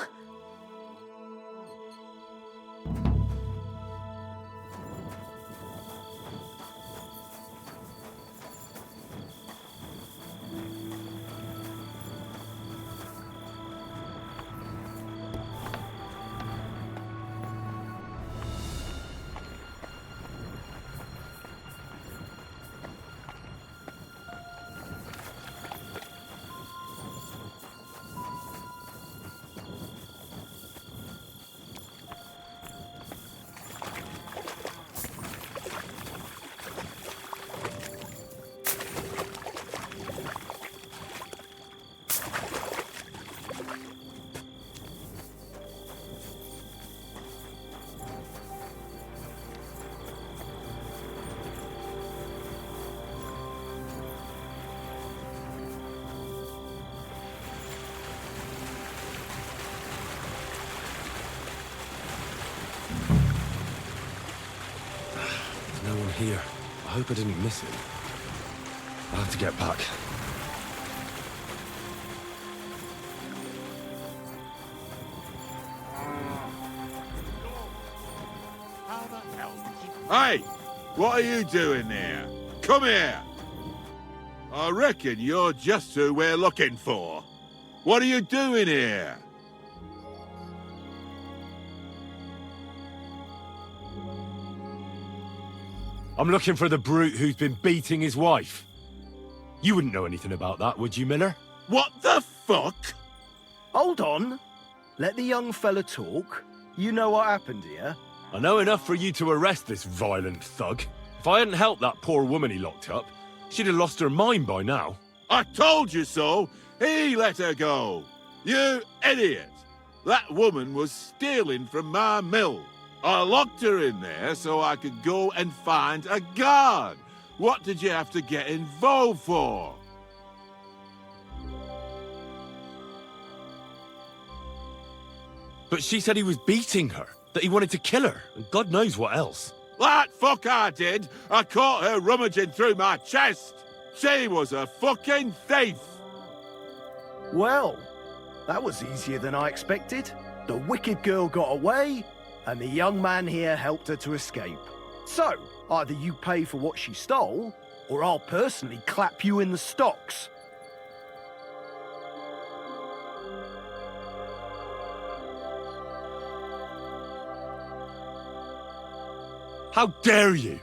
No one here. I hope I didn't miss him. I'll have to get back. Hey! What are you doing there? Come here! I reckon you're just who we're looking for. What are you doing here? I'm looking for the brute who's been beating his wife. You wouldn't know anything about that, would you, Miller? What the fuck? Hold on. Let the young fella talk. You know what happened here? I know enough for you to arrest this violent thug. If I hadn't helped that poor woman he locked up, she'd have lost her mind by now. I told you so! He let her go! You idiot! That woman was stealing from my mill. I locked her in there so I could go and find a guard. What did you have to get involved for? But she said he was beating her, that he wanted to kill her, and God knows what else. That fuck I did! I caught her rummaging through my chest! She was a fucking thief! Well, that was easier than I expected. The wicked girl got away, and the young man here helped her to escape. So, either you pay for what she stole, or I'll personally clap you in the stocks. How dare you?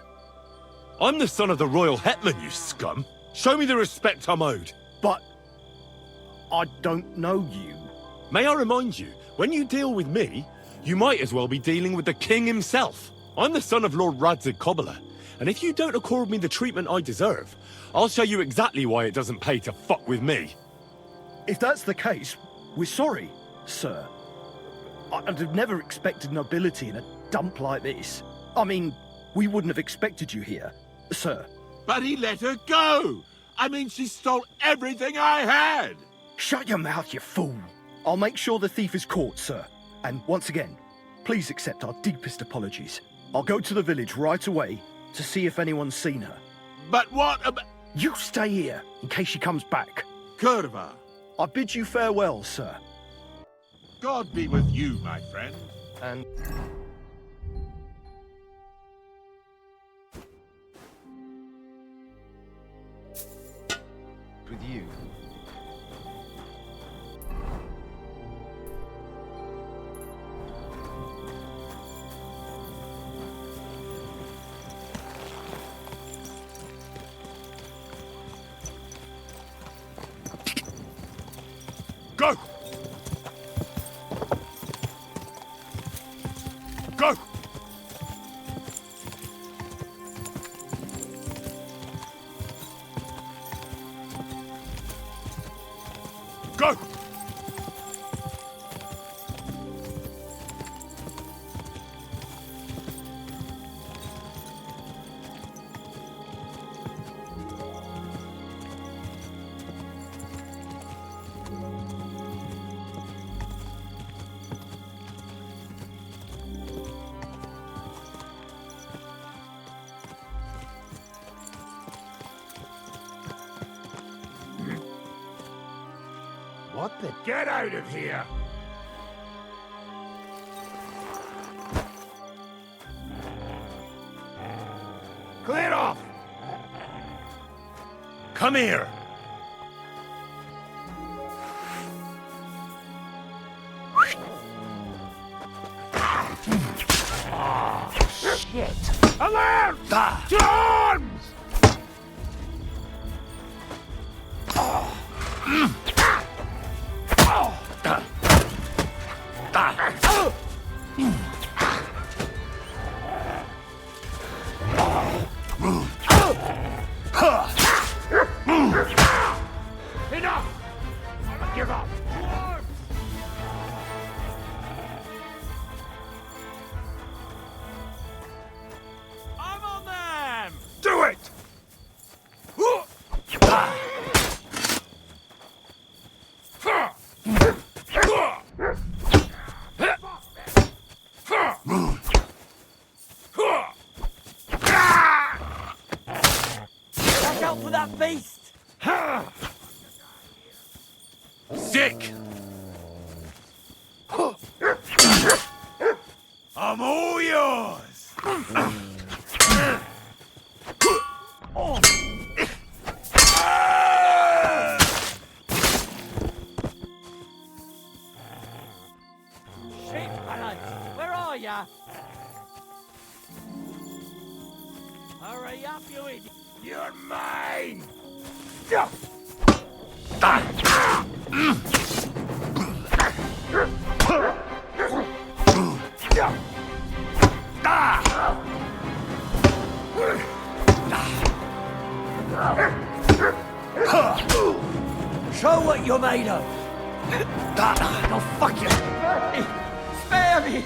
I'm the son of the royal hetman, you scum. Show me the respect I'm owed. But I don't know you. May I remind you, when you deal with me, you might as well be dealing with the king himself. I'm the son of Lord Radzig Cobbler, and if you don't accord me the treatment I deserve, I'll show you exactly why it doesn't pay to fuck with me. If that's the case, we're sorry, sir. I'd have never expected nobility in a dump like this. I mean, we wouldn't have expected you here, sir. But he let her go! I mean, she stole everything I had! Shut your mouth, you fool! I'll make sure the thief is caught, sir. And once again, please accept our deepest apologies. I'll go to the village right away to see if anyone's seen her. But what about... You stay here, in case she comes back. Curva. I bid you farewell, sir. God be with you, my friend. And... with you. Go! Go! Go! What the... Get out of here! Clear off! Come here! Shit! Alarm! To arms! Enough! I give up! I'm on them! Do it! Watch out for that beast! Sick! I'm all yours! Shit, fellas! Where are ya? Hurry up, you idiot! You're mine! Show what you're made of! No, fuck you! Spare me!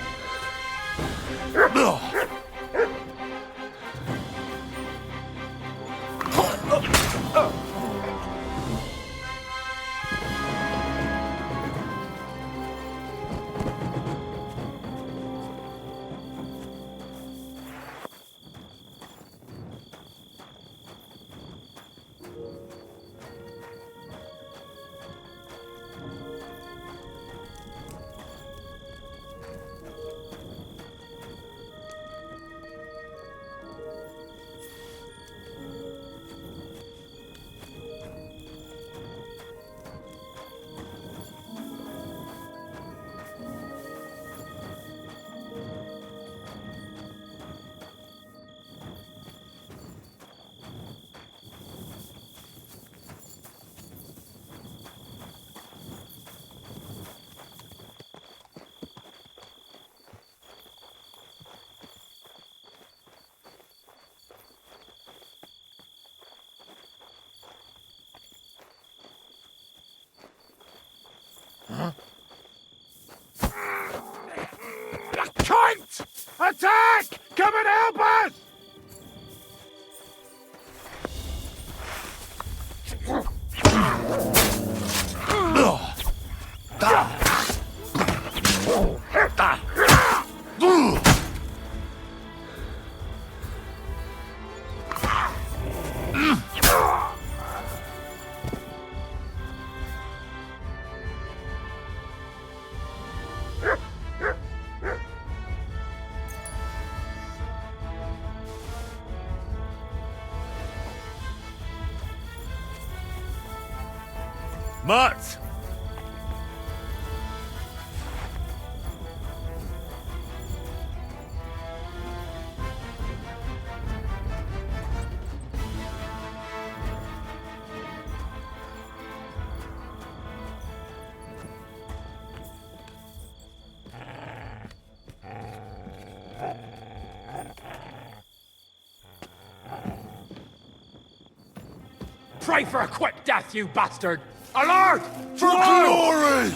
Cunt! Attack! Come and help us! Mats! Pray for a quick death, you bastard! Alert! For glory!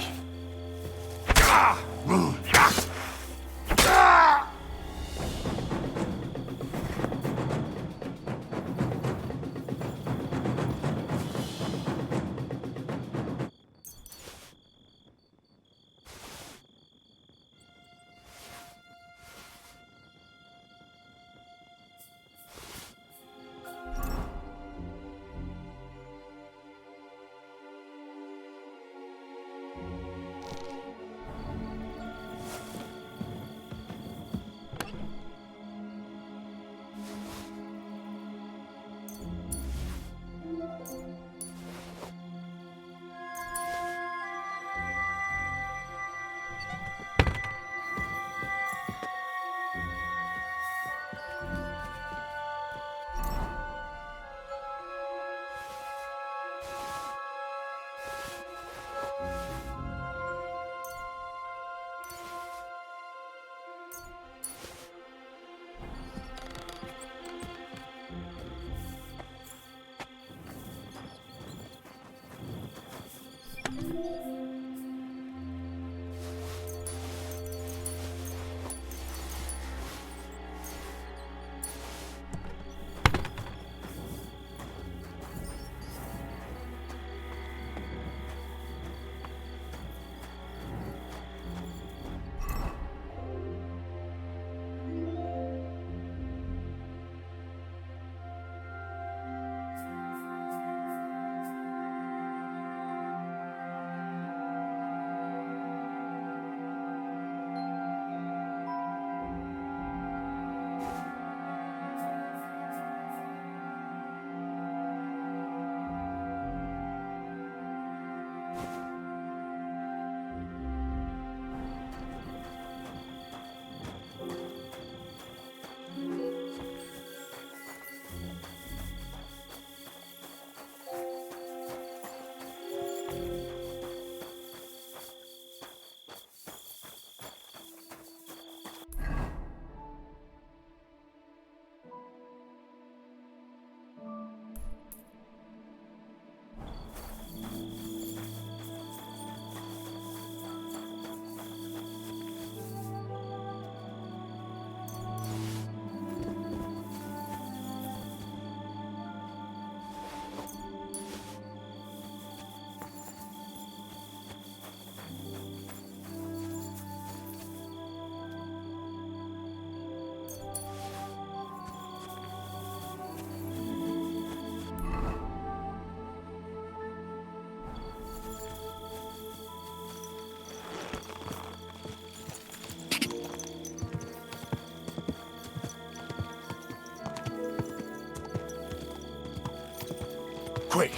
Quick!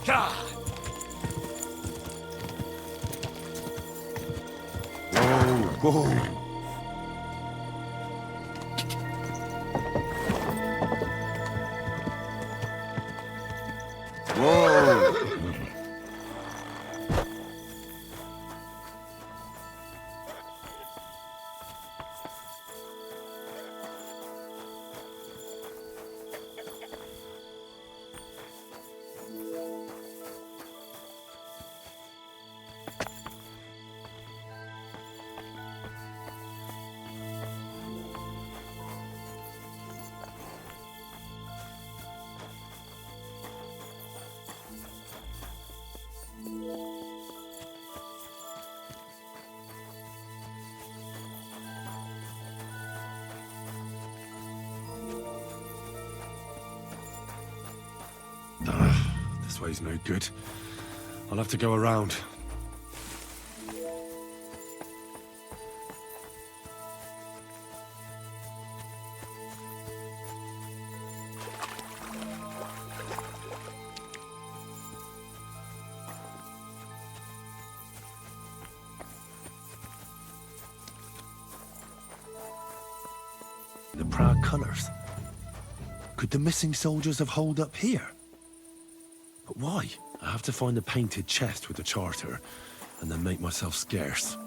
God! Whoa, whoa! This way's no good. I'll have to go around. The proud colours. Could the missing soldiers have holed up here? But why? I have to find the painted chest with the charter, and then make myself scarce.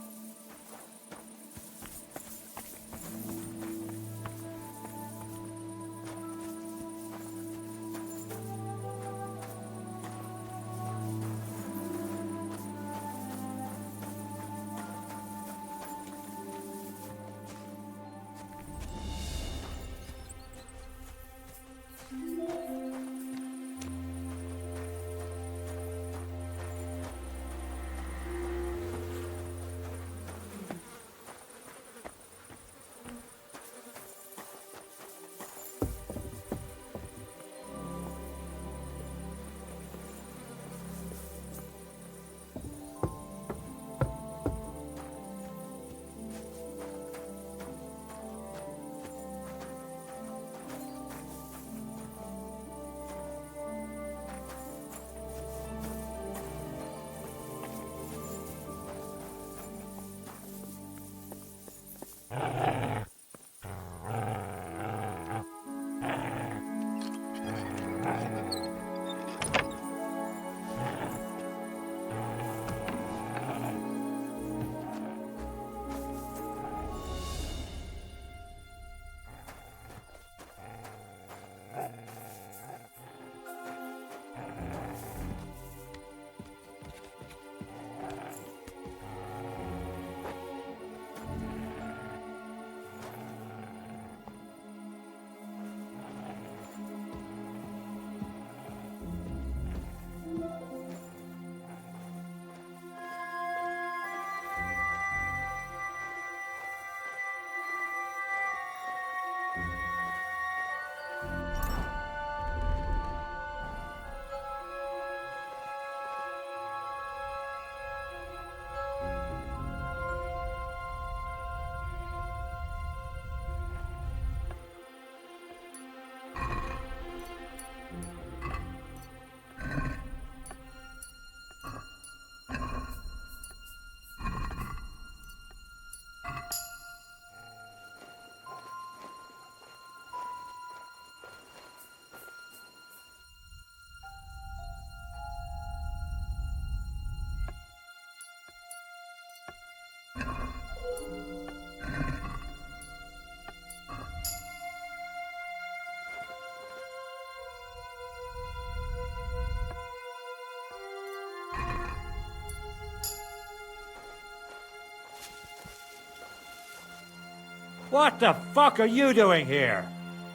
What the fuck are you doing here?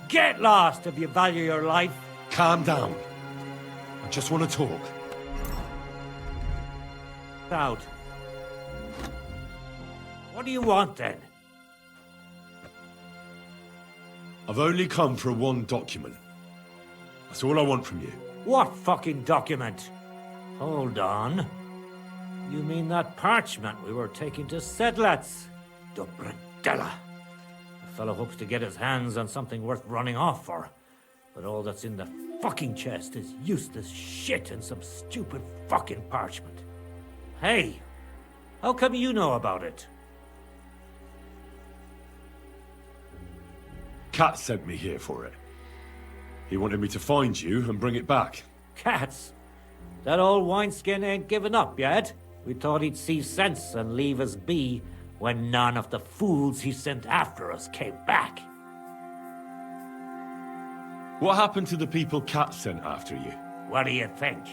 Get lost if you value your life. Calm down. I just want to talk. Out. What do you want then? I've only come for one document. That's all I want from you. What fucking document? Hold on. You mean that parchment we were taking to Sedlats? Dobradella. The fellow hopes to get his hands on something worth running off for. But all that's in the fucking chest is useless shit and some stupid fucking parchment. Hey, how come you know about it? Cat sent me here for it. He wanted me to find you and bring it back. Cats? That old wineskin ain't given up yet. We thought he'd see sense and leave us be when none of the fools he sent after us came back. What happened to the people Cat sent after you? What do you think?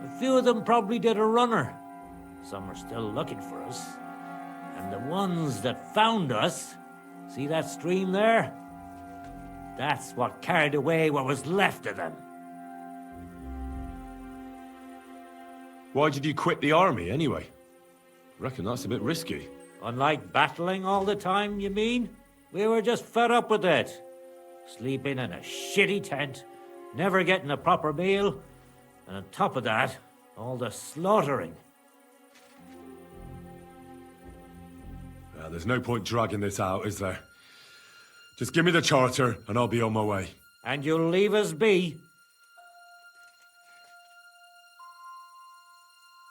A few of them probably did a runner. Some are still looking for us. And the ones that found us, see that stream there? That's what carried away what was left of them. Why did you quit the army, anyway? Reckon that's a bit risky. Unlike battling all the time, you mean? We were just fed up with it. Sleeping in a shitty tent, never getting a proper meal, and on top of that, all the slaughtering. There's no point dragging this out, is there? Just give me the charter, and I'll be on my way. And you'll leave us be?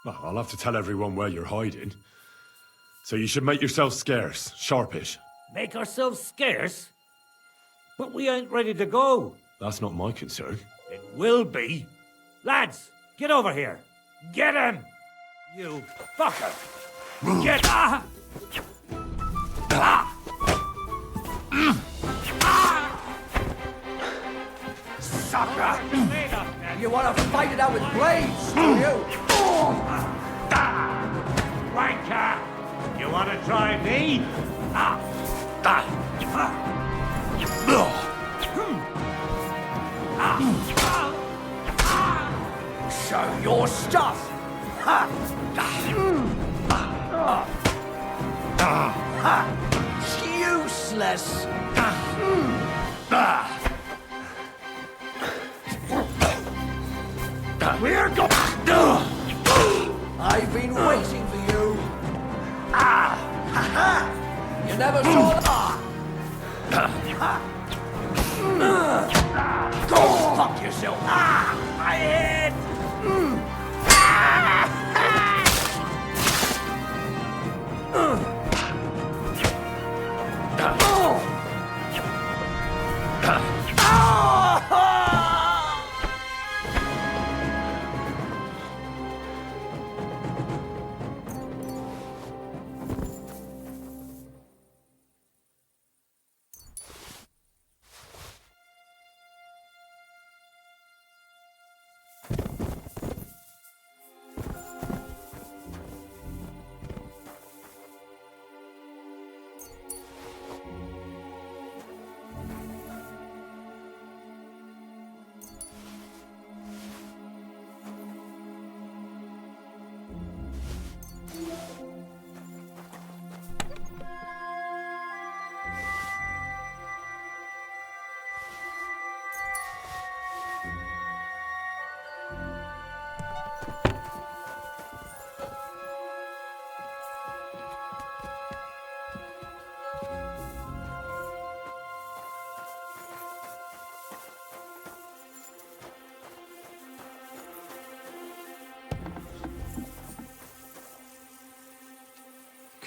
Well, I'll have to tell everyone where you're hiding. So you should make yourself scarce, sharpish. Make ourselves scarce? But we ain't ready to go. That's not my concern. It will be. Lads, get over here. Get him! You fucker! Get... Ah! Ah! Sucker! You want to fight it out with blades, do you? Wanker! You want to try me? Show your stuff! Useless! We're going. I've been waiting for you. You never saw that. Go fuck yourself. My head.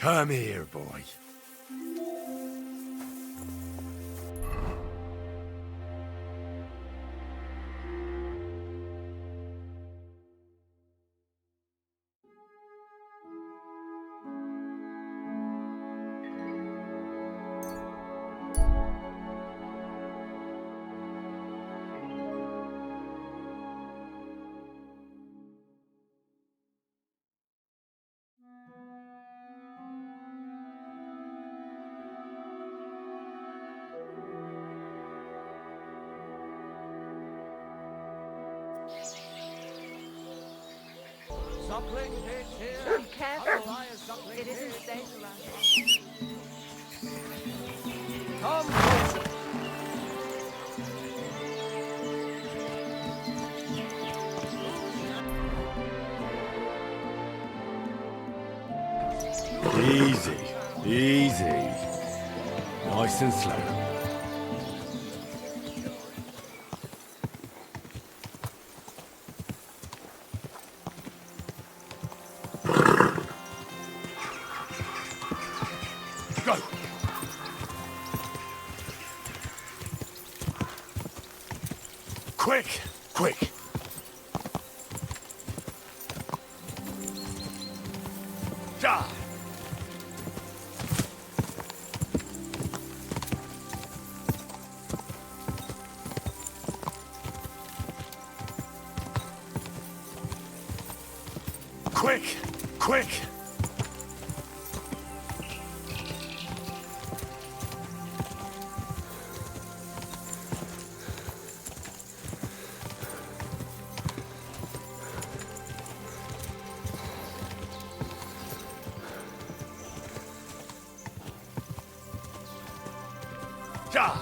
Come here, boy. Be careful. It isn't safe around here. Come closer. Easy, easy. Nice and slow. Go! Quick! Quick! Ja! Quick! Quick! Ja!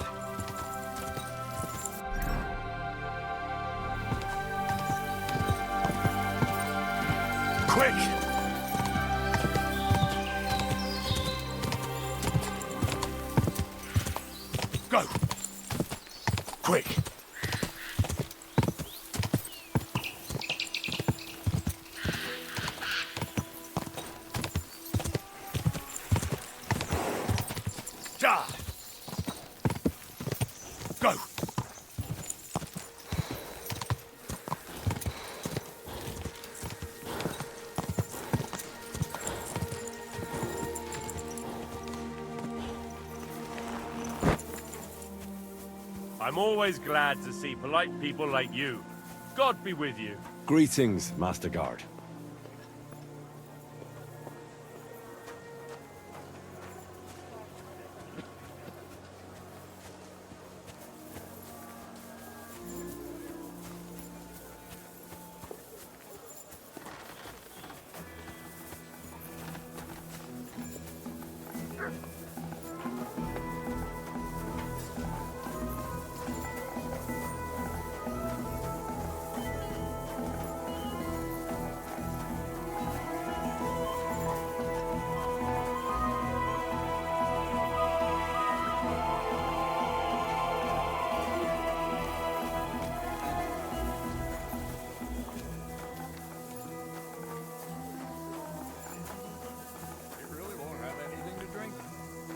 Quick! Go! Quick! Ja! Go! I'm always glad to see polite people like you. God be with you. Greetings, Master Guard.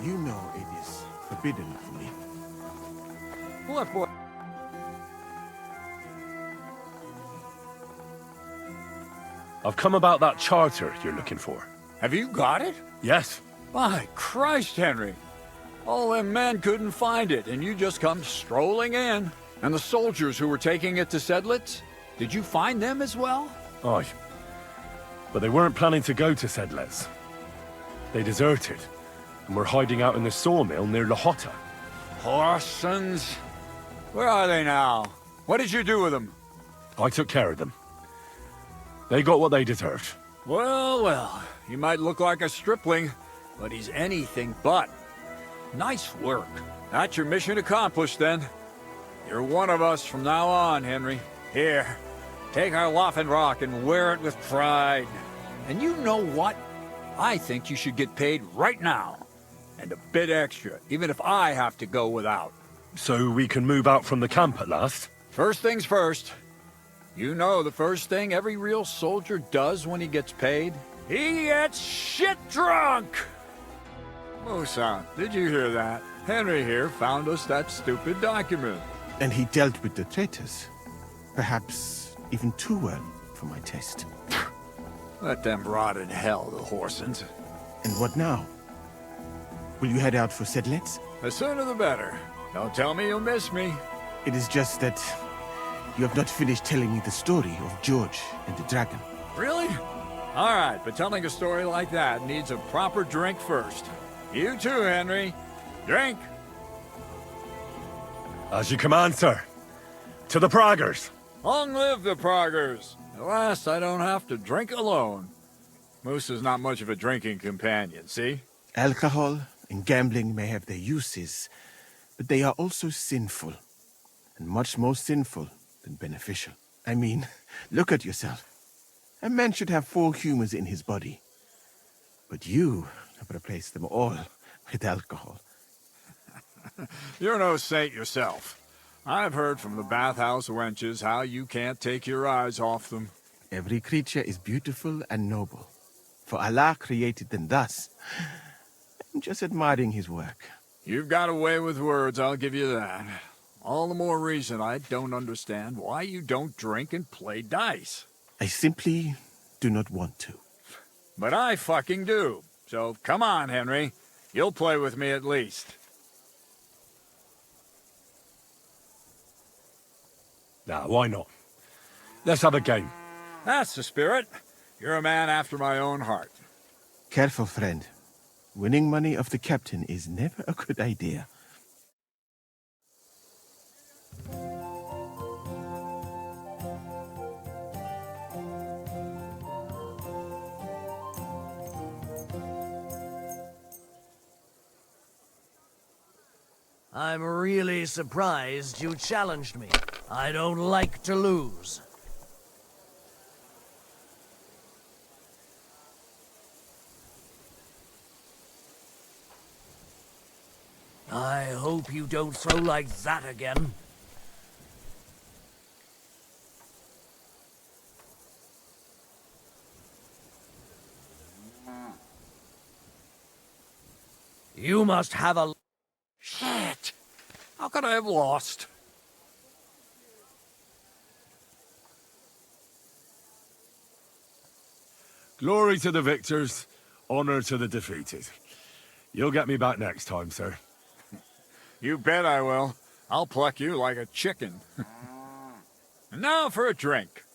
You know it is forbidden for me. What boy? I've come about that charter you're looking for. Have you got it? Yes. My Christ, Henry. All them men couldn't find it, and you just come strolling in. And the soldiers who were taking it to Sedlitz? Did you find them as well? Aye. But they weren't planning to go to Sedlitz. They deserted, and were hiding out in the sawmill near Lahota. Horsons. Where are they now? What did you do with them? I took care of them. They got what they deserved. Well, well, he might look like a stripling, but he's anything but. Nice work. That's your mission accomplished, then. You're one of us from now on, Henry. Here, take our Laughing Rock and wear it with pride. And you know what? I think you should get paid right now. And a bit extra, even if I have to go without. So we can move out from the camp at last? First things first. You know the first thing every real soldier does when he gets paid? He gets shit drunk! Musa, did you hear that? Henry here found us that stupid document. And he dealt with the traitors. Perhaps even too well for my taste. Let them rot in hell, the Horsons. And what now? Will you head out for Sedlitz? The sooner the better. Don't tell me you'll miss me. It is just that you have not finished telling me the story of George and the dragon. Really? All right, but telling a story like that needs a proper drink first. You too, Henry. Drink! As you command, sir. To the Praggers! Long live the Praggers! At last, I don't have to drink alone. Moose is not much of a drinking companion, see? Alcohol and gambling may have their uses, but they are also sinful. And much more sinful than beneficial. I mean, look at yourself. A man should have 4 humors in his body. But you have replaced them all with alcohol. You're no saint yourself. I've heard from the bathhouse wenches how you can't take your eyes off them. Every creature is beautiful and noble. For Allah created them thus. I'm just admiring his work. You've got a way with words, I'll give you that. All the more reason I don't understand why you don't drink and play dice. I simply do not want to. But I fucking do. So come on, Henry. You'll play with me at least. Nah, why not? Let's have a game. That's the spirit. You're a man after my own heart. Careful, friend. Winning money off the captain is never a good idea. I'm really surprised you challenged me. I don't like to lose. hope you don't throw like that again. You must have a... Shit! How could I have lost? Glory to the victors, honor to the defeated. You'll get me back next time, sir. You bet I will. I'll pluck you like a chicken. And now for a drink.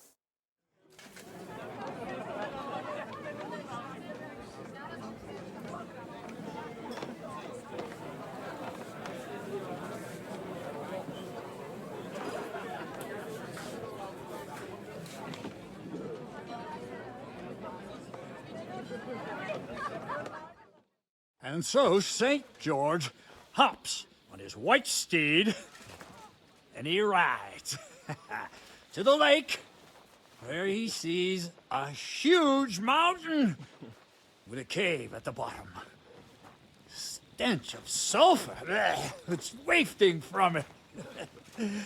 And so St. George hops on his white steed, and he rides to the lake, where he sees a huge mountain with a cave at the bottom. Stench of sulfur, it's wafting from it.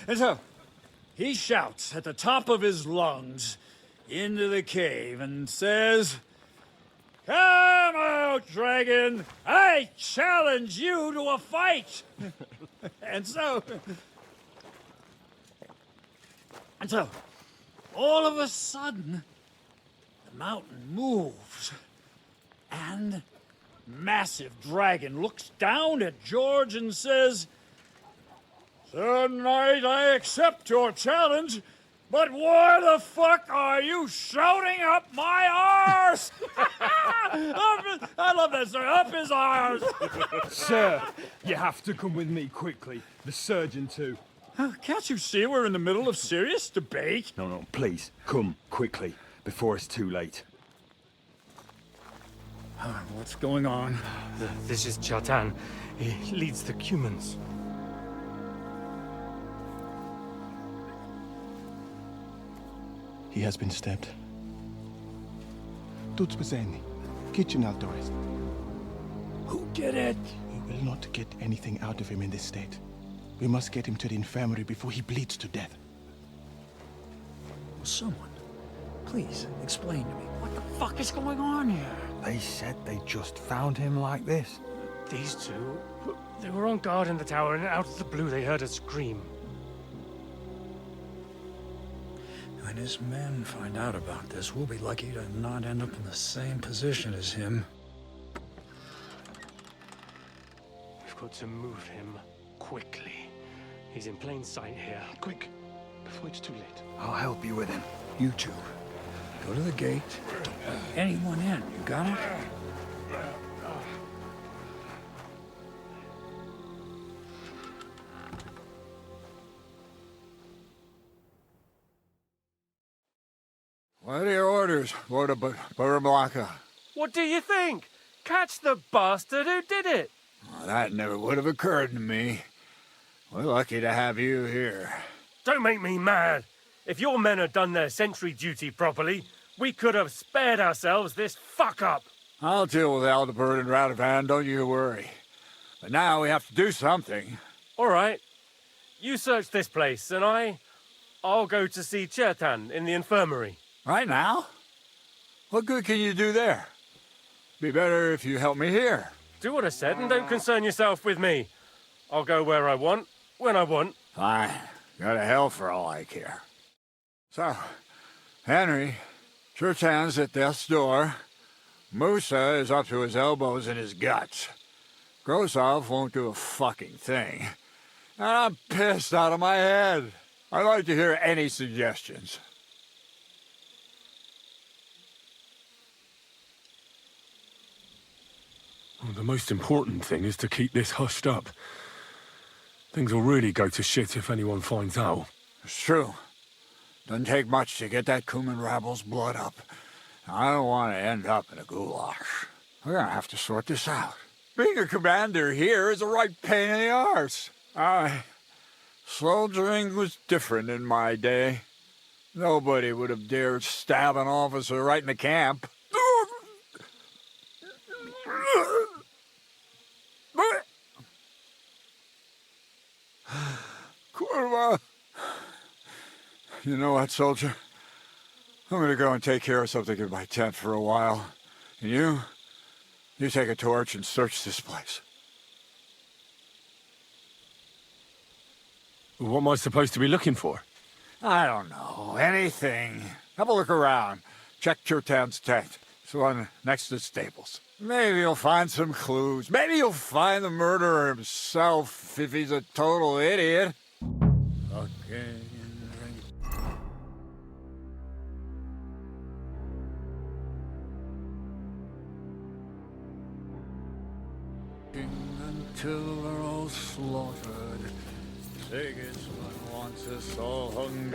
And so he shouts at the top of his lungs into the cave and says, "Come out, dragon! I challenge you to a fight!" And so, all of a sudden, the mountain moves, and massive dragon looks down at George and says, "Sir Knight, I accept your challenge, but why the fuck are you shouting up my arse?" I love that, sir. Up his arse. Sir, you have to come with me quickly. The surgeon too. Can't you see we're in the middle of serious debate? No, please, come quickly, before it's too late. What's going on? This is Chatan. He leads the Cumans. He has been stabbed. Tuts bezeni. Kitchen outdoors. Who did it? We will not get anything out of him in this state. We must get him to the infirmary before he bleeds to death. Someone, please explain to me. What the fuck is going on here? They said they just found him like this. These two, they were on guard in the tower, and out of the blue they heard a scream. When his men find out about this, we'll be lucky to not end up in the same position as him. We've got to move him quickly. He's in plain sight here. Quick, before it's too late. I'll help you with him. You two, go to the gate. Don't let anyone in. You got it? What are your orders, Lord of Burmlaka? What do you think? Catch the bastard who did it! Well, that never would have occurred to me. We're lucky to have you here. Don't make me mad. If your men had done their sentry duty properly, we could have spared ourselves this fuck-up. I'll deal with Aldebert and Radovan, don't you worry. But now we have to do something. All right. You search this place, and I'll go to see Chertan in the infirmary. Right now? What good can you do there? Be better if you help me here. Do what I said and don't concern yourself with me. I'll go where I want, when I want. Fine. Go to hell for all I care. So, Henry, Chertan's at death's door. Musa is up to his elbows in his guts. Grosov won't do a fucking thing. And I'm pissed out of my head. I'd like to hear any suggestions. Well, the most important thing is to keep this hushed up. Things will really go to shit if anyone finds out. It's true. Doesn't take much to get that Cuman rabble's blood up. I don't want to end up in a goulash. We're gonna have to sort this out. Being a commander here is a right pain in the arse. Soldiering was different in my day. Nobody would have dared stab an officer right in the camp. You know what, soldier? I'm gonna go and take care of something in my tent for a while. And you take a torch and search this place. What am I supposed to be looking for? I don't know. Anything. Have a look around. Check Turtan's tent. It's the one next to the stables. Maybe you'll find some clues. Maybe you'll find the murderer himself if he's a total idiot. Okay. Until we're all slaughtered. Sigismund wants us all hung